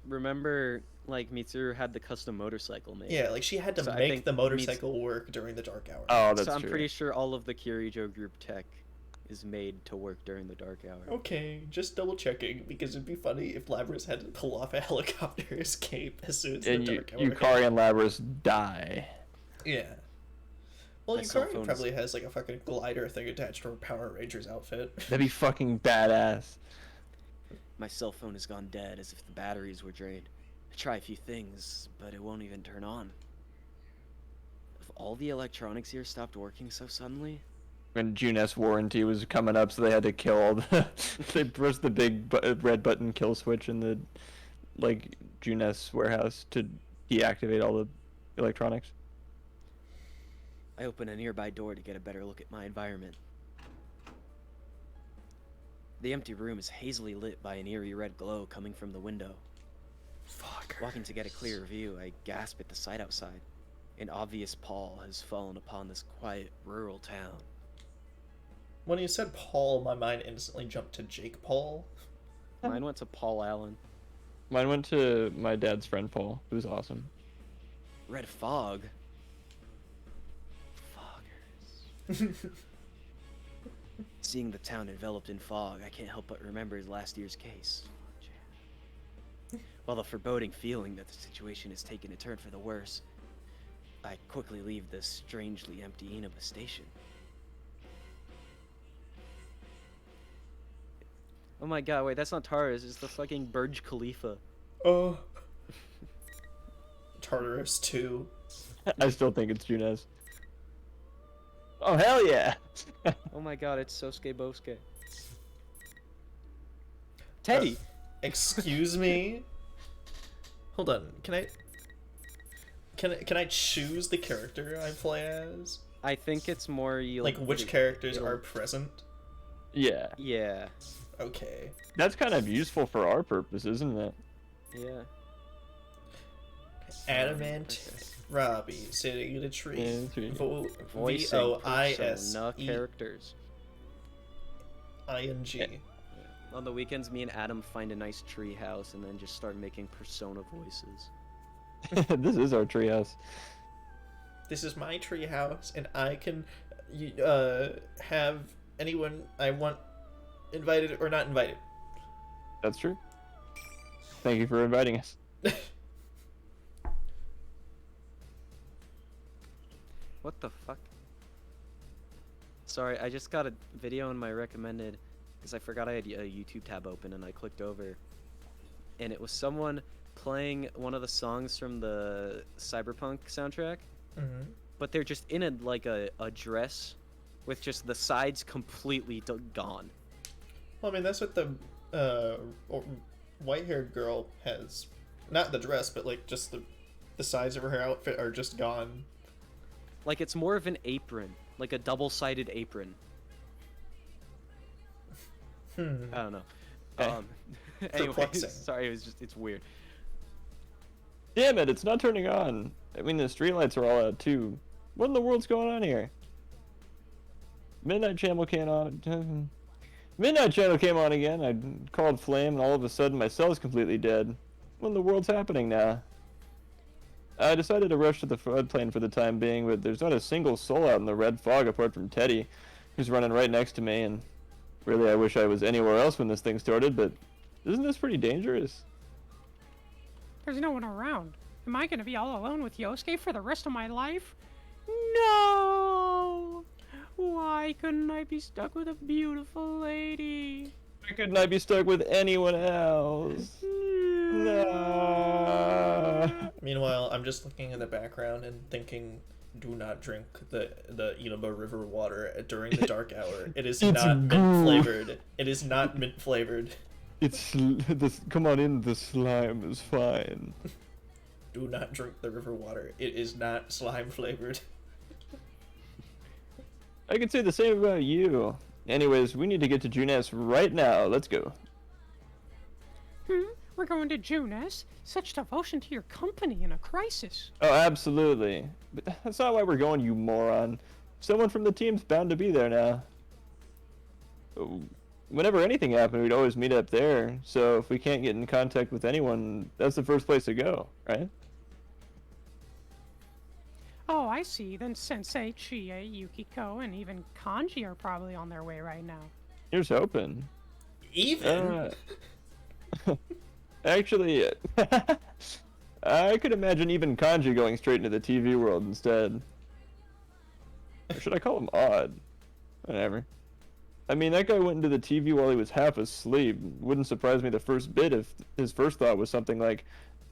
remember like Mitsuru had the custom motorcycle made. Yeah, like she had to So I make think the motorcycle work during the dark hour. Oh, that's so I'm true. pretty sure all of the Kirijo group tech is made to work during the dark hour. Okay, just double checking because it'd be funny if Labras had to pull off a helicopter escape as soon as And the dark hour. Yukari and Labras die. Yeah. Well, My cell Yukari phone probably has like a fucking glider thing attached to her Power Rangers outfit. That'd be fucking badass. My cell phone has gone dead as if the batteries were drained. I try a few things, but it won't even turn on. Have all the electronics here stopped working so suddenly? When Junes warranty was coming up, so they had to kill all the. They pressed the big red button kill switch in the, like, Junes warehouse to deactivate all the electronics. I open a nearby door to get a better look at my environment. The empty room is hazily lit by an eerie red glow coming from the window. Fuck. Walking to get a clearer view, I gasp at the sight outside. An obvious pall has fallen upon this quiet, rural town. When you said Paul, my mind instantly jumped to Jake Paul. Mine went to Paul Allen. Mine went to my dad's friend Paul, who was awesome. Red fog? Foggers. Seeing the town enveloped in fog, I can't help but remember last year's case. While the foreboding feeling that the situation has taken a turn for the worse, I quickly leave this strangely empty Inaba station. Oh my god, wait, that's not Taurus, it's the fucking Burj Khalifa. Oh. Tartarus 2. I still think it's Junes. Oh hell yeah! Oh my god, it's Sosuke Bosuke. Teddy! Excuse me? Hold on, can I choose the character I play as? I think it's more you Like which characters are present? Yeah, Yeah. Okay. that's kind of useful for our purpose, isn't it? Yeah. Adamant Robbie sitting in a tree. Yeah, that's right. Voicing persona VOISEING. characters. On the weekends, me and Adam find a nice tree house and then just start making persona voices. This is our treehouse. This is my tree house, and I can have anyone I want invited or not invited. That's true. Thank you for inviting us. What the fuck? Sorry, I just got a video in my recommended because I forgot I had a YouTube tab open and I clicked over. And it was someone playing one of the songs from the Cyberpunk soundtrack. Mm-hmm. But they're just in a dress with just the sides completely gone. Well, I mean, that's what the white-haired girl has. Not the dress, but like just the the sides of her outfit are just gone. Like it's more of an apron, like a double-sided apron. I don't know. Anyway, Perplexing. sorry, it's weird. Damn it, it's not turning on. I mean, the streetlights are all out too. What in the world's going on here? Midnight Channel came on. Midnight Channel came on again. I called Flame, and all of a sudden my cell's completely dead. What in the world's happening now? I decided to rush to the floodplain for the time being, but there's not a single soul out in the red fog apart from Teddy, who's running right next to me, and really I wish I was anywhere else when this thing started, but isn't this pretty dangerous? There's no one around. Am I gonna be all alone with Yosuke for the rest of my life? No! Why couldn't I be stuck with a beautiful lady? Why couldn't I be stuck with anyone else? No. Meanwhile, I'm just looking in the background and thinking, do not drink the Inaba River water during the dark hour. It is not mint flavored. It is not mint flavored. Come on in, the slime is fine. Do not drink the river water. It is not slime flavored. I could say the same about you. Anyways, we need to get to Junes right now. Let's go. We're going to Junes? Such devotion to your company in a crisis. Oh, absolutely. But that's not why we're going, you moron. Someone from the team's bound to be there now. Whenever anything happened, we'd always meet up there. So if we can't get in contact with anyone, that's the first place to go, right? Oh, I see. Then Sensei, Chie, Yukiko, and even Kanji are probably on their way right now. Here's hoping. Even? Actually, I could imagine even Kanji going straight into the TV world instead. Or should I call him Odd? Whatever. I mean, that guy went into the TV while he was half asleep. Wouldn't surprise me the first bit if his first thought was something like,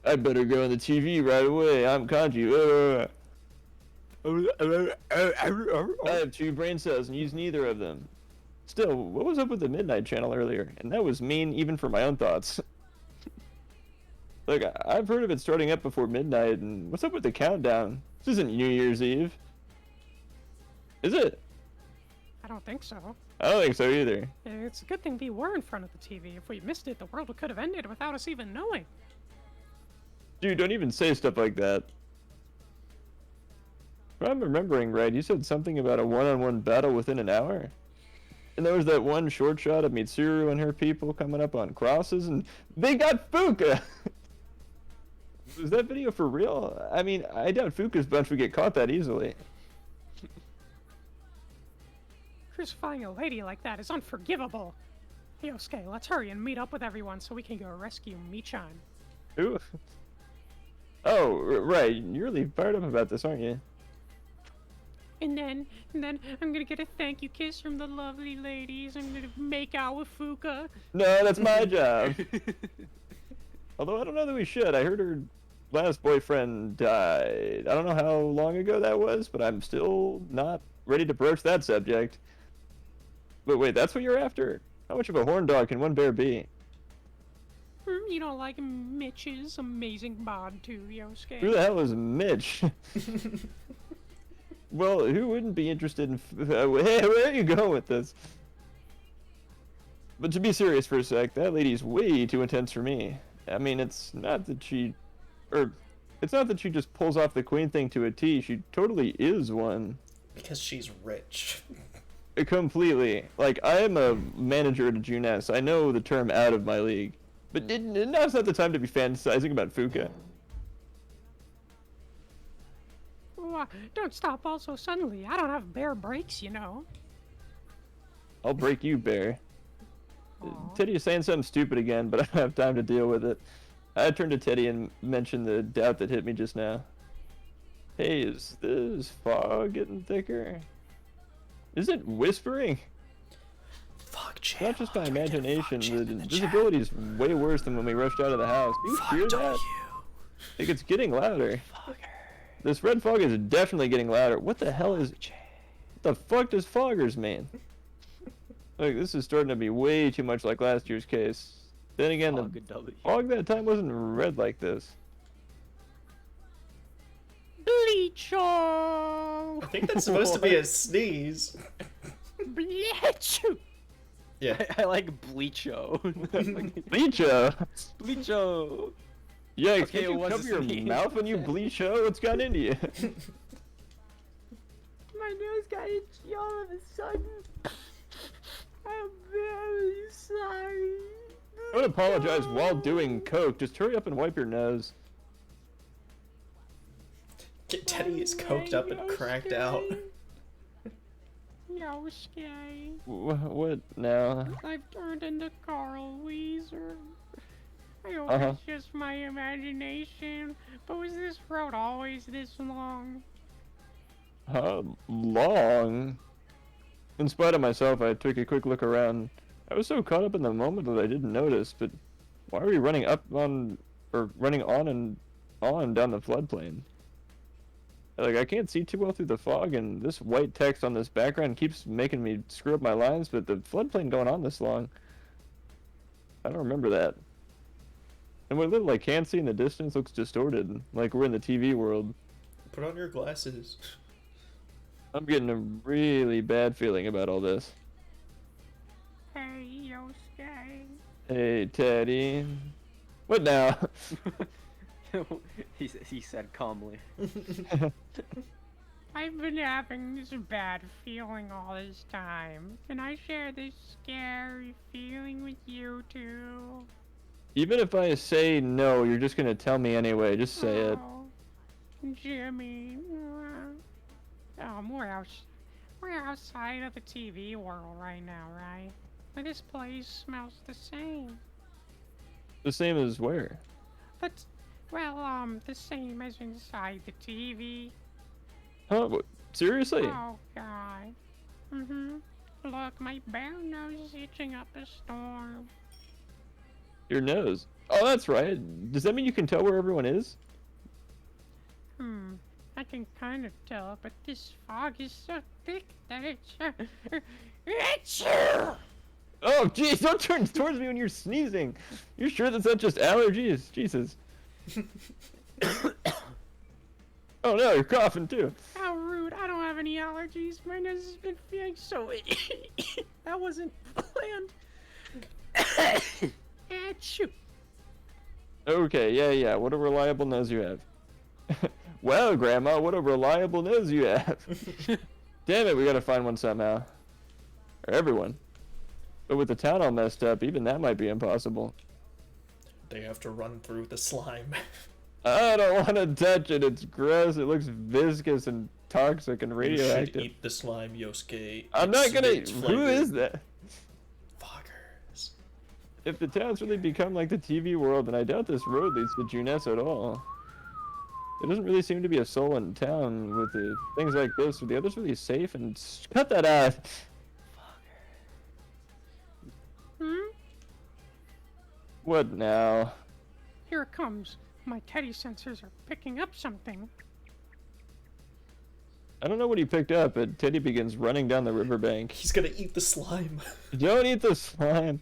I better go on the TV right away, I'm Kanji. I have 2 brain cells and use neither of them. Still, what was up with the Midnight Channel earlier? And that was mean even for my own thoughts. Look, I've heard of it starting up before midnight, and what's up with the countdown? This isn't New Year's Eve. Is it? I don't think so. I don't think so either. It's a good thing we were in front of the TV. If we missed it, the world could have ended without us even knowing. Dude, don't even say stuff like that. If I'm remembering right, you said something about a one-on-one battle within an hour? And there was that one short shot of Mitsuru and her people coming up on crosses, and they got Fuka! Was that video for real? I mean, I doubt Fuka's bunch would get caught that easily. Crucifying a lady like that is unforgivable. Yosuke, let's hurry and meet up with everyone so we can go rescue Michan. Ooh. Oh, right. You're really fired up about this, aren't you? And then I'm gonna get a thank you kiss from the lovely ladies. I'm gonna make out with Fuka. No, that's my job. Although I don't know that we should. I heard her last boyfriend died. I don't know how long ago that was, but I'm still not ready to broach that subject. But wait, that's what you're after? How much of a horn dog can one bear be? You don't like Mitch's amazing bod too, Yosuke? Who the hell is Mitch? Well, who wouldn't be interested in... Hey, where are you going with this? But to be serious for a sec, that lady's way too intense for me. I mean, it's not that she... it's not that she just pulls off the queen thing to a T. She totally is one. Because she's rich. Completely. Like, I am a manager at a Junes. I know the term out of my league. But now's not the time to be fantasizing about Fuka. Don't stop all so suddenly. I don't have bear breaks, you know. I'll break you, bear. Aww. Teddy is saying something stupid again, but I don't have time to deal with it. I turned to Teddy and mentioned the doubt that hit me just now. Hey, is this fog getting thicker? Is it whispering? Fuck, It's not just my imagination. The visibility is way worse than when we rushed out of the house. Do you hear that? I think it's getting louder. This red fog is definitely getting louder. What the hell is... What the fuck does foggers mean? Look, this is starting to be way too much like last year's case. Then again, the fog that time wasn't red like this. Bleacho! I think that's supposed to be a sneeze. Bleacho! Yeah. I like Bleacho. Bleacho. Bleacho. Yeah, Okay, can it you was a cover your sneeze. mouth when you Bleacho? What's got into you? My nose got itchy all of a sudden. I'm very sorry. Don't apologize while doing coke. Just hurry up and wipe your nose. Get Teddy is coked up and cracked out. Yosuke, What now? I've turned into Carl Weezer. I hope Uh-huh. it's just my imagination, but was this road always this long? Long? In spite of myself, I took a quick look around. I was so caught up in the moment that I didn't notice, but why are we running running on and on down the floodplain? Like, I can't see too well through the fog, and this white text on this background keeps making me screw up my lines, but the floodplain going on this long, I don't remember that. And what little I can see in the distance looks distorted, like we're in the TV world. Put on your glasses. I'm getting a really bad feeling about all this. Hey, Yosuke. Hey, Teddy. What now? he said calmly. I've been having this bad feeling all this time. Can I share this scary feeling with you too? Even if I say no, you're just gonna tell me anyway. Just say it. Oh, Jimmy. We're outside of the TV world right now, right? But this place smells the same. The same as where? But, well, the same as inside the TV. Huh? Seriously? Oh, God. Look, my bare nose is itching up a storm. Your nose. Oh, that's right. Does that mean you can tell where everyone is? I can kind of tell, but this fog is so thick that it's Oh, jeez, don't turn towards me when you're sneezing. You're sure that's not just allergies? Jesus. Oh no, you're coughing too. How rude. I don't have any allergies. My nose has been feeling so itchy. That wasn't planned. Achoo. Okay, yeah, what a reliable nose you have. Well, Grandma, what a reliable nose you have. Damn it, we gotta find one somehow. Or everyone. But with the town all messed up, even that might be impossible. They have to run through the slime. I don't want to touch it, it's gross, it looks viscous and toxic and You radioactive. should eat the slime, Yosuke. I'm not It's gonna. mint Who flavored. is that? Foggers. If the town's really become like the TV world, then I doubt this road leads to Juness at all. There doesn't really seem to be a soul in town with the things like this. Are the others really safe? And cut that out. What now? Here it comes. My Teddy sensors are picking up something. I don't know what he picked up, but Teddy begins running down the riverbank. He's gonna eat the slime. Don't eat the slime.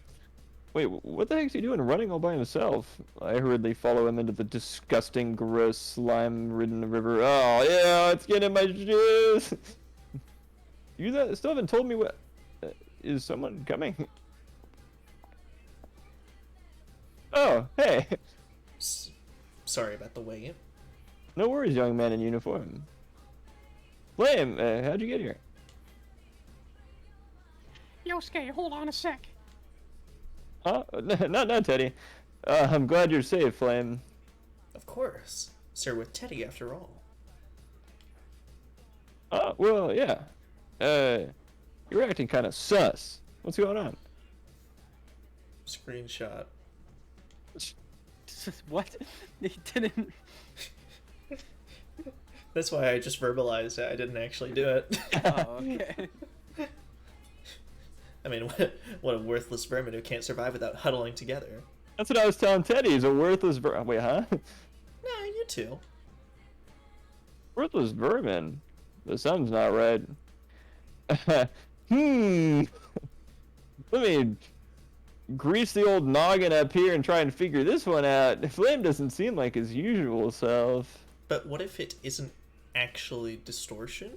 Wait, what the heck's he doing running all by himself? I hurriedly follow him into the disgusting, gross, slime-ridden river. Oh, yeah, it's getting in my shoes. You still haven't told me what... is someone coming? Oh, hey. Sorry about the wait. No worries, young man in uniform. Flame, how'd you get here? Yosuke, hold on a sec. Huh? Not Teddy. I'm glad you're safe, Flame. Of course. Sir with Teddy, after all. Well, yeah. You're acting kind of sus. What's going on? Screenshot. What? He didn't. That's why I just verbalized it. I didn't actually do it. Oh, okay. I mean, what a worthless vermin who can't survive without huddling together. That's what I was telling Teddy. He's a worthless Wait, huh? Nah, you too. Worthless vermin? The sun's not right. Let me grease the old noggin up here and try and figure this one out. Flame doesn't seem like his usual self. But what if it isn't actually distortion.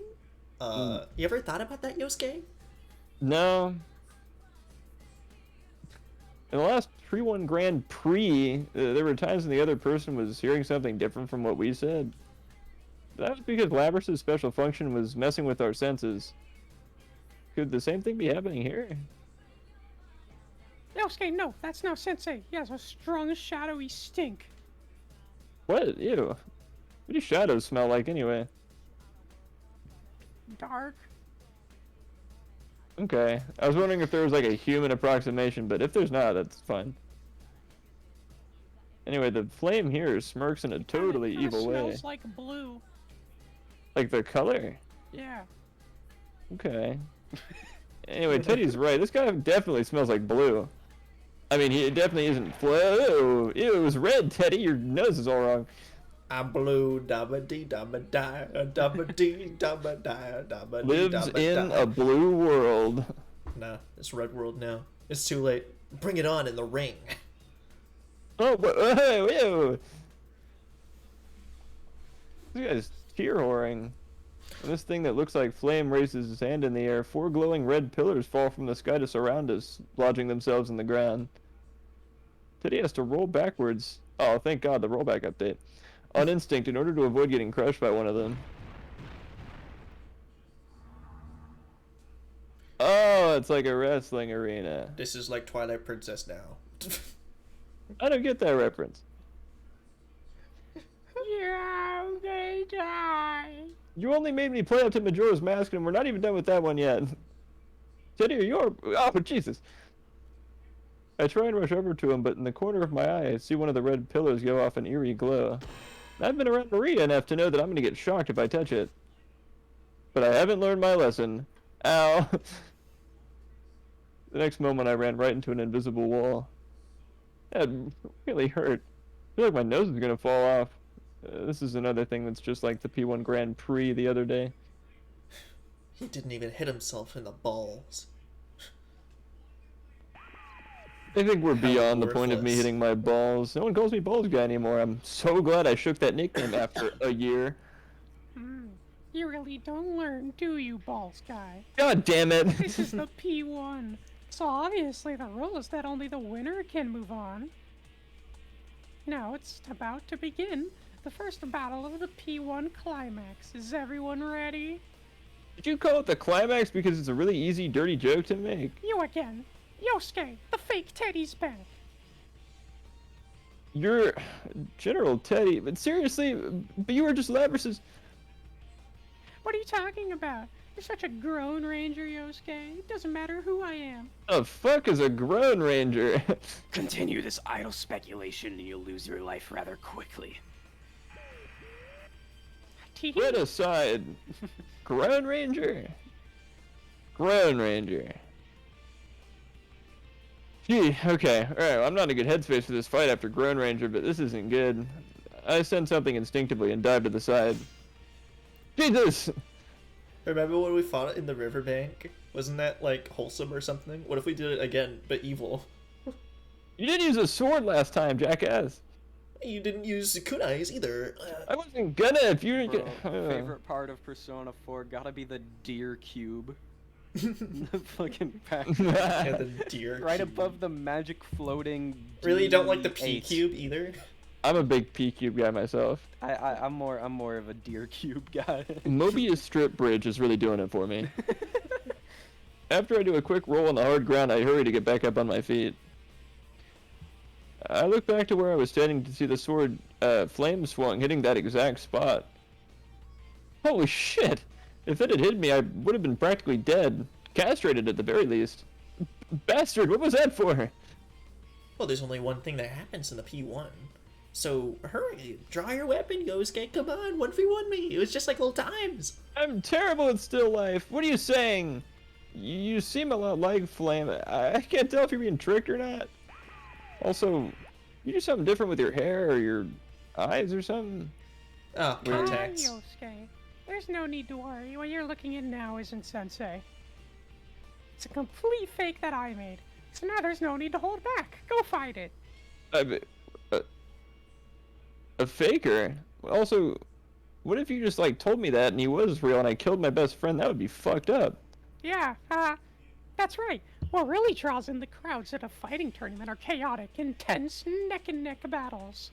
You ever thought about that, Yosuke? No. In the last Pre-1 Grand Prix, there were times when the other person was hearing something different from what we said. That was because Labrys's special function was messing with our senses. Could the same thing be happening here? Yosuke, no, that's no sensei. He has a strong, shadowy stink. What? Ew. What do shadows smell like anyway? Dark. Okay. I was wondering if there was like a human approximation, but if there's not, that's fine. Anyway, the flame here smirks in a totally evil way. Smells like blue. Like the color? Yeah. Okay. Anyway, Teddy's right. This guy definitely smells like blue. I mean, he definitely isn't. Ew, it was red, Teddy. Your nose is all wrong. I'm blue, dabba dee dabba die, dabba dee dabba die, dabba dee Lives dabba in die. a blue world. Nah, it's red world now. It's too late. Bring it on in the ring. Oh, ew. This guy's tear whoring. When this thing that looks like flame raises his hand in the air, 4 glowing red pillars fall from the sky to surround us, lodging themselves in the ground. Teddy has to roll backwards. Oh, thank God, the rollback update. On instinct, in order to avoid getting crushed by one of them. Oh, it's like a wrestling arena. This is like Twilight Princess now. I don't get that reference. Yeah, they die. You only made me play up to Majora's Mask, and we're not even done with that one yet. Teddy, are you... Oh, Jesus. I try and rush over to him, but in the corner of my eye, I see one of the red pillars go off an eerie glow. I've been around Maria enough to know that I'm going to get shocked if I touch it. But I haven't learned my lesson. Ow. The next moment, I ran right into an invisible wall. That really hurt. I feel like my nose is going to fall off. This is another thing that's just like the P1 Grand Prix the other day. He didn't even hit himself in the balls. I think we're beyond the point of me worthless. hitting my balls. No one calls me Balls Guy anymore. I'm so glad I shook that nickname after a year. You really don't learn, do you, Balls Guy? God damn it! This is the P1. So obviously the rule is that only the winner can move on. Now it's about to begin. The first battle of the P1 climax. Is everyone ready? Did you call it the climax because it's a really easy, dirty joke to make? You again. Yosuke, the fake Teddy's back. You're General Teddy, but seriously, but you were just Labrys's... What are you talking about? You're such a grown ranger, Yosuke. It doesn't matter who I am. The fuck is a grown ranger? Continue this idle speculation and you'll lose your life rather quickly. Put aside. Grown ranger? Grown ranger. Gee, okay. Alright, well, I'm not in a good headspace for this fight after Grown Ranger, but this isn't good. I sense something instinctively and dive to the side. Jesus! Remember when we fought in the riverbank? Wasn't that, like, wholesome or something? What if we did it again, but evil? You didn't use a sword last time, jackass. You didn't use kunais either. I wasn't gonna if you didn't Bro, get... favorite part of Persona 4 gotta be the deer cube. The fucking pack. Yeah, the deer Right cube. above the magic floating. Really, you don't like the P D8. cube either? I'm a big P-cube guy myself. I'm more of a deer cube guy. Mobius Strip Bridge is really doing it for me. After I do a quick roll on the hard ground, I hurry to get back up on my feet. I look back to where I was standing to see the sword flame swung, hitting that exact spot. Holy shit! If it had hit me, I would have been practically dead. Castrated at the very least. Bastard, what was that for? Well, there's only one thing that happens in the P1. So, hurry, draw your weapon, Yosuke, come on, 1v1 me. It was just like old times. I'm terrible at still life. What are you saying? You seem a lot like Flame. I can't tell if you're being tricked or not. Also, you do something different with your hair or your eyes or something. Oh, Weird. contacts. Yosuke, there's no need to worry. What you're looking at now isn't sensei. It's a complete fake that I made. So now there's no need to hold back. Go fight it. A faker? Also, what if you just like told me that and he was real and I killed my best friend? That would be fucked up. Yeah, that's right. What really draws in the crowds at a fighting tournament are chaotic, intense, neck-and-neck battles.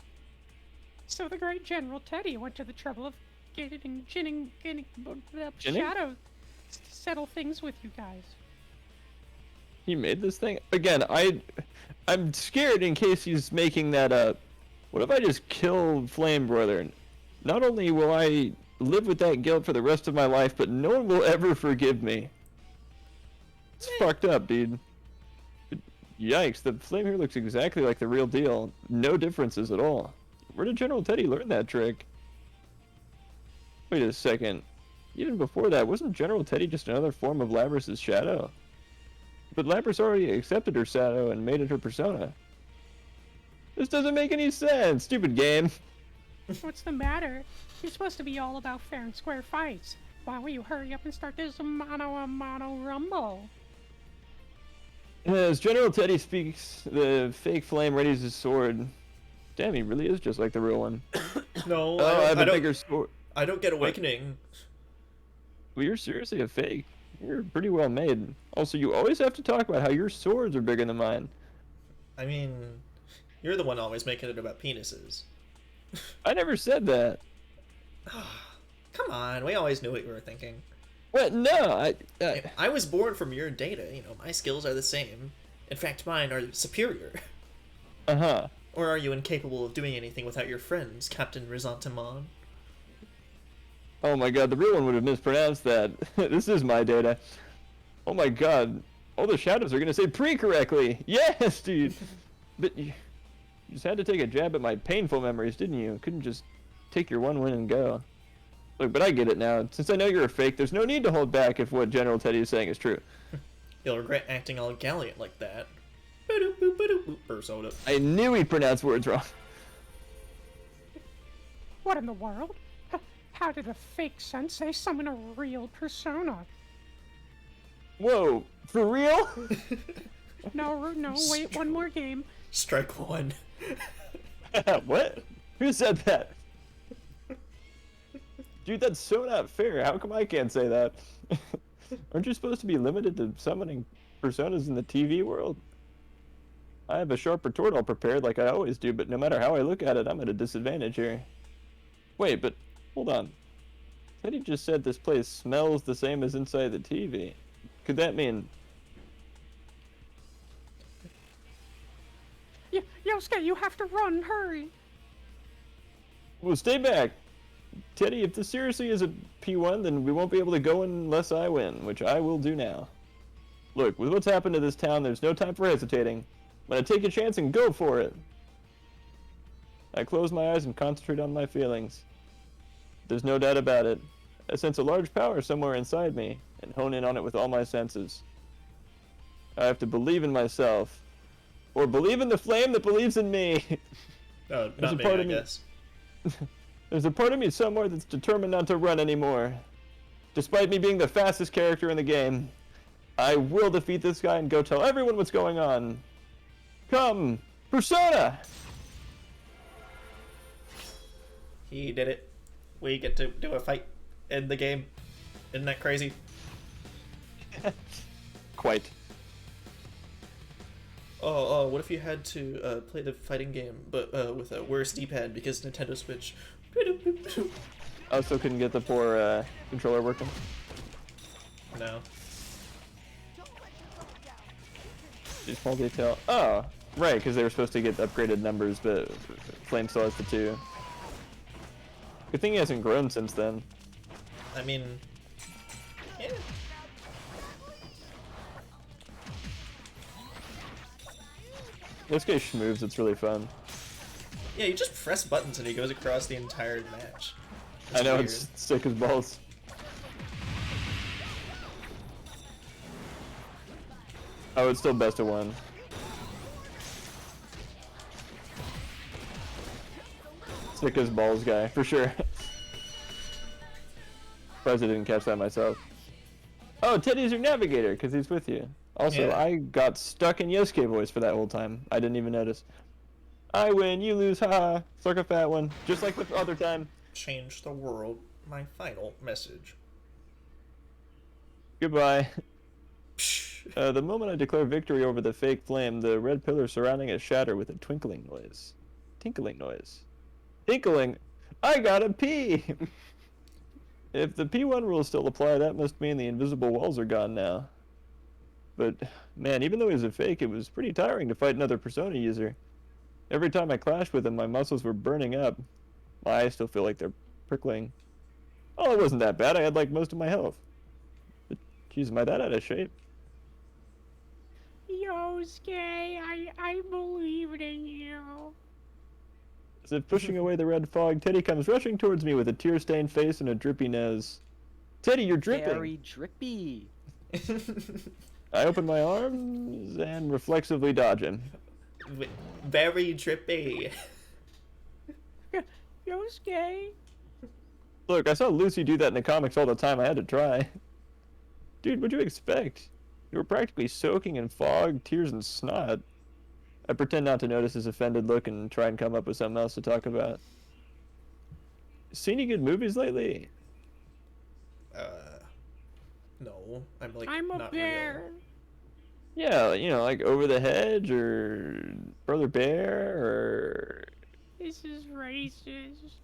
So the great General Teddy went to the trouble of getting Shadow to settle things with you guys. He made this thing? Again, I'm scared in case he's making that up. What if I just kill Flame Brother? Not only will I live with that guilt for the rest of my life, but no one will ever forgive me. It's fucked up, dude. Yikes, the flame here looks exactly like the real deal. No differences at all. Where did General Teddy learn that trick? Wait a second. Even before that, wasn't General Teddy just another form of Labrys's shadow? But Labrys already accepted her shadow and made it her persona. This doesn't make any sense, stupid game. What's the matter? You're supposed to be all about fair and square fights. Why will you hurry up and start this mano-a-mano rumble? As General Teddy speaks, the fake flame readies his sword. Damn, he really is just like the real one. No, I have a bigger sword. I don't get awakening. Well, you're seriously a fake. You're pretty well made. Also, you always have to talk about how your swords are bigger than mine. I mean, you're the one always making it about penises. I never said that. Come on, we always knew what you were thinking. What? No, I was born from your data. You know, my skills are the same. In fact, mine are superior. Uh-huh. Or are you incapable of doing anything without your friends, Captain Resentiment? Oh my god, the real one would have mispronounced that. This is my data. Oh my god. All the shadows are gonna say pre correctly. Yes, dude. But you just had to take a jab at my painful memories, didn't you? Couldn't just take your one win and go. Look, but I get it now. Since I know you're a fake, there's no need to hold back if what General Teddy is saying is true. You'll regret acting all gallant like that. Persona. I knew he'd pronounce words wrong. What in the world? How did a fake sensei summon a real persona? Whoa, for real? No, wait, one more game. Strike one. What? Who said that? Dude, that's so not fair. How come I can't say that? Aren't you supposed to be limited to summoning personas in the TV world? I have a sharp retort all prepared like I always do, but no matter how I look at it, I'm at a disadvantage here. Wait, but hold on. Teddy just said this place smells the same as inside the TV. Could that mean... Yosuke, you have to run, hurry! Well, stay back! Teddy, if this seriously is a P1, then we won't be able to go unless I win, which I will do now. Look, with what's happened to this town, there's no time for hesitating. I'm gonna take a chance and go for it. I close my eyes and concentrate on my feelings. There's no doubt about it. I sense a large power somewhere inside me, and hone in on it with all my senses. I have to believe in myself. Or believe in the flame that believes in me! No, not me, I guess. There's a part of me somewhere that's determined not to run anymore. Despite me being the fastest character in the game, I will defeat this guy and go tell everyone what's going on. Come, Persona! He did it. We get to do a fight in the game. Isn't that crazy? Quite. Oh, what if you had to play the fighting game, but with a worse D-pad because Nintendo Switch? I also couldn't get the poor controller working. No. Small detail. Oh, right, because they were supposed to get upgraded numbers, but Flame still has the 2. Good thing he hasn't grown since then. I mean, yeah. This guy schmoves, it's really fun. Yeah, you just press buttons and he goes across the entire match. I know, it's sick as balls. Oh, it's still best of 1. Sick as balls guy, for sure. Surprised I didn't catch that myself. Oh, Teddy's your navigator, because he's with you. Also, yeah. I got stuck in Yosuke voice for that whole time. I didn't even notice. I win, you lose, haha. Suck a fat one. Just like the other time. change the world. My final message. Goodbye. Psh. The moment I declare victory over the fake flame, the red pillar surrounding it shatter with a twinkling noise. Tinkling noise. Tinkling! I gotta pee! If the P1 rules still apply, that must mean the invisible walls are gone now. But, man, even though he was a fake, it was pretty tiring to fight another Persona user. Every time I clashed with him, my muscles were burning up. My eyes still feel like they're prickling. Oh, it wasn't that bad. I had, like, most of my health. But, geez, am I that out of shape? Yosuke, I believed in you. As if pushing away the red fog, Teddy comes rushing towards me with a tear-stained face and a drippy nose. Teddy, you're dripping! Very drippy. I open my arms and reflexively dodge him. Very drippy. Yosuke. Look, I saw Lucy do that in the comics all the time. I had to try. Dude, what'd you expect? You were practically soaking in fog, tears, and snot. I pretend not to notice his offended look and try and come up with something else to talk about. Seen any good movies lately? No. I'm a not bear. real. Yeah, you know, like Over the Hedge or Brother Bear or... This is racist.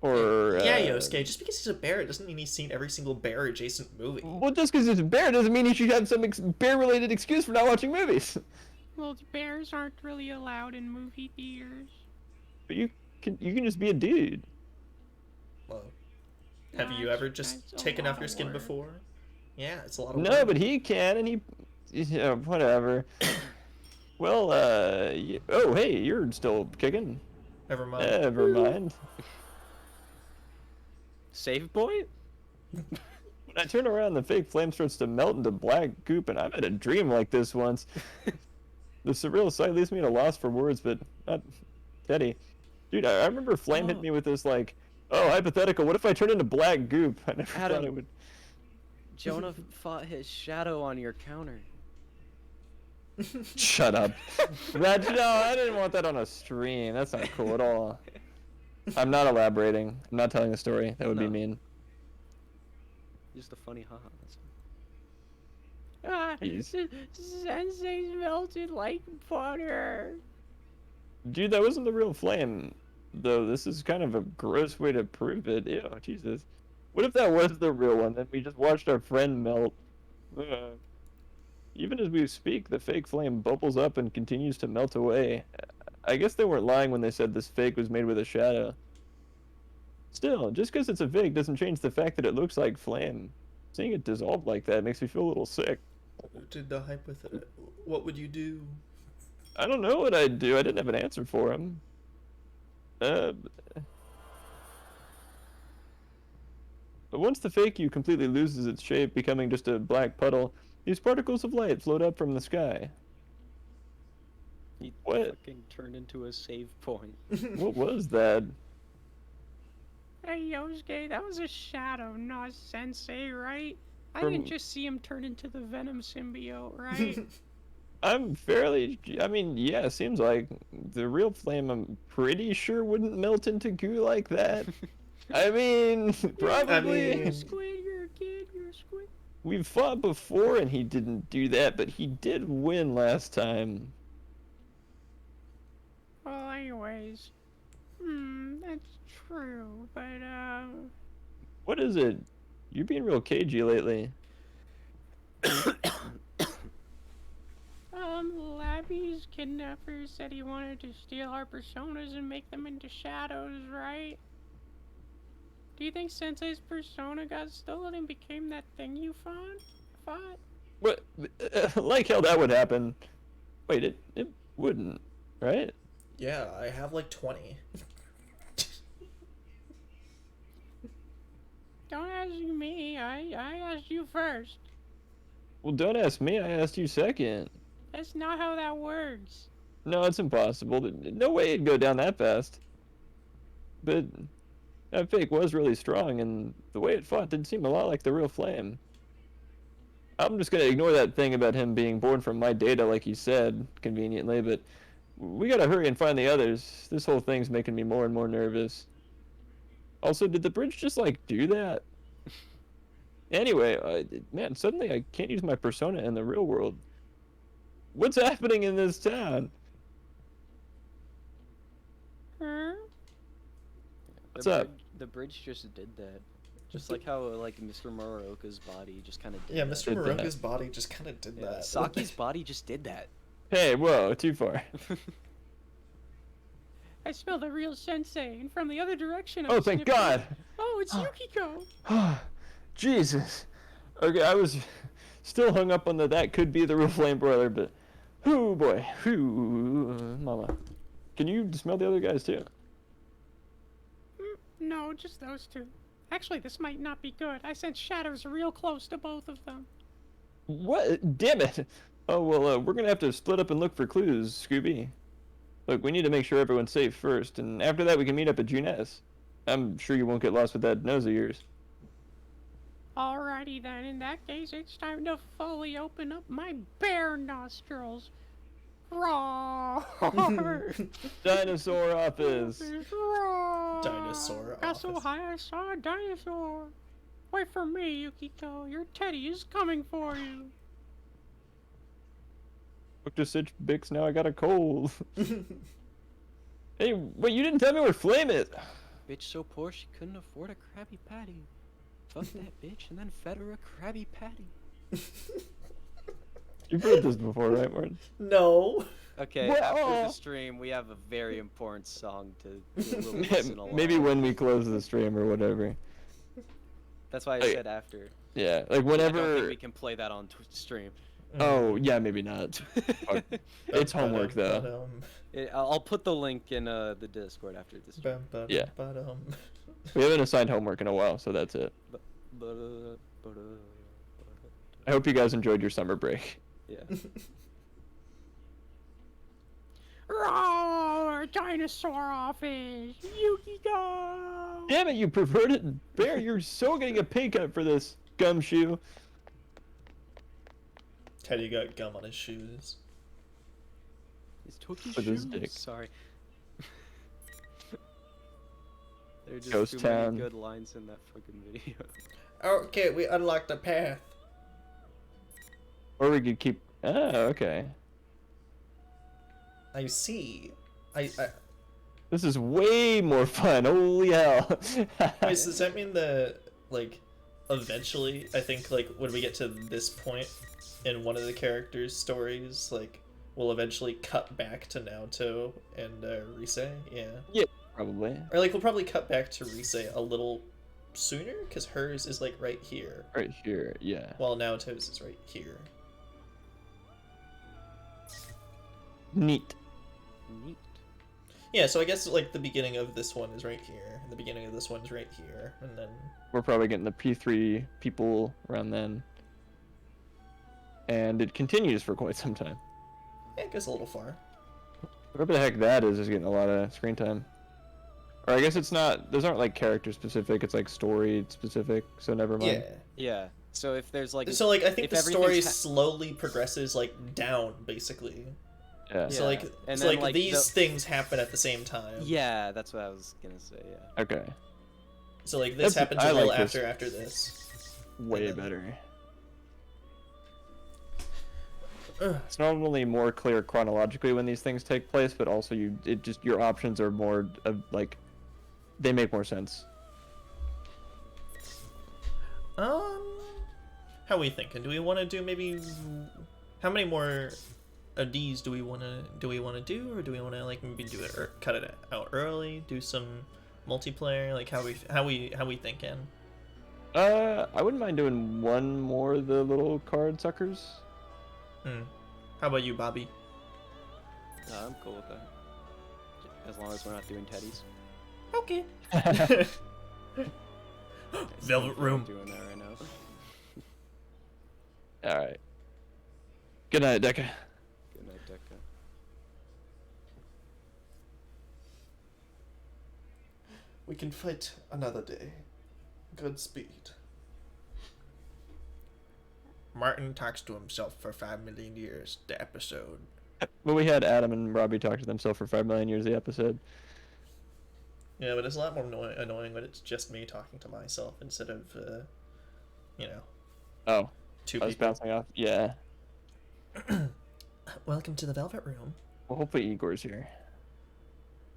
Or... Yeah, Yosuke, just because he's a bear, it doesn't mean he's seen every single bear-adjacent movie. Well, just because he's a bear doesn't mean he should have some bear-related excuse for not watching movies. Well, bears aren't really allowed in movie theaters. But you can just be a dude. Well, have you ever just taken off your skin before? Yeah, it's a lot of work. No, but he can, and yeah, whatever. Well, oh, hey, you're still kicking. Never mind. Never mind. Save point? When I turn around, the fake flame starts to melt into black goop, and I've had a dream like this once. The surreal sight leaves me at a loss for words, but not Teddy. Dude, I remember Flame hit me with this, like, oh, hypothetical, what if I turn into black goop? I never thought it would... Jonah fought his shadow on your counter. Shut up. No, I didn't want that on a stream. That's not cool at all. I'm not elaborating. I'm not telling a story. That would be mean. Just a funny haha. Sensei's melted like butter. Dude, that wasn't the real flame, though. This is kind of a gross way to prove it. Ew, Jesus. What if that was the real one, then we just watched our friend melt? Even as we speak, the fake flame bubbles up and continues to melt away. I guess they weren't lying when they said this fake was made with a shadow. Still, just because it's a fake doesn't change the fact that it looks like flame. Seeing it dissolve like that makes me feel a little sick. Did the hypothetical... What would you do? I don't know what I'd do. I didn't have an answer for him. But once the fake you completely loses its shape, becoming just a black puddle, these particles of light float up from the sky. He What? fucking turned into a save point. What was that? Hey, Yosuke, that was a shadow, not Sensei, right? I From- didn't just see him turn into the Venom symbiote, right? I'm fairly... I mean, yeah, seems like the real flame I'm pretty sure wouldn't melt into goo like that. I mean, probably... I You're mean- a squid, you're a kid, you're a squid. We've fought before and he didn't do that, but he did win last time. Well, anyways. That's true, but, What is it? You're being real cagey lately. Labby's kidnapper said he wanted to steal our personas and make them into shadows, right? Do you think Sensei's persona got stolen and became that thing you fought? What? Like hell that would happen. Wait, it wouldn't, right? Yeah, I have like 20. Don't ask me, I asked you first. Well, don't ask me, I asked you second. That's not how that works. No, it's impossible. No way it'd go down that fast. But that fake was really strong, and the way it fought did seem a lot like the real flame. I'm just gonna ignore that thing about him being born from my data like you said, conveniently, but we gotta hurry and find the others. This whole thing's making me more and more nervous. Also, did the bridge just like do that? Anyway, man, suddenly I can't use my persona in the real world. What's happening in this town? Huh? What's up? The bridge just did that. Just like how like Mr. Moroka's body just kind of did Yeah, that. Mr. Moroka's body just kind of did that. Saki's body just did that. Hey, whoa, too far. I smell the real sensei, and from the other direction. Oh, thank God! Oh, it's Yukiko. Jesus. Okay, I was still hung up on that could be the real flame broiler, but oh boy, mama. Can you smell the other guys too? No, just those two. Actually, this might not be good. I sense shadows real close to both of them. What? Damn it! Oh well, we're gonna have to split up and look for clues, Scooby. Look, we need to make sure everyone's safe first, and after that we can meet up at Junes. I'm sure you won't get lost with that nose of yours. Alrighty then, in that case, it's time to fully open up my bear nostrils. Roar! Dinosaur office! Roar! Dinosaur Got so office. high I saw a dinosaur. Wait for me, Yukiko. Your teddy is coming for you. Look to Sitch Bix, now I got a cold. Hey, wait, you didn't tell me where Flame is! Bitch so poor she couldn't afford a Krabby Patty. Fuck that bitch and then fed her a Krabby Patty. You've heard this before, right, Martin? No. Okay, Well, after the stream, we have a very important song to do a little listen along. Maybe when we close the stream or whatever. That's why I said after. Yeah, like I don't whenever... think we can play that on stream. Oh, yeah, maybe not. Fuck. It's homework, though. I'll put the link in the Discord after this. Yeah. We haven't assigned homework in a while, so that's it. I hope you guys enjoyed your summer break. Yeah. Roar! Dinosaur office! Yukiko! Damn it, you perverted bear! You're so getting a pay cut for this, gumshoe. Teddy got gum on his shoes. Is Toki With his shoes? dick. Sorry. There are just Ghost too Town. many good lines in that fucking video. Okay, we unlocked the path. Or we could keep... Oh, okay. I see. This is way more fun. Holy hell. Wait, so does that mean that, like, eventually, I think, like, when we get to this point in one of the characters' stories, like, we'll eventually cut back to Naoto and Rise? Yeah. Yeah, probably. Or, like, we'll probably cut back to Rise a little sooner, because hers is, like, right here. Right here, yeah. While Naoto's is right here. Neat. Neat. Yeah, so I guess, like, the beginning of this one is right here, and the beginning of this one's right here, and then... We're probably getting the P3 people around then. And it continues for quite some time. Yeah, it goes a little far. Whatever the heck that is getting a lot of screen time. Or I guess it's not, those aren't like character specific, it's like story specific, so never mind. Yeah. So if there's like... So, like, I think if the story everything's slowly progresses, like, down, basically. Yeah. So, like, And so, then, like, like, these things happen at the same time. Yeah, that's what I was gonna say, yeah. Okay. So, like, this happens I a little like this after this. way And then- better. It's not only more clear chronologically when these things take place, but also your options are more like they make more sense. How are we thinking? Do we want to do maybe how many more of these do we want to do, or do we want to like maybe do it or cut it out early, do some multiplayer, like how we thinking? I wouldn't mind doing one more of the little card suckers. How about you, Bobby? I'm cool with that. As long as we're not doing teddies. Okay. Velvet Room. Doing that right now. All right. Good night, Deca. Good night, Deca. We can fight another day. Godspeed. Martin talks to himself for 5 million years. The episode. Well, we had Adam and Robbie talk to themselves for 5 million years. The episode. Yeah, but it's a lot more annoying when it's just me talking to myself instead of, you know, Oh, two I was people. bouncing off. Yeah. Welcome to the Velvet Room. Well, hopefully Igor's here.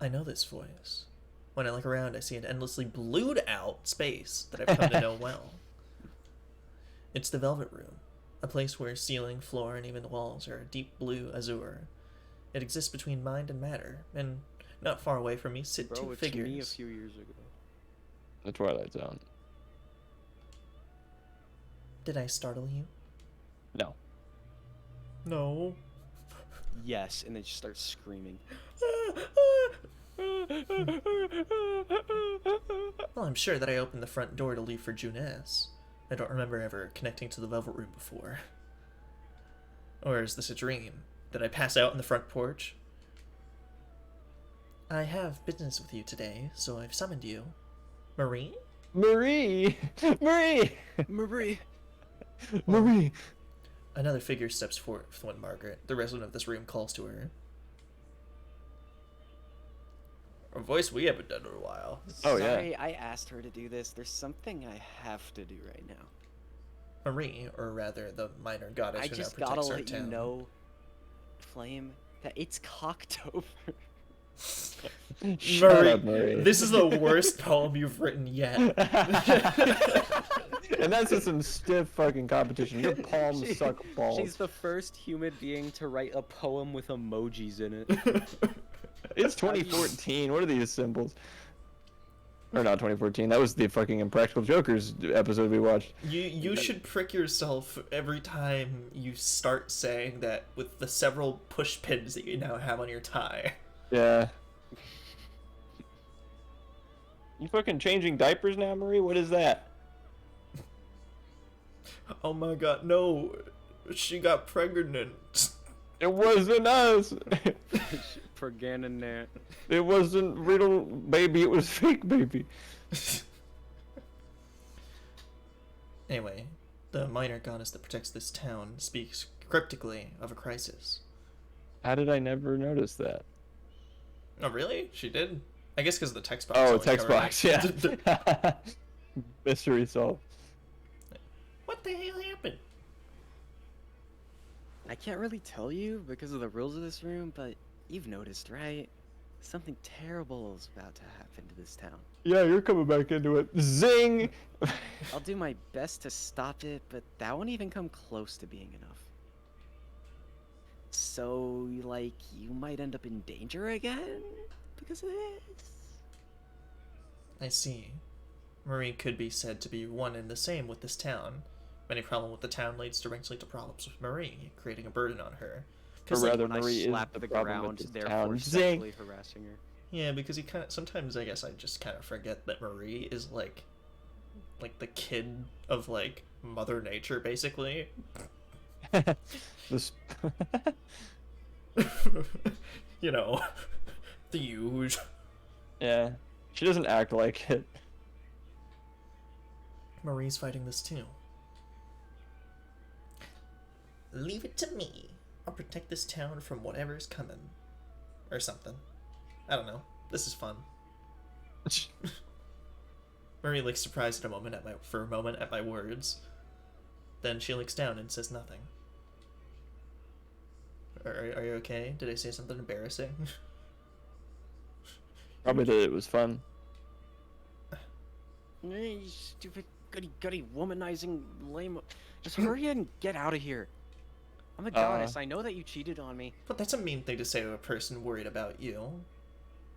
I know this voice. When I look around, I see an endlessly blued out space that I've come to know well. It's the Velvet Room, a place where ceiling, floor, and even the walls are a deep blue azure. It exists between mind and matter, and not far away from me sit two it's figures. me a few years ago. The Twilight Zone. Did I startle you? No. No. Yes, and then she starts screaming. Well, I'm sure that I opened the front door to leave for Juness. I don't remember ever connecting to the Velvet Room before. Or is this a dream? Did I pass out on the front porch? I have business with you today, so I've summoned you. Marie? Marie! Marie! Marie! Marie! Another figure steps forth when Margaret, the resident of this room, calls to her. A voice we haven't done in a while. Oh, Sorry, yeah. I asked her to do this. There's something I have to do right now. Marie, or rather the minor goddess I who just now gotta protects our let town. you know, Flame, that it's Cocktober. Shut up, Marie. This is the worst poem you've written yet. And that's just some stiff fucking competition. Your palms suck balls. She's the first human being to write a poem with emojis in it. It's 2014. What are these symbols? Or not 2014. That was the fucking Impractical Jokers episode we watched. You should prick yourself every time you start saying that with the several push pins that you now have on your tie. Yeah. You fucking changing diapers now, Marie? What is that? Oh my god, no. She got pregnant. It wasn't us. Pergananat. It wasn't real baby. It was fake baby. Anyway, the minor goddess that protects this town speaks cryptically of a crisis. How did I never notice that? Oh, really? She did? I guess because of the text box. Oh, always text covered box. it. Yeah. Mystery solved. What the hell happened? I can't really tell you because of the rules of this room, but you've noticed, right? Something terrible is about to happen to this town. Yeah, you're coming back into it. Zing! I'll do my best to stop it, but that won't even come close to being enough. So, like, you might end up in danger again because of this? I see. Marie could be said to be one and the same with this town. Any problem with the town leads directly to problems with Marie, creating a burden on her. Or rather, When Marie I is slap the the problem ground, with this therefore town. Zing! sexually harassing her. Yeah, because you kind of sometimes I guess I just kind of forget that Marie is like the kid of like Mother Nature, basically. This. You know, the huge. Yeah, she doesn't act like it. Marie's fighting this too. Leave it to me. I'll protect this town from whatever's coming. Or something. I don't know. This is fun. Marie looks surprised for a moment at my words. Then she looks down and says nothing. Are you okay? Did I say something embarrassing? Probably that it was fun. Hey, you stupid goody womanizing lame. Just hurry and get out of here. I'm a goddess. I know that you cheated on me. But that's a mean thing to say to a person worried about you.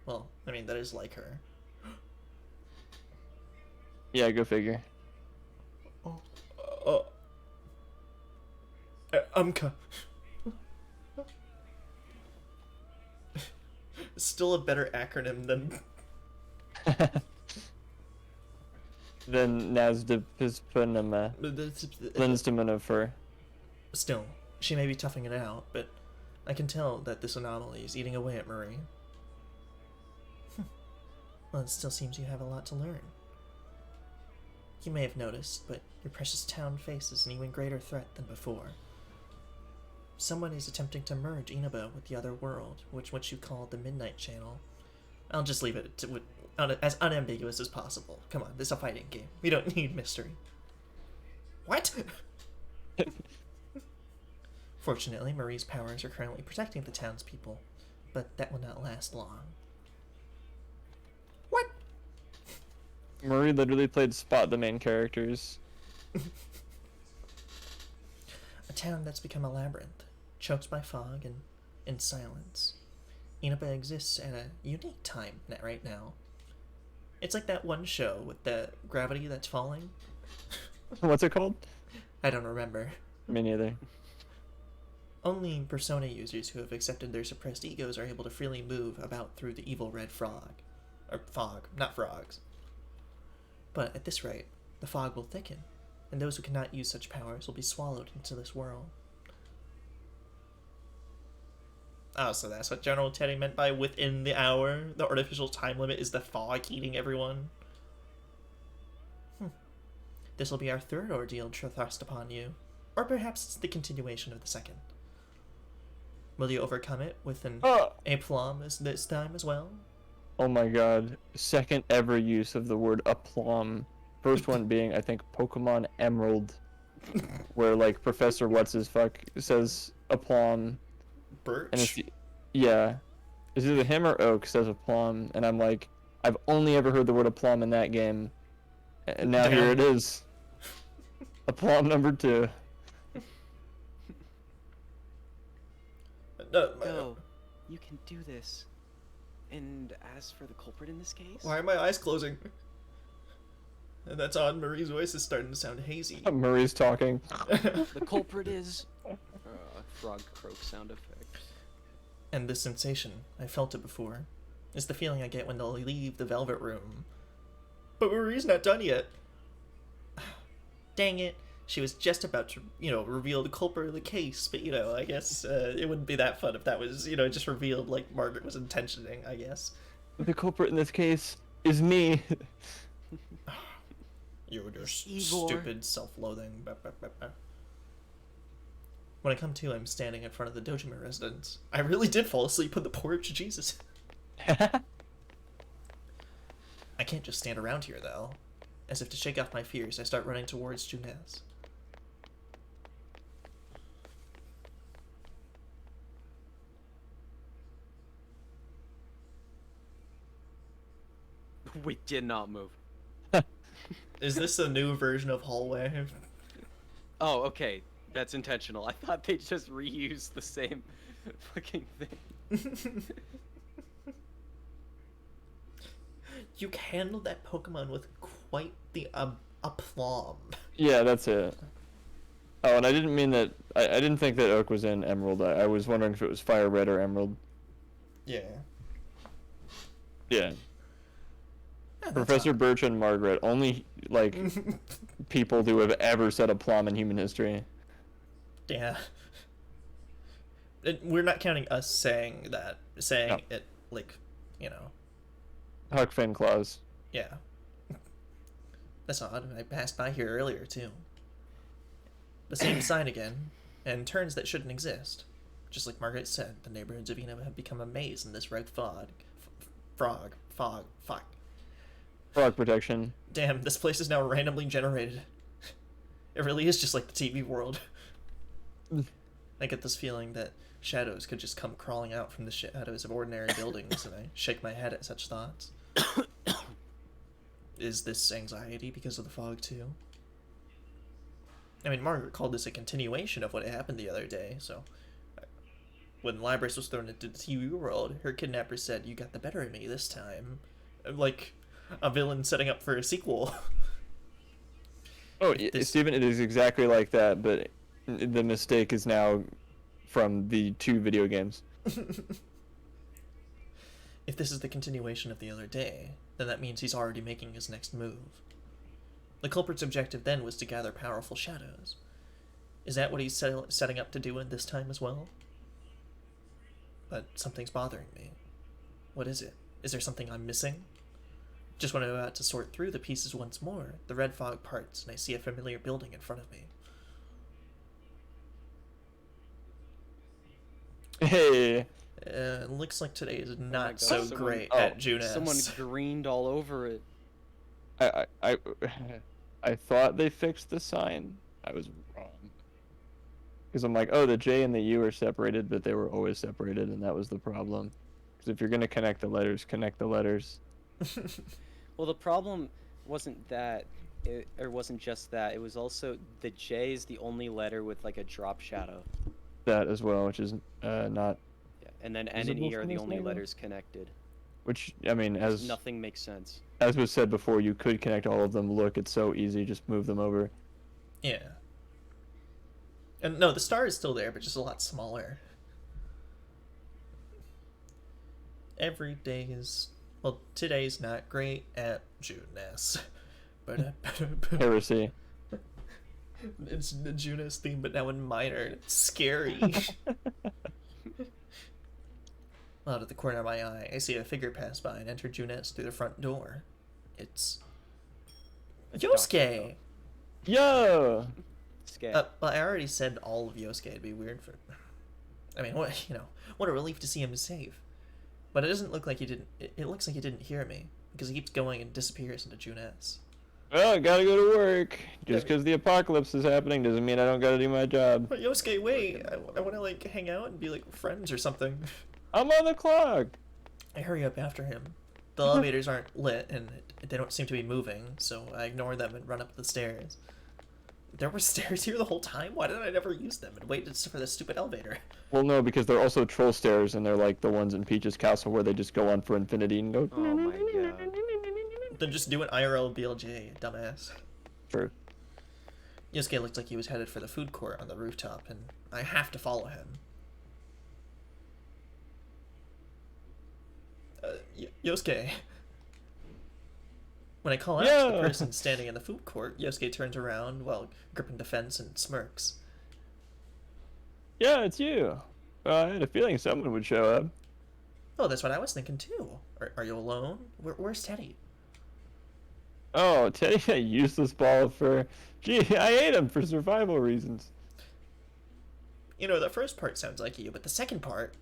Well, I mean, that is like her. Yeah, go figure. Umka. Still a better acronym than... Then Nasdipizpanama. Linstaminifer. Still, she may be toughing it out, but I can tell that this anomaly is eating away at Marie. Well, it still seems you have a lot to learn. You may have noticed, but your precious town faces an even greater threat than before. Someone is attempting to merge Inaba with the other world, which you call the Midnight Channel. I'll just leave it as unambiguous as possible. Come on, this is a fighting game. We don't need mystery. What? Fortunately, Marie's powers are currently protecting the townspeople, but that will not last long. What? Marie literally played Spot the main characters. A town that's become a labyrinth, choked by fog and in silence. Inaba exists at a unique time right now. It's like that one show with the gravity that's falling. What's it called? I don't remember. Me neither. Only Persona users who have accepted their suppressed egos are able to freely move about through the evil red frog. Or fog, not frogs. But at this rate, the fog will thicken, and those who cannot use such powers will be swallowed into this world. Oh, so that's what General Teddy meant by within the hour? The artificial time limit is the fog eating everyone? This will be our third ordeal thrust upon you. Or perhaps it's the continuation of the second. Will you overcome it with an aplomb this time as well? Oh my god. Second ever use of the word aplomb. First one being, I think, Pokemon Emerald. Where, like, Professor What's-His-Fuck says aplomb. Birch? And it's, yeah. It's either him or Oak says aplomb. And I'm like, I've only ever heard the word aplomb in that game. And now here it is. Aplomb number 2. Go. You can do this. And as for the culprit in this case? Why are my eyes closing? And that's odd. Marie's voice is starting to sound hazy. Marie's talking. The culprit is... frog croak sound effect. And this sensation, I felt it before, is the feeling I get when they'll leave the Velvet Room. But Marie's not done yet. Dang it. She was just about to, reveal the culprit of the case, but, I guess it wouldn't be that fun if that was, just revealed like Margaret was intentioning, I guess. The culprit in this case is me. You're just stupid self-loathing. When I come to, I'm standing in front of the Dojima residence. I really did fall asleep on the porch, Jesus. I can't just stand around here, though. As if to shake off my fears, I start running towards Junez. We did not move. Is this a new version of hallway? Oh, okay. That's intentional. I thought they just reused the same fucking thing. You handled that Pokemon with quite the aplomb. Yeah, that's it. Oh, and I didn't mean that. I didn't think that Oak was in Emerald. I was wondering if it was Fire Red or Emerald. Yeah. Yeah. Professor Birch and Margaret, only, like, people who have ever said aplomb in human history. Yeah. We're not counting us saying it, like, Huck Finn Claus. Yeah. That's odd. I passed by here earlier, too. The same sign again, and turns that shouldn't exist. Just like Margaret said, the neighborhoods of Inaba have become a maze in this red fog. Fuck. Frog protection. Damn, this place is now randomly generated. It really is just like the TV world. I get this feeling that shadows could just come crawling out from the shadows of ordinary buildings, and I shake my head at such thoughts. Is this anxiety because of the fog, too? I mean, Margaret called this a continuation of what had happened the other day, so... When Libris was thrown into the TV world, her kidnapper said, "You got the better of me this time." Like... a villain setting up for a sequel. Oh, Steven, it is exactly like that, but the mistake is now from the 2 video games. If this is the continuation of the other day, then that means he's already making his next move. The culprit's objective then was to gather powerful shadows. Is that what he's setting up to do in this time as well? But something's bothering me. What is it? Is there something I'm missing? Just when I'm about to sort through the pieces once more, the red fog parts and I see a familiar building in front of me. Hey! Looks like today is Oh my not God, so someone- great oh, at Junes. Someone greened all over it. I I thought they fixed the sign. I was wrong. Because I'm like, oh, the J and the U are separated, but they were always separated, and that was the problem. Because if you're gonna connect the letters, connect the letters. Well, the problem wasn't that, or wasn't just that. It was also the J is the only letter with like a drop shadow. That as well, which is not. Yeah, and then N and Visible E are from the this only angle? letters connected. Which I mean, as Nothing makes sense. as was said before, you could connect all of them. Look, it's so easy. Just move them over. Yeah. And no, the star is still there, but just a lot smaller. Every day is... Well, today's not great at Junes. But Heresy. it's the Junes theme, but now in minor. It's scary. Out of the corner of my eye, I see a figure pass by and enter Junes through the front door. It's... Yosuke! Yo. Scare. Well, I already said all of Yosuke. It'd be weird for... I mean, what what a relief to see him safe. But it doesn't look like he didn't... It looks like he didn't hear me, because he keeps going and disappears into Junes. Well, I gotta go to work. Just because the apocalypse is happening doesn't mean I don't gotta do my job. But Yosuke, wait! I want to, like, hang out and be, like, friends or something. I'm on the clock. I hurry up after him. The elevators aren't lit, and they don't seem to be moving, so I ignore them and run up the stairs. There were stairs here the whole time? Why did I never use them and wait for the stupid elevator? Well, no, because they're also troll stairs, and they're like the ones in Peach's castle where they just go on for infinity and go. Oh my God. Then just do an IRL BLJ, dumbass. True. Yosuke looked like he was headed for the food court on the rooftop, and I have to follow him. Yosuke. When I call out to the person standing in the food court, Yosuke turns around while gripping the fence and smirks. Yeah, it's you. I had a feeling someone would show up. Oh, that's what I was thinking too. Are you alone? Where's Teddy? Oh, Teddy, a useless ball of fur. Gee, I ate him for survival reasons. You know, the first part sounds like you, but the second part...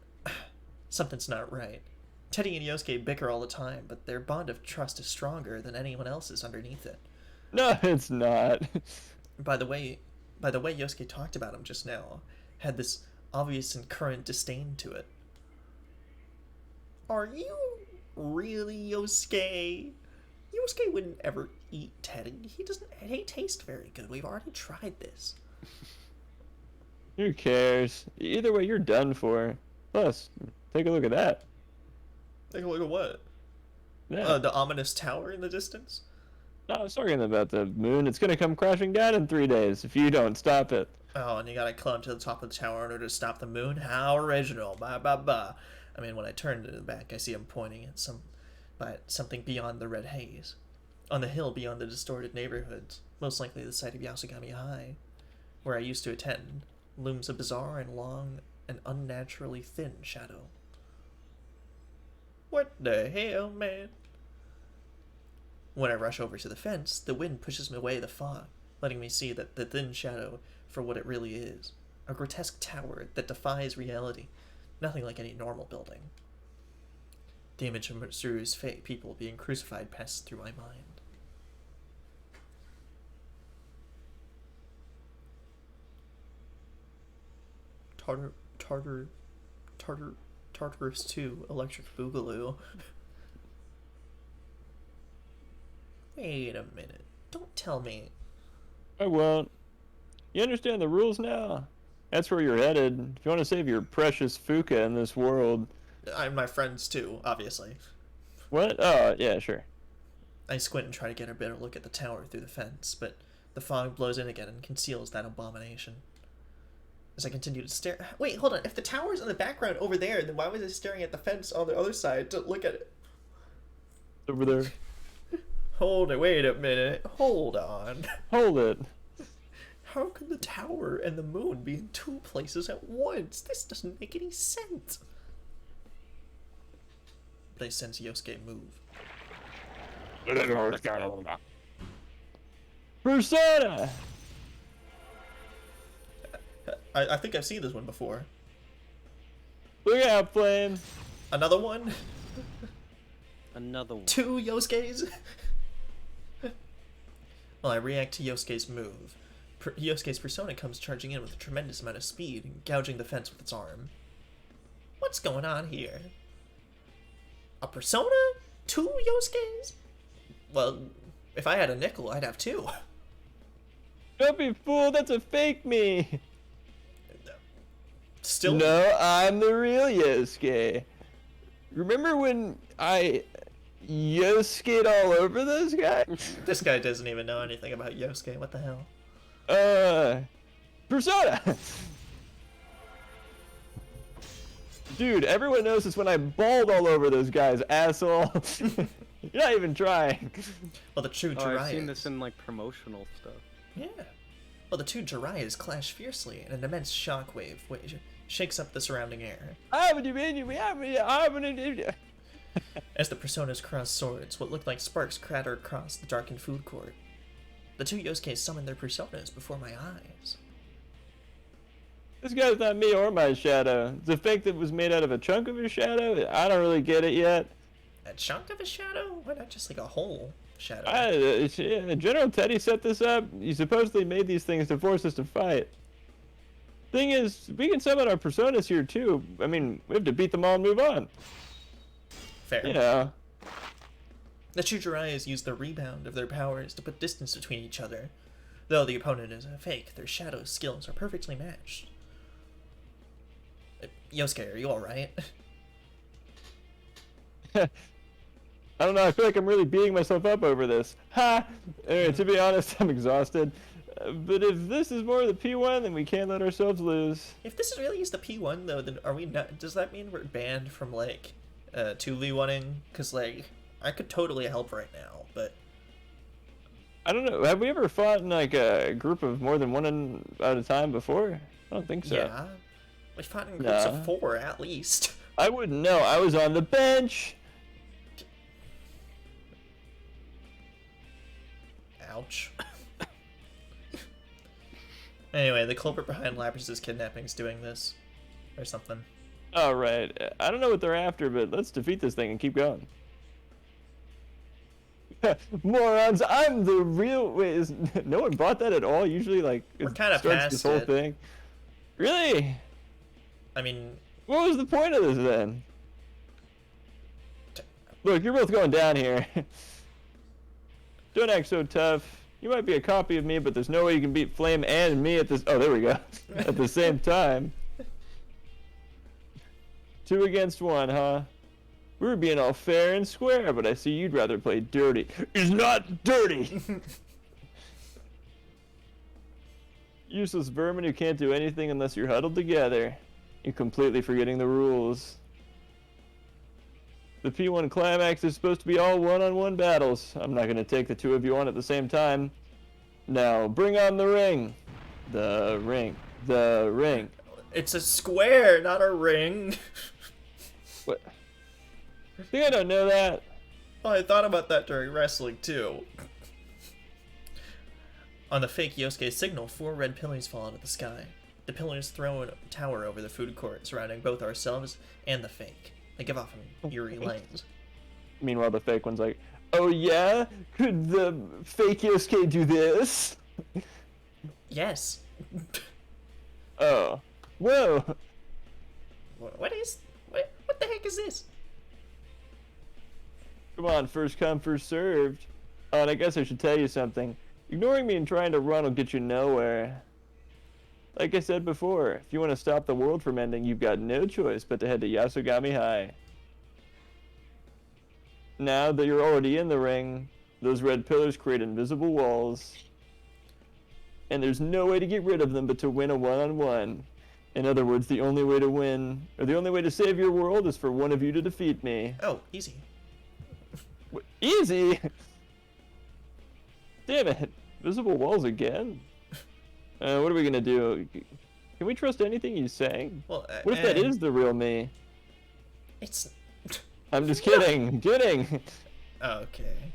something's not right. Teddy and Yosuke bicker all the time, but their bond of trust is stronger than anyone else's underneath it. No, it's not. By the way Yosuke talked about him just now, had this obvious and current disdain to it. Are you really Yosuke? Yosuke wouldn't ever eat Teddy. He tastes very good. We've already tried this. Who cares? Either way, you're done for. Plus, take a look at that. Take a look at what? Yeah. The ominous tower in the distance? No, I was talking about the moon. It's gonna come crashing down in 3 days if you don't stop it. Oh, and you gotta climb to the top of the tower in order to stop the moon? How original. Bah, bah, bah. I mean, when I turn to the back, I see him pointing at something beyond the red haze. On the hill beyond the distorted neighborhoods, most likely the site of Yasugami High, where I used to attend, looms a bizarre and long and unnaturally thin shadow. What the hell, man? When I rush over to the fence, the wind pushes away the fog, letting me see that the thin shadow for what it really is. A grotesque tower that defies reality, nothing like any normal building. The image of Mitsuru's fate, people being crucified, passes through my mind. Tartarus 2 Electric Boogaloo. Wait a minute. Don't tell me. I won't. You understand the rules now? That's where you're headed. If you want to save your precious Fuka in this world. I'm my friends too, obviously. What? Oh, yeah, sure. I squint and try to get a better look at the tower through the fence, but the fog blows in again and conceals that abomination. As I continue to stare... Wait, hold on. If the tower's in the background over there, then why was I staring at the fence on the other side to look at it? Over there. Hold it. Wait a minute. Hold on. Hold it. How can the tower and the moon be in two places at once? This doesn't make any sense. But I sense Yosuke move. Persona! I think I've seen this one before. Look out, Flame. Another one? Another one. 2 Yosuke's? Well, I react to Yosuke's move. Yosuke's persona comes charging in with a tremendous amount of speed, gouging the fence with its arm. What's going on here? A persona? 2 Yosuke's? Well, if I had a nickel, I'd have 2. Don't be fooled, that's a fake me. Still? No, I'm the real Yosuke. Remember when I Yosuke'd all over those guys? This guy doesn't even know anything about Yosuke. What the hell? Persona! Dude, everyone knows this when I balled all over those guys, asshole. You're not even trying. Well, the two I've Jiraiya's... seen this in like promotional stuff. Yeah. Well, the 2 Jiraiya's clash fiercely, and an immense shockwave shakes up the surrounding air. As the personas cross swords, what looked like sparks clatter across the darkened food court. The 2 Yosuke summon their personas before my eyes. This guy's not me or my shadow. It's a fake that was made out of a chunk of a shadow. I don't really get it yet. A chunk of a shadow? Why not just like a whole shadow? General Teddy set this up. He supposedly made these things to force us to fight. Thing is, we can summon our personas here too. I mean, we have to beat them all and move on. Fair. Yeah. The 2 Jiraiya's use the rebound of their powers to put distance between each other. Though the opponent is a fake, their shadow skills are perfectly matched. Yosuke, are you alright? I don't know, I feel like I'm really beating myself up over this. Ha! Anyway, to be honest, I'm exhausted. But if this is more of the P1, then we can't let ourselves lose. If this is really is the P1 though, then are we not... Does that mean we're banned from, like, 2v1ing? Because, like, I could totally help right now, but... I don't know, have we ever fought in, like, a group of more than one at a time before? I don't think so. Yeah. We fought in groups of 4, at least. I wouldn't know, I was on the bench! Ouch. Anyway, the culprit behind Lapras' kidnapping is doing this. Or something. Alright, I don't know what they're after, but let's defeat this thing and keep going. Morons, I'm the real... Wait, no one bought that at all? Usually, like, We're kind of past this whole thing. Really? I mean... What was the point of this, then? Look, you're both going down here. Don't act so tough. You might be a copy of me, but there's no way you can beat Flame and me at this... Oh, there we go. At the same time. 2 against 1, huh? We were being all fair and square, but I see you'd rather play dirty. It's not dirty! Useless vermin who can't do anything unless you're huddled together. You're completely forgetting the rules. The P1 climax is supposed to be all one-on-one battles. I'm not going to take the 2 of you on at the same time. Now, bring on the ring. The ring. The ring. It's a square, not a ring. What? I think I don't know that. Well, I thought about that during wrestling, too. On the fake Yosuke signal, 4 red pillars fall out of the sky. The pillars throw a tower over the food court, surrounding both ourselves and the fake. They give off an eerie light. Meanwhile, the fake one's like, oh yeah? Could the fake Yosuke do this? Yes. Oh. Whoa. What the heck is this? Come on, first come, first served. Oh, and I guess I should tell you something. Ignoring me and trying to run will get you nowhere. Like I said before, if you want to stop the world from ending, you've got no choice but to head to Yasogami High. Now that you're already in the ring, those red pillars create invisible walls. And there's no way to get rid of them but to win a one-on-one. In other words, the only way to win, or the only way to save your world is for one of you to defeat me. Oh, easy. Easy? Damn it. Visible walls again? What are we gonna do? Can we trust anything he's saying? Well, what if that is the real me? It's... I'm just kidding. I'm kidding. Okay.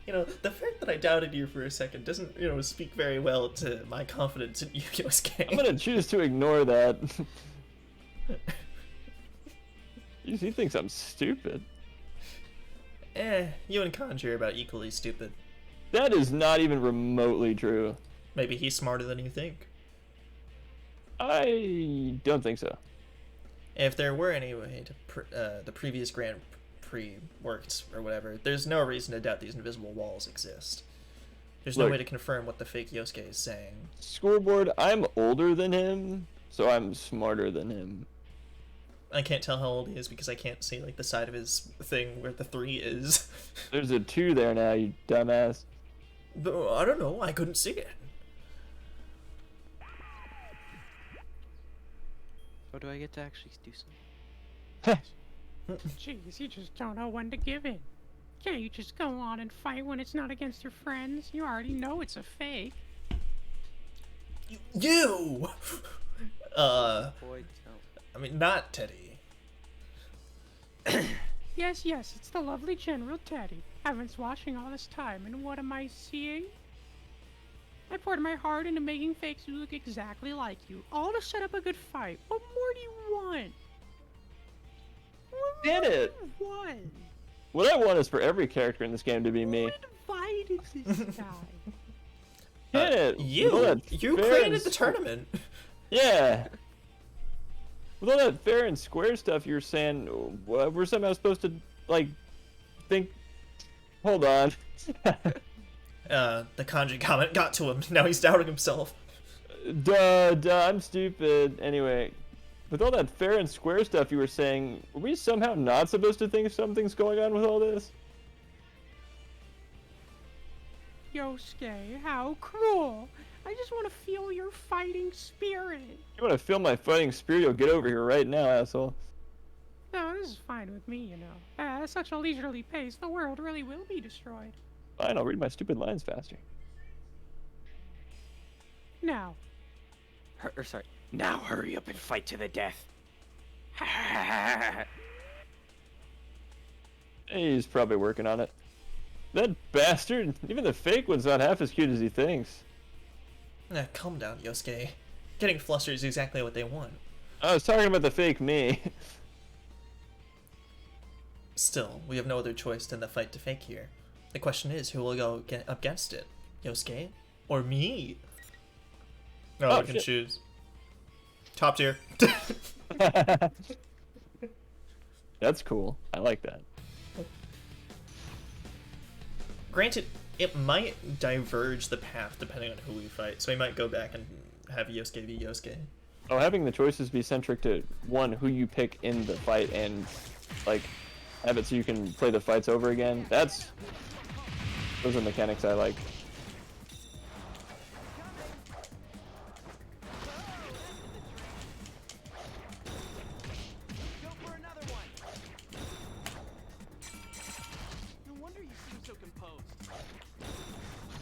You know, the fact that I doubted you for a second doesn't, you know, speak very well to my confidence in you, Yosuke. I'm gonna choose to ignore that. He thinks I'm stupid. You and Kanji are about equally stupid. That is not even remotely true. Maybe he's smarter than you think. I don't think so. If there were any way to the previous Grand Prix worked or whatever, there's no reason to doubt these invisible walls exist. There's no way to confirm what the fake Yosuke is saying. Scoreboard, I'm older than him, so I'm smarter than him. I can't tell how old he is because I can't see like the side of his thing where the 3 is. There's a 2 there now, you dumbass. I don't know, I couldn't see it. Oh, do I get to actually do something? Jeez, you just don't know when to give in. Can't you just go on and fight when it's not against your friends? You already know it's a fake. You! Boy, I mean, not Teddy. Yes, it's the lovely General Teddy. I've been watching all this time, and what am I seeing? I poured my heart into making fakes who look exactly like you, all to set up a good fight. What more do you want? Did it! What? What I want is for every character in this game to be me. What invited this guy? Did it! You created the tournament. Yeah. With all that fair and square stuff you're saying, we're somehow supposed to, like, think... Hold on. The kanji comment got to him. Now he's doubting himself. Duh, I'm stupid. Anyway, with all that fair and square stuff you were saying, were we somehow not supposed to think something's going on with all this? Yosuke, how cruel. I just want to feel your fighting spirit. You want to feel my fighting spirit? You'll get over here right now, asshole. No, this is fine with me, you know. At such a leisurely pace, the world really will be destroyed. Fine, I'll read my stupid lines faster. Now. Sorry. Now hurry up and fight to the death. He's probably working on it. That bastard! Even the fake one's not half as cute as he thinks. Calm down, Yosuke. Getting flustered is exactly what they want. I was talking about the fake me. Still, we have no other choice than the fight to fake here. The question is, who will go up against it? Yosuke? Or me? Oh, we can choose. Top tier. That's cool. I like that. Granted, it might diverge the path depending on who we fight, so we might go back and have Yosuke v Yosuke. Oh, having the choices be centric to, one, who you pick in the fight and, like, have it so you can play the fights over again, those are mechanics I like.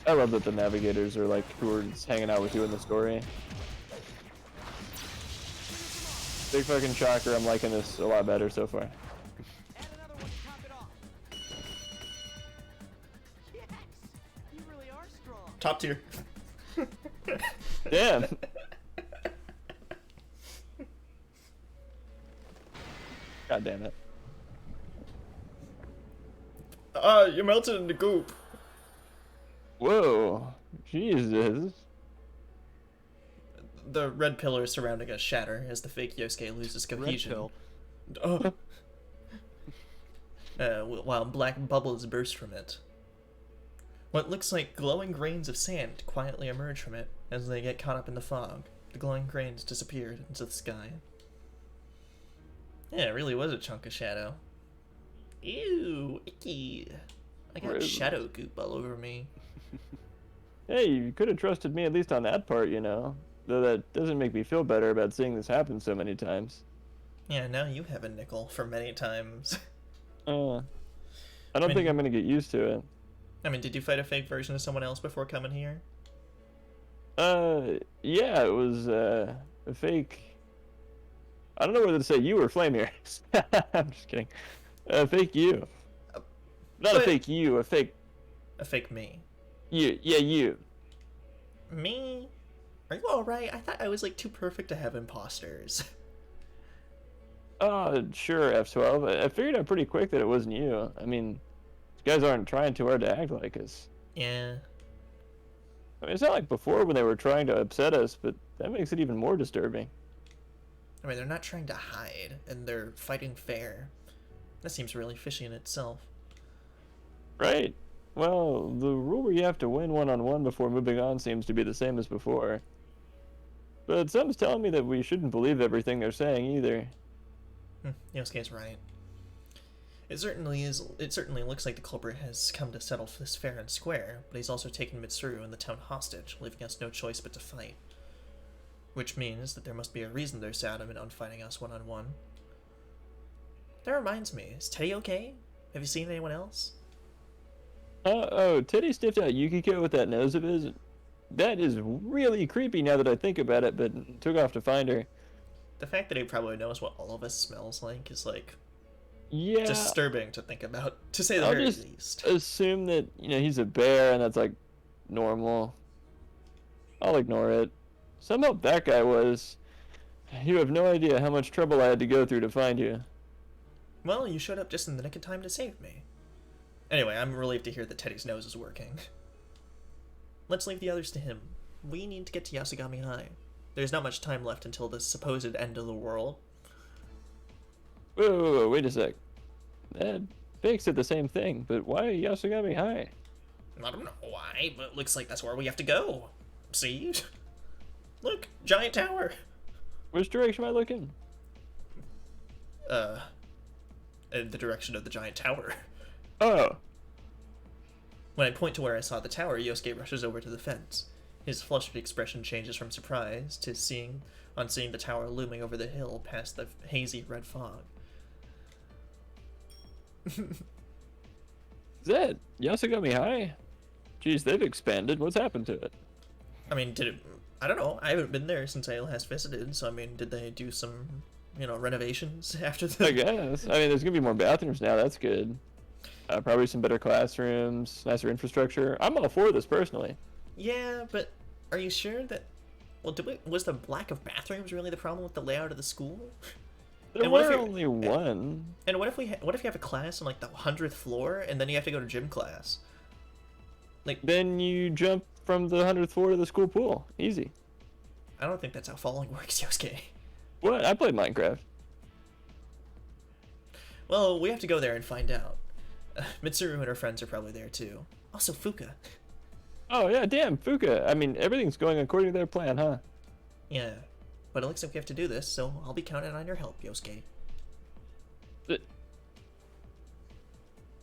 I love that the navigators are like who are just hanging out with you in the story. Big fucking shocker, I'm liking this a lot better so far. Top tier. Damn. God damn it. You melted in the goop. Whoa. Jesus. The red pillars surrounding us shatter as the fake Yosuke loses cohesion. While black bubbles burst from it. What looks like glowing grains of sand quietly emerge from it as they get caught up in the fog. The glowing grains disappeared into the sky. Yeah, it really was a chunk of shadow. Ew, icky. I got shadow goop all over me. Hey, you could have trusted me at least on that part, you know. Though that doesn't make me feel better about seeing this happen so many times. Yeah, now you have a nickel for many times. I don't think I'm gonna get used to it. I mean, did you fight a fake version of someone else before coming here? Yeah, it was, a fake... I don't know whether to say you or Flame here. I'm just kidding. Fake you. Not a fake you, a fake... A fake me. You, yeah, you. Me? Are you alright? I thought I was, like, too perfect to have imposters. Sure, F12. I figured out pretty quick that it wasn't you. I mean, these guys aren't trying too hard to act like us. Yeah. I mean, it's not like before when they were trying to upset us, but that makes it even more disturbing. I mean, they're not trying to hide, and they're fighting fair. That seems really fishy in itself. Right. Well, the rule where you have to win one-on-one before moving on seems to be the same as before. But something's telling me that we shouldn't believe everything they're saying either. Yosuke's right. It certainly is. It certainly looks like the culprit has come to settle this fair and square, but he's also taken Mitsuru and the town hostage, leaving us no choice but to fight. Which means that there must be a reason they're so adamant on fighting us one-on-one. That reminds me, is Teddy okay? Have you seen anyone else? Oh, Teddy sniffed out Yukiko with that nose of his. That is really creepy now that I think about it, but took off to find her. The fact that he probably knows what all of us smells like is, like, yeah, disturbing to think about, to say the very least. Assume that, he's a bear and that's, like, normal. I'll ignore it. Some help that guy was. You have no idea how much trouble I had to go through to find you. Well, you showed up just in the nick of time to save me. Anyway, I'm relieved to hear that Teddy's nose is working. Let's leave the others to him. We need to get to Yasugami High. There's not much time left until the supposed end of the world. Whoa, wait a sec. That Fake said the same thing, but why Yasugami High? I don't know why, but it looks like that's where we have to go. See? Look, giant tower. Which direction am I looking? In the direction of the giant tower. Oh. When I point to where I saw the tower, Yosuke rushes over to the fence. His flustered expression changes from surprise to seeing the tower looming over the hill past the hazy red fog. Is that Yasugami High? Jeez, they've expanded. What's happened to it? I mean, I don't know. I haven't been there since I last visited, so I mean, did they do some, renovations after the... I guess. I mean, there's gonna be more bathrooms now. That's good. Probably some better classrooms, nicer infrastructure. I'm all for this personally. Yeah, but are you sure that... Well, was the lack of bathrooms really the problem with the layout of the school? There were only one. And what if you have a class on like the 100th floor, and then you have to go to gym class? Like, then you jump from the 100th floor to the school pool. Easy. I don't think that's how falling works, Yosuke. What? I played Minecraft. Well, we have to go there and find out. Mitsuru and her friends are probably there too. Also, Fuka. Oh yeah, damn, Fuka. I mean, everything's going according to their plan, huh? Yeah, but it looks like we have to do this, so I'll be counting on your help, Yosuke.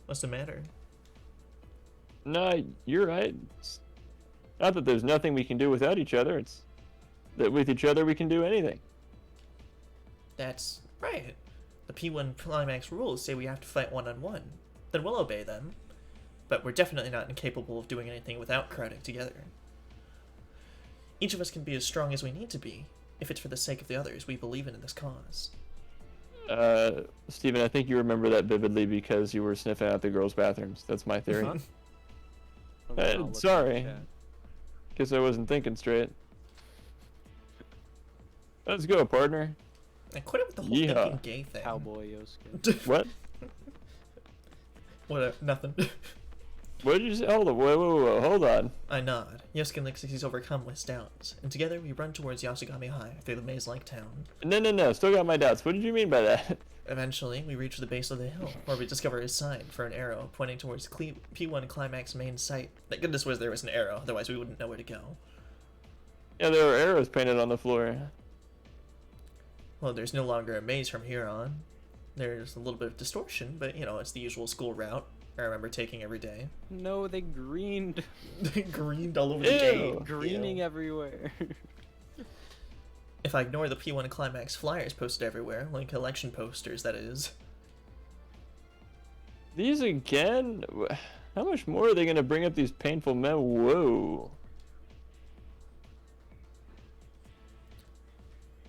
What's the matter? No, you're right. It's not that there's nothing we can do without each other. It's that with each other we can do anything. That's right. The P1 Climax rules say we have to fight one-on-one. Then we'll obey them. But we're definitely not incapable of doing anything without crowding together. Each of us can be as strong as we need to be, if it's for the sake of the others we believe in this cause. Steven, I think you remember that vividly because you were sniffing out the girls' bathrooms. That's my theory. Sorry. Guess I wasn't thinking straight. Let's go, partner. And quit it with the whole thinking gay thing. Cowboy Yosuke. What? What? Nothing. What did you say? Hold on. Whoa, hold on. I nod. Yosuke looks like he's overcome with doubts, and together we run towards Yasugami High through the maze-like town. No. Still got my doubts. What did you mean by that? Eventually, we reach the base of the hill, where we discover a sign for an arrow pointing towards P1 Climax main site. Thank goodness there was an arrow, otherwise we wouldn't know where to go. Yeah, there were arrows painted on the floor. Well, there's no longer a maze from here on. There's a little bit of distortion, but, it's the usual school route I remember taking every day. No, they greened. They greened all over the gate. Greening everywhere. If I ignore the P1 Climax flyers posted everywhere, like election posters, that is. These again? How much more are they going to bring up these painful men? Whoa.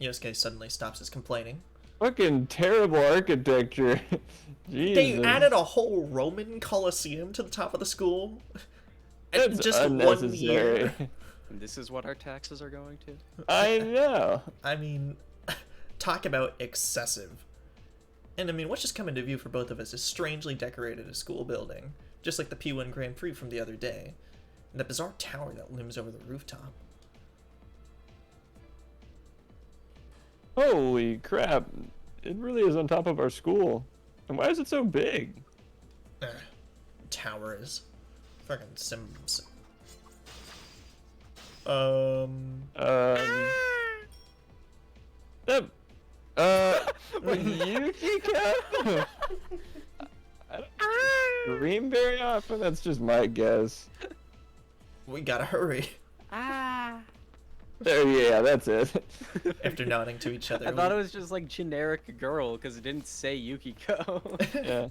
Yosuke suddenly stops his complaining. Fucking terrible architecture. Jesus. They added a whole Roman Colosseum to the top of the school. That's just unnecessary. 1 year. This is what our taxes are going to? I know. I mean, talk about excessive. And I mean, what's just come into view for both of us is strangely decorated a school building, just like the P1 Grand Prix from the other day, and the bizarre tower that looms over the rooftop. Holy crap! It really is on top of our school. And why is it so big? Towers. Fucking Sims. Yukiko? Scream very often? That's just my guess. We gotta hurry. There, yeah, that's it. After nodding to each other. I thought it was just like generic girl because it didn't say Yukiko. Yeah.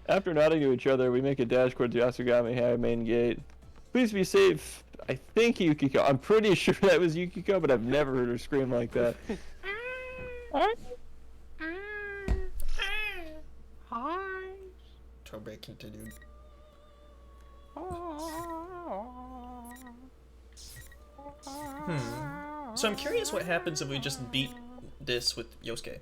After nodding to each other, we make a dash towards the Asugami High main gate. Please be safe. I think Yukiko. I'm pretty sure that was Yukiko, but I've never heard her scream like that. Hi. Tobey continued. So I'm curious what happens if we just beat this with Yosuke.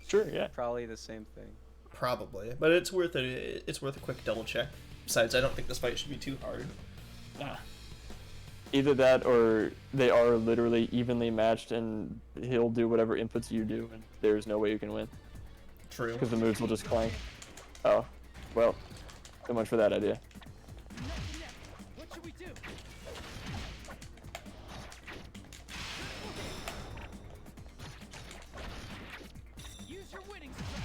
Sure, yeah. Probably the same thing. Probably, but it's worth it. It's worth a quick double check. Besides, I don't think this fight should be too hard. Nah. Either that, or they are literally evenly matched, and he'll do whatever inputs you do, and there's no way you can win. True. Because the moves will just clank. Oh, well, so much for that idea. What should we do? Use your winning strike.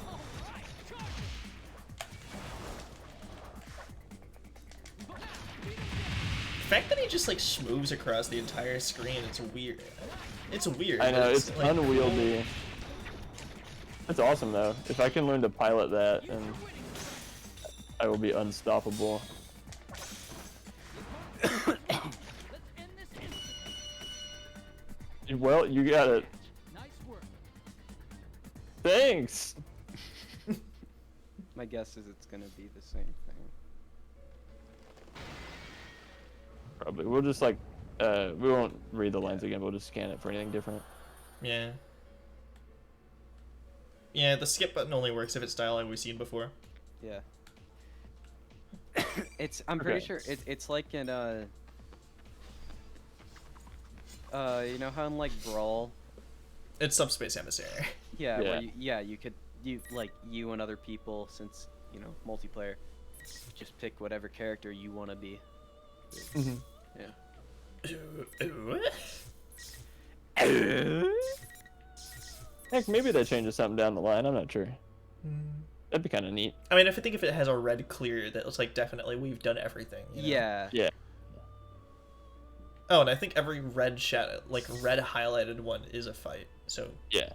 All right, charge it. The fact that he just like moves across the entire screen, it's weird. It's weird. I know, it's like, unwieldy. That's awesome though. If I can learn to pilot that, then I will be unstoppable. Well, you got it. Nice work. Thanks! My guess is it's gonna be the same thing. Probably. We'll just like, we won't read the lines again, we'll just scan it for anything different. Yeah. Yeah, the skip button only works if it's dialogue we've seen before. Yeah. I'm pretty sure it's like in you know how in like Brawl, It's Subspace Emissary. yeah, Yeah. where you could you and other people, since you know multiplayer, just pick whatever character you want to be. Mhm. Yeah. Heck, maybe that changes something down the line, I'm not sure. That'd be kind of neat. I mean, I think if it has a red clear, that looks like definitely we've done everything. You know? Yeah. Yeah. Oh, and I think every red shadow, like red highlighted one, is a fight. So Yeah.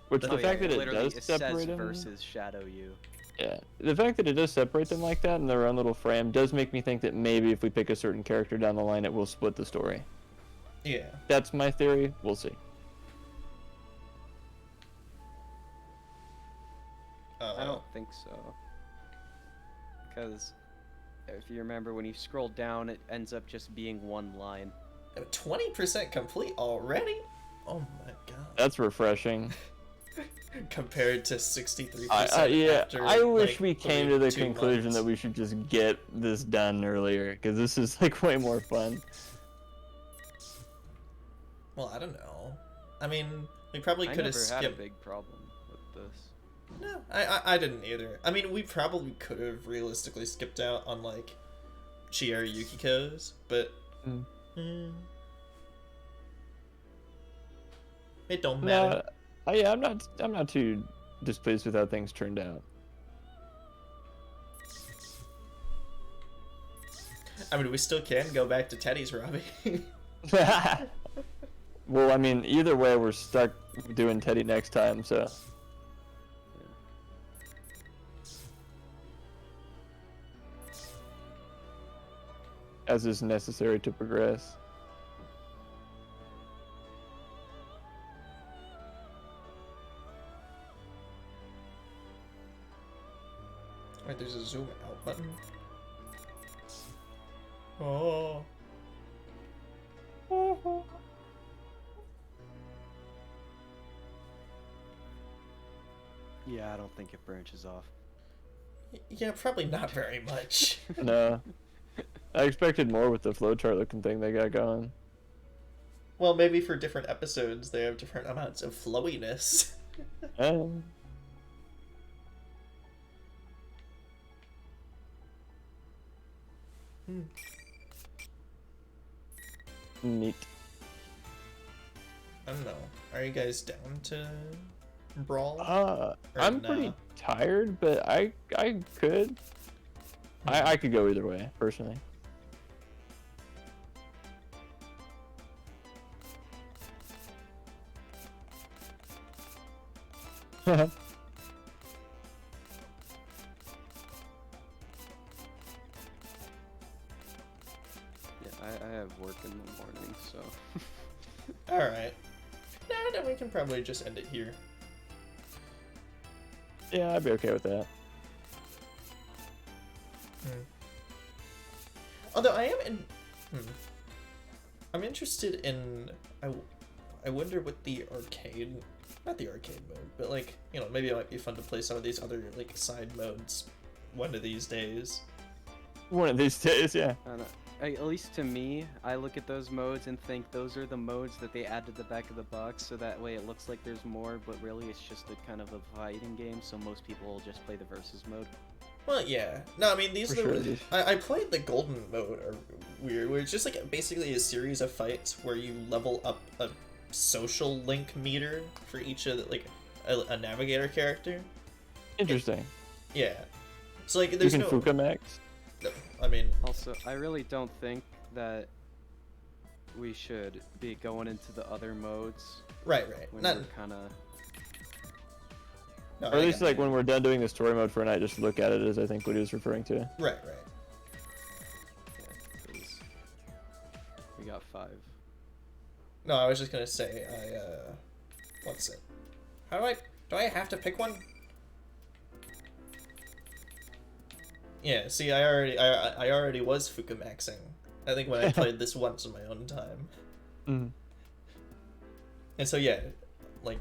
Which the fact that it literally does separate says them, versus Shadow You. yeah, the fact that it does separate them like that in their own little frame does make me think that maybe if we pick a certain character down the line, it will split the story. yeah. That's my theory. We'll see. I don't think so. Because if you remember, when you scroll down, it ends up just being one line. 20% complete already? Oh my god. That's refreshing. Compared to 63%. Yeah, after, I wish like, we came to the 2 conclusion months. that we should just get this done earlier, because this is like way more fun. Well, I don't know. I mean, we probably I could have never had a skipped. big problem with this. No, I didn't either. I mean, we probably could have realistically skipped out on like Chiara Yukiko's, but it don't matter. No, yeah, I'm not too displeased with how things turned out. I mean, we still can go back to Teddy's, Robbie. Well, I mean, either way, we're stuck doing Teddy next time, so. As is necessary to progress. Wait, there's a zoom out button. Oh. Yeah, I don't think it branches off. Yeah, probably not very much. No. I expected more with the flowchart looking thing they got going. Well, maybe for different episodes, they have different amounts of flowiness. Neat. I don't know. Are you guys down to brawl? I'm pretty tired, but I could. I could go either way, personally. I have work in the morning, so. Alright. Nah, then we can probably just end it here. Yeah, I'd be okay with that. Although I am I'm interested in... I wonder what the arcade... Not the arcade mode, but like, you know, maybe it might be fun to play some of these other, like, side modes one of these days. One of these days, yeah. At least to me, I look at those modes and think those are the modes that they add to the back of the box, so that way it looks like there's more, but really it's just a kind of a fighting game, so most people will just play the versus mode. Well, yeah. No, I mean, these For are... sure. I played the golden mode, or weird, where it's just like basically a series of fights where you level up a social link meter for each of the, like, a navigator character. Interesting. Yeah. So, like, there's you no... can Fuka Max? No, I mean... Also, I really don't think that we should be going into the other modes. Right. When Not... we're kind of... No, Or at least, like, when we're done doing the story mode for a night, just look at it as I think what he was referring to. Right. Yeah, 'cause we got 5. No, I was just gonna say, what's it? Do I have to pick one? Yeah, see, I already was Fuka maxing. I think when I played this once on my own time. And so yeah, like,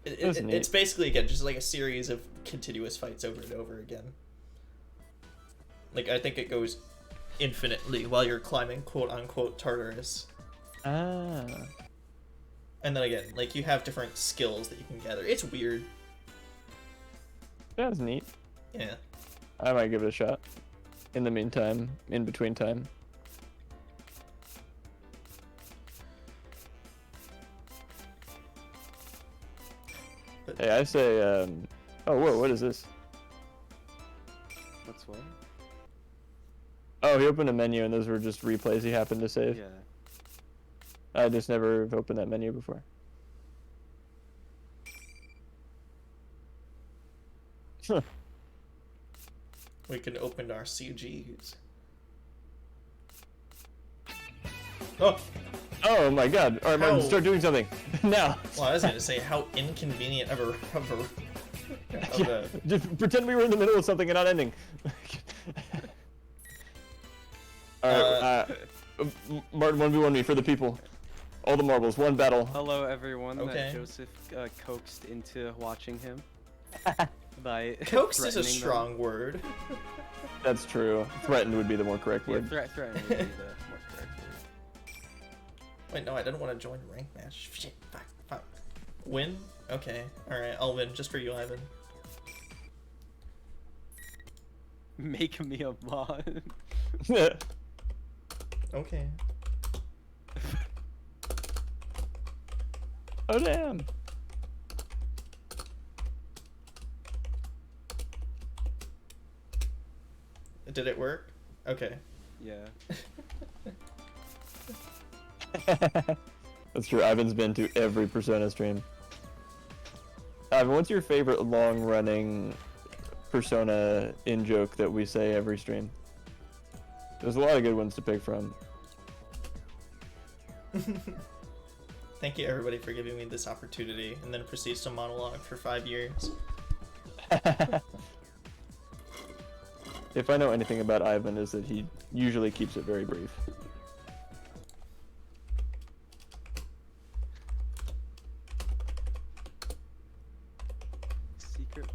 it's basically, again, just like a series of continuous fights over and over again. Like, I think it goes infinitely while you're climbing quote-unquote Tartarus. Ah. And then again, like, you have different skills that you can gather. It's weird. That's neat. Yeah. I might give it a shot. In the meantime, in between time. But... Hey, I say, oh, whoa, what is this? What's what? Oh, he opened a menu and those were just replays he happened to save. Yeah. I just never opened that menu before. We can open our CGs. Oh! Oh my god. Alright, Martin, start doing something. Now! Well, I was gonna say, how inconvenient of a... Just pretend we were in the middle of something and not ending. Alright, Martin 1v1 me for the people. All the marbles, one battle. Hello everyone Okay. that Joseph coaxed into watching him. By Coaxed is a threatening strong word. That's true. Threatened would be the more correct them. word. Yeah, threatening would be the more correct word. Wait, no, I didn't want to join the rank match. Shit, fuck. Win? Okay, alright, I'll win, just for you, Ivan. Make me a mod. Okay. Oh damn. Did it work? Okay. Yeah. That's true. Ivan's been to every Persona stream. Ivan, what's your favorite long-running Persona in-joke that we say every stream? There's a lot of good ones to pick from. Thank you, everybody, for giving me this opportunity, and then proceeds to monologue for 5 years. If I know anything about Ivan, is that he usually keeps it very brief.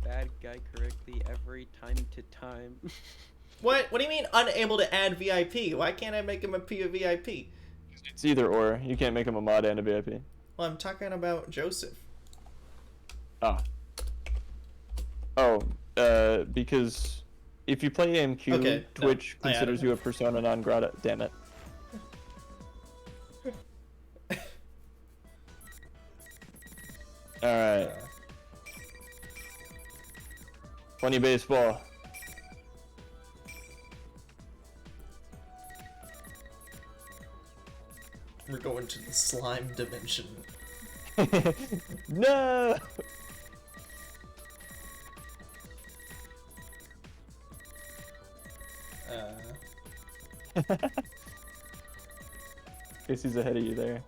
bad guy correctly every time to time. What do you mean unable to add VIP? Why can't I make him a VIP? It's either or. You can't make him a mod and a VIP. Well, I'm talking about Joseph. Ah. Oh, because if you play AMQ, Okay, Twitch no, considers you a persona non grata. Damn it. Alright. Funny baseball. We're going to the slime dimension. No! Guess he's ahead of you there.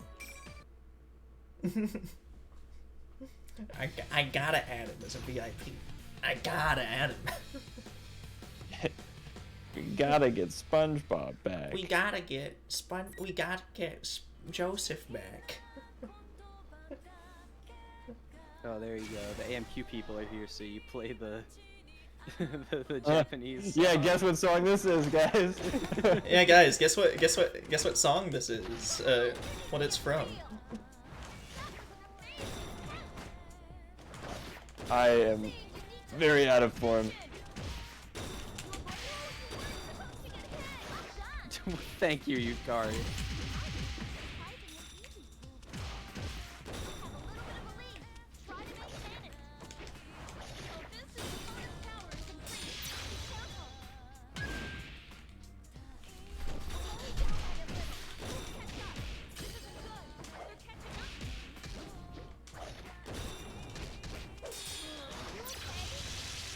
I gotta add him as a VIP. I gotta add him. We gotta get SpongeBob back. We gotta get Joseph back. Oh, there you go. The AMQ people are here, so you play the the Japanese. Yeah, guess what song this is, guys. Yeah, guys, guess what song this is? What it's from. I am very out of form. Thank you, Yukari.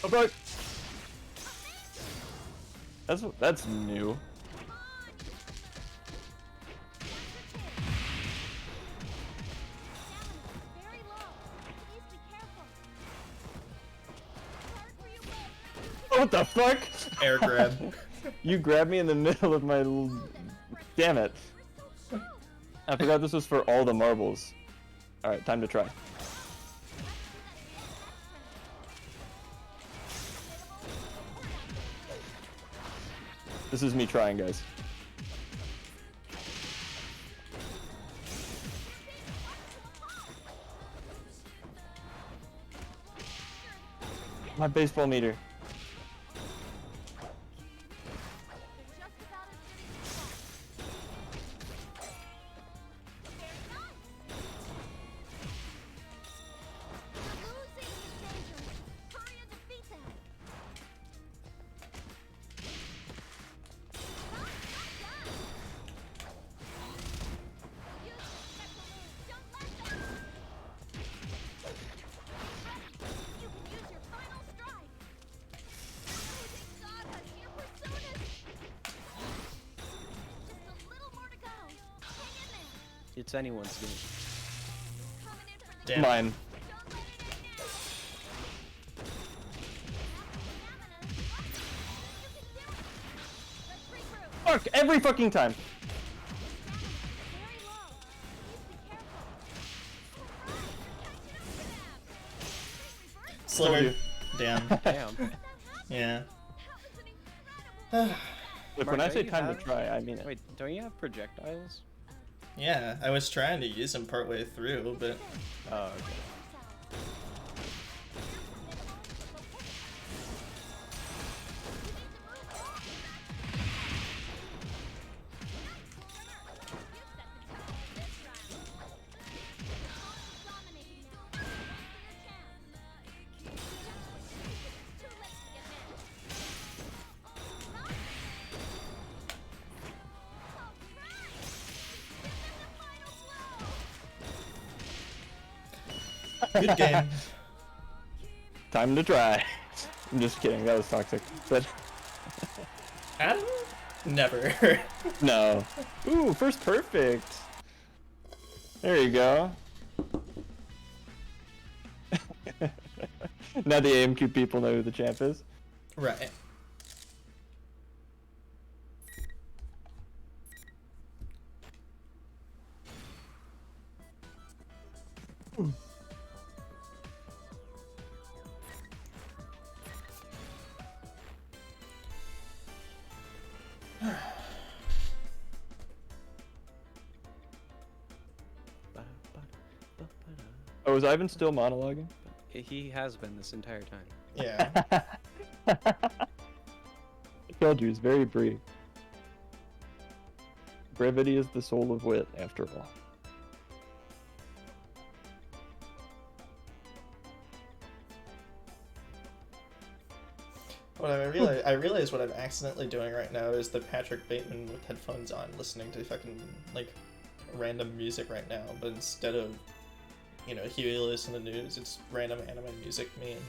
Oh, fuck. That's new. What the fuck? Air grab. You grabbed me in the middle of my... Damn it. I forgot this was for all the marbles. Alright, time to try. This is me trying, guys. My baseball meter. It's anyone's game. Damn. Mine. Fuck! Every fucking time! Sliver. Damn. Damn. Yeah. Look, when Mark, I don't say you time have- to try, I mean it. Wait, don't you have projectiles? Yeah, I was trying to use them partway through, but Oh, okay. good game. Time to try. I'm just kidding, that was toxic. But Adam? Never. no. Ooh, first perfect. There you go. Now the AMQ people know who the champ is. Right. Oh, is Ivan still monologuing? He has been this entire time. Yeah. I told you, he's very brief. Brevity is the soul of wit, after all. What I realize what I'm accidentally doing right now is the Patrick Bateman with headphones on, listening to fucking like random music right now. But instead of, you know, Helios in the news, it's random anime music. Me and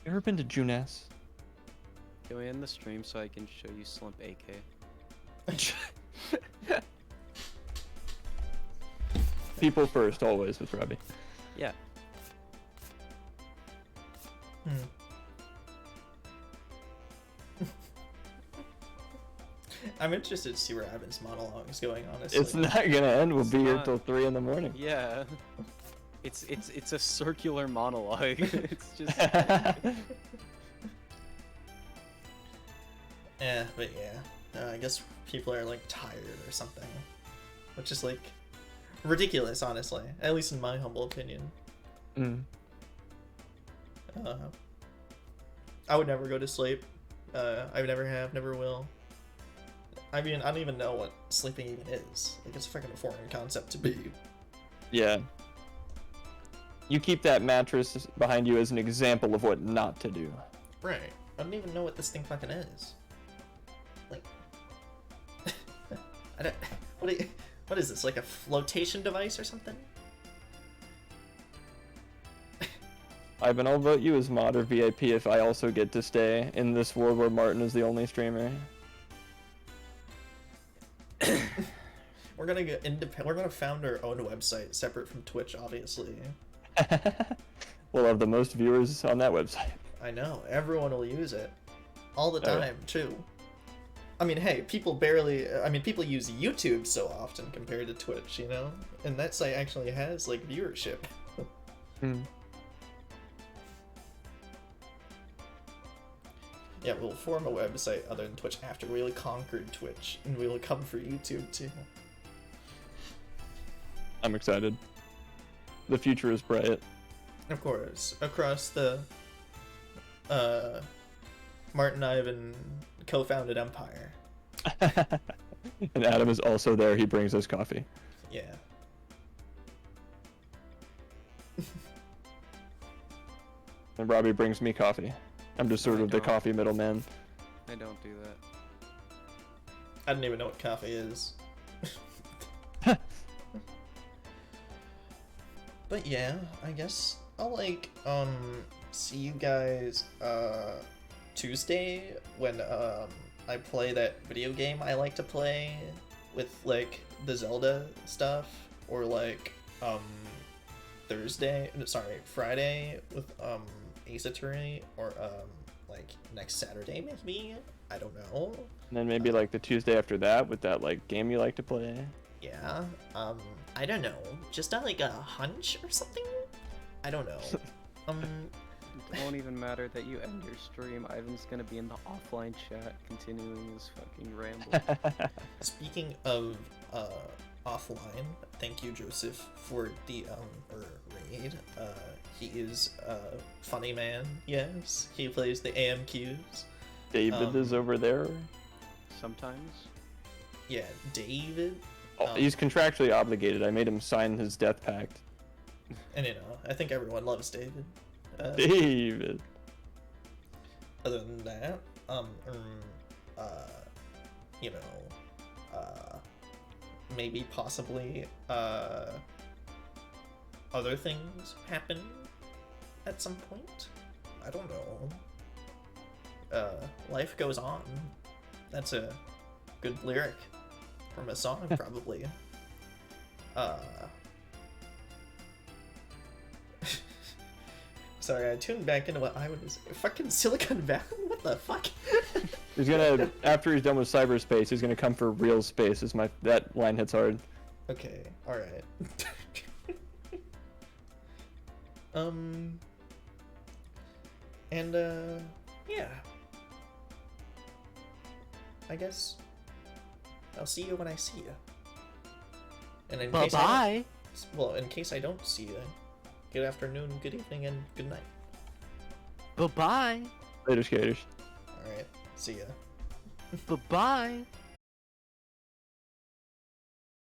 You ever been to Junes? Can we end the stream so I can show you Slump AK? People first, always with Robbie. Yeah. I'm interested to see where Ivan's monologue is going. Honestly, It's not gonna end. We'll be here not. till 3 in the morning. Yeah. It's a circular monologue. It's just Yeah, but yeah, I guess people are like tired or something, which is like ridiculous, honestly. At least in my humble opinion. I would never go to sleep. I never have, never will. I mean, I don't even know what sleeping even is. Like, it's a fucking foreign concept to me. Yeah. You keep that mattress behind you as an example of what not to do. Right. I don't even know what this thing fucking is. Like, I don't. What is this? Like a flotation device or something? Ivan, I'll vote you as mod or VIP if I also get to stay in this world where Martin is the only streamer. We're gonna get We're gonna found our own website separate from Twitch, obviously. We'll have the most viewers on that website. I know. Everyone will use it all the Oh. time too. I mean, hey, people people use YouTube so often compared to Twitch, you know? And that site actually has, like, viewership. Yeah, we'll form a website other than Twitch after we conquered Twitch, and we will come for YouTube too. I'm excited. The future is bright. Of course, across the Martin Ivan co-founded empire. And Adam is also there. He brings us coffee. Yeah. And Robbie brings me coffee. I'm just sort of the coffee middleman. I don't do that. I don't even know what coffee is. But yeah, I guess I'll like see you guys Tuesday when I play that video game I like to play with like the Zelda stuff, or like Friday with Ace Attorney, or like next Saturday maybe. I don't know. And then maybe like the Tuesday after that with that like game you like to play. Yeah. I don't know. Just like a hunch or something? I don't know. It won't even matter that you end your stream. Ivan's gonna be in the offline chat continuing his fucking ramble. Speaking of offline, thank you, Joseph, for the raid. He is a funny man. Yes, he plays the AMQs. David is over there. Sometimes. Yeah, David. Oh, he's contractually obligated. I made him sign his death pact. And you know, I think everyone loves David. David. Other than that, you know, maybe possibly other things happen at some point. I don't know. Life goes on. That's a good lyric from a song, probably. Sorry, I tuned back into what I was fucking Silicon Valley. What the fuck? He's gonna, after he's done with cyberspace, he's gonna come for real space. That line hits hard. Okay, all right. And yeah. I guess I'll see you when I see you. And in Bye case bye. well, in case I don't see you, good afternoon, good evening, and good night. Bye bye. Later, skaters. Alright, see ya. Bye bye.